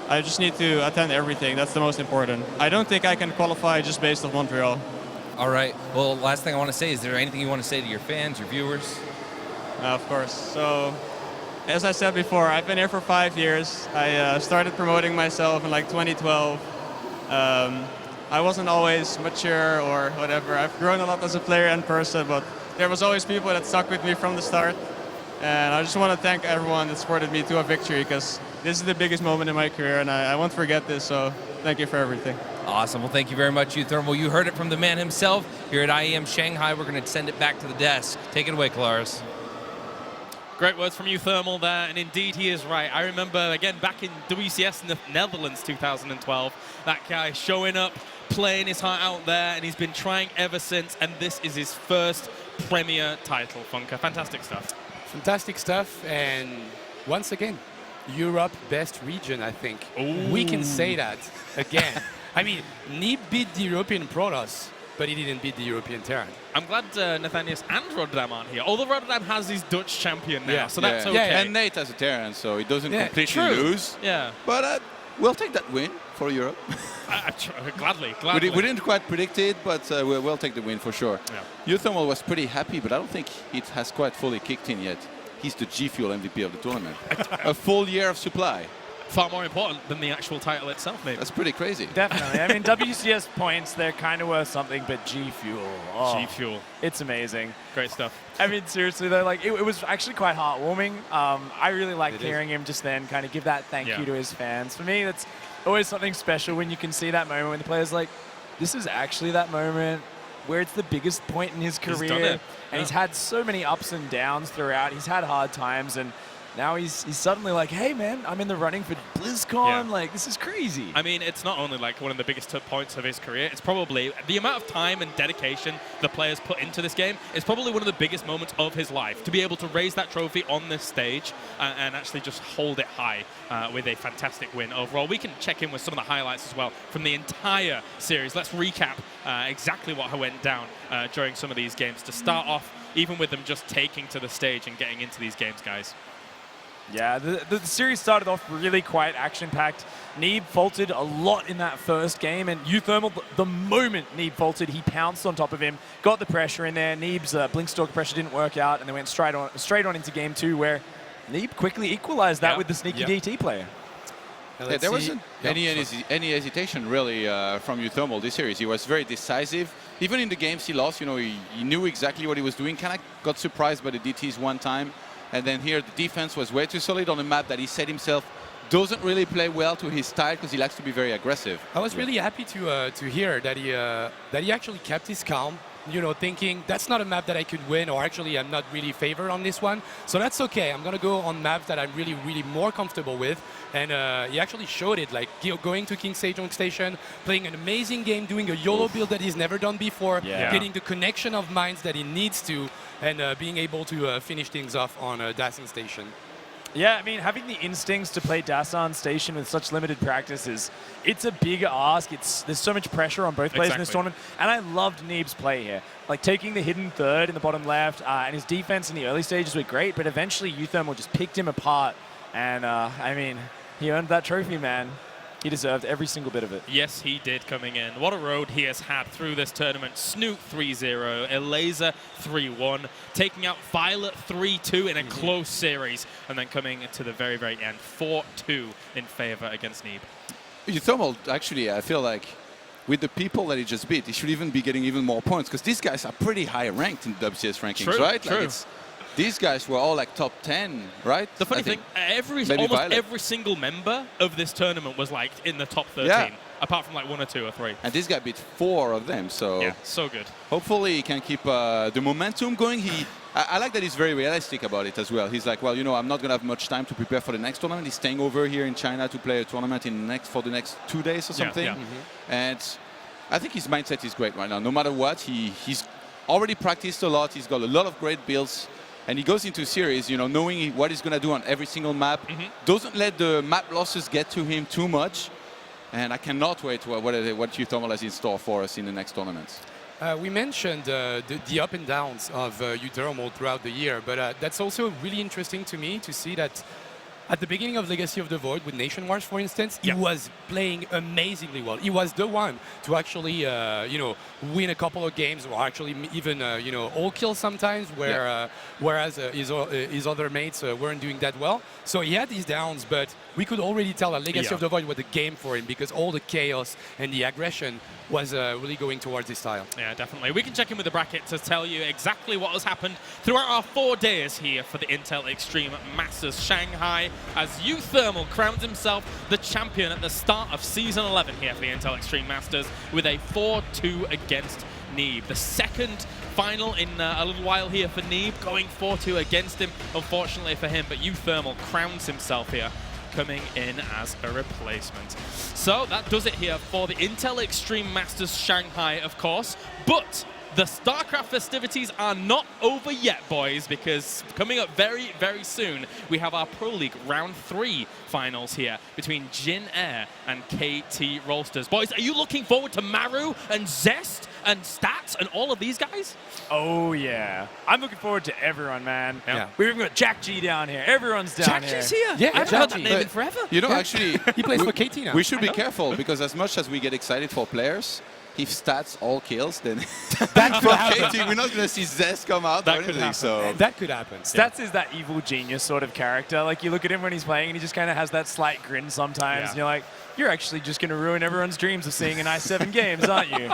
I just need to attend everything. That's the most important. I don't think I can qualify just based on Montreal. All right. Well, last thing I want to say, is there anything you want to say to your fans, your viewers? Of course. So, as I said before, I've been here for 5 years. I started promoting myself in like 2012. I wasn't always mature or whatever. I've grown a lot as a player and person, but there was always people that stuck with me from the start. And I just want to thank everyone that supported me to a victory, because this is the biggest moment in my career, and I won't forget this, so thank you for everything. Awesome. Well, thank you very much, uThermal. You heard it from the man himself here at IEM Shanghai. We're going to send it back to the desk. Take it away, Kalaris. Great words from uThermal there, and indeed he is right. I remember, again, back in WCS in the Netherlands 2012, that guy showing up, playing his heart out there, and he's been trying ever since, and this is his first Premier title, Funka. Fantastic stuff. Fantastic stuff, and once again, Europe best region, I think. Ooh. We can say that again. I mean, Neeb beat the European Protoss, but he didn't beat the European Terran. I'm glad Nathanias and Rotterdam aren't here. Although Rotterdam has his Dutch champion now, so that's okay. Yeah, and Nate has a Terran, so he doesn't completely lose. Yeah. But we'll take that win for Europe. Gladly. We didn't quite predict it, but we'll take the win for sure. Yeah. uThermal was pretty happy, but I don't think it has quite fully kicked in yet. He's the G Fuel MVP of the tournament. A full year of supply. Far more important than the actual title itself, maybe. That's pretty crazy. Definitely. I mean, WCS points, they're kind of worth something, but G Fuel. Oh, G Fuel. It's amazing. Great stuff. I mean, seriously, though, like, it was actually quite heartwarming. I really liked hearing him just then kind of give that thank you to his fans. For me, that's always something special when you can see that moment when the player's like, this is actually that moment where it's the biggest point in his career. He's done it. And he's had so many ups and downs throughout. He's had hard times, and now he's suddenly like, hey, man, I'm in the running for BlizzCon. Like, this is crazy. I mean, it's not only like one of the biggest points of his career, it's probably the amount of time and dedication the players put into this game is probably one of the biggest moments of his life. To be able to raise that trophy on this stage and actually just hold it high with a fantastic win overall. We can check in with some of the highlights as well from the entire series. Let's recap exactly what went down during some of these games to start off, even with them just taking to the stage and getting into these games, guys. Yeah, the series started off really quite action-packed. Neeb faltered a lot in that first game, and uThermal, the moment Neeb faltered, he pounced on top of him, got the pressure in there. Neeb's Blinkstalker pressure didn't work out, and they went straight on into game 2, where Neeb quickly equalized that with the sneaky DT player. Yeah, there wasn't any hesitation really from uThermal this series. He was very decisive. Even in the games he lost, you know, he knew exactly what he was doing. Kind of got surprised by the DTs one time. And then here the defense was way too solid on a map that he said himself doesn't really play well to his style, because he likes to be very aggressive. I was really happy to hear that he actually kept his calm, you know, thinking that's not a map that I could win, or actually I'm not really favored on this one, so that's okay. I'm gonna go on maps that I'm really more comfortable with, and he actually showed it, like going to King Sejong Station, playing an amazing game, doing a YOLO build that he's never done before, getting the connection of mines that he needs to, and being able to finish things off on Dasan Station. Yeah, I mean, having the instincts to play Dasan Station with such limited practice it's a big ask. There's so much pressure on both players in this tournament, and I loved Neeb's play here. Like, taking the hidden third in the bottom left, and his defense in the early stages were great, but eventually uThermal just picked him apart, and I mean, he earned that trophy, man. He deserved every single bit of it. Yes, he did coming in. What a road he has had through this tournament. Snoot 3-0, Elaser 3-1, taking out Violet 3-2 in a close series, and then coming to the very end, 4-2 in favor against Neeb. uThermal, actually, I feel like with the people that he just beat, he should even be getting even more points because these guys are pretty high ranked in WCS rankings, right? True. Like these guys were all like top 10, right? The funny thing, almost every single member of this tournament was like in the top 13, apart from like 1 or 2 or 3. And this guy beat 4 of them, so yeah, so good. Hopefully he can keep the momentum going. I like that he's very realistic about it as well. He's like, well, you know, I'm not going to have much time to prepare for the next tournament. He's staying over here in China to play a tournament for the next 2 days or something. Yeah. And I think his mindset is great right now. No matter what, he's already practiced a lot. He's got a lot of great builds. And he goes into series, you know, knowing what he's going to do on every single map. Doesn't let the map losses get to him too much. And I cannot wait what uThermal has in store for us in the next tournaments. We mentioned the up and downs of uThermal throughout the year, but that's also really interesting to me to see that at the beginning of Legacy of the Void with Nation Wars, for instance, he was playing amazingly well. He was the one to actually, you know, win a couple of games or actually even, you know, all kills sometimes, whereas his other mates weren't doing that well. So he had these downs, but we could already tell that Legacy of the Void was a game for him because all the chaos and the aggression was really going towards his style. Yeah, definitely. We can check in with the bracket to tell you exactly what has happened throughout our 4 days here for the Intel Extreme Masters Shanghai as uThermal crowns himself the champion at the start of Season 11 here for the Intel Extreme Masters with a 4-2 against Neeb. The second final in a little while here for Neeb, going 4-2 against him, unfortunately for him, but uThermal crowns himself here, coming in as a replacement. So that does it here for the Intel Extreme Masters Shanghai, of course, but the StarCraft festivities are not over yet, boys, because coming up very, very soon, we have our Pro League Round 3 finals here between Jin Air and KT Rollsters. Boys, are you looking forward to Maru and Zest and Stats and all of these guys? Oh, yeah. I'm looking forward to everyone, man. Yeah. We've even got Jack G down here. Everyone's down here. Jack G's here? Yeah, I haven't heard that name in forever. You know, actually, He plays for KT now. we should be careful because as much as we get excited for players, if Stats all kills, then That could from happen. KT, we're not going to see Zest come out That or could anything. happen. So That could happen. Stats is that evil genius sort of character. Like, you look at him when he's playing and he just kind of has that slight grin sometimes. And you're like, you're actually just going to ruin everyone's dreams of seeing a nice 7 games, aren't you?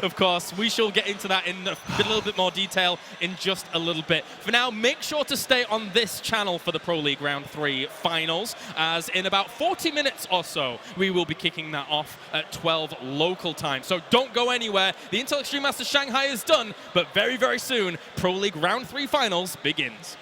Of course, we shall get into that in a little bit more detail in just a little bit. For now, make sure to stay on this channel for the Pro League Round 3 finals, as in about 40 minutes or so, we will be kicking that off at 12 local time. So don't go anywhere. The Intel Extreme Masters Shanghai is done, but very, very soon, Pro League Round 3 finals begins.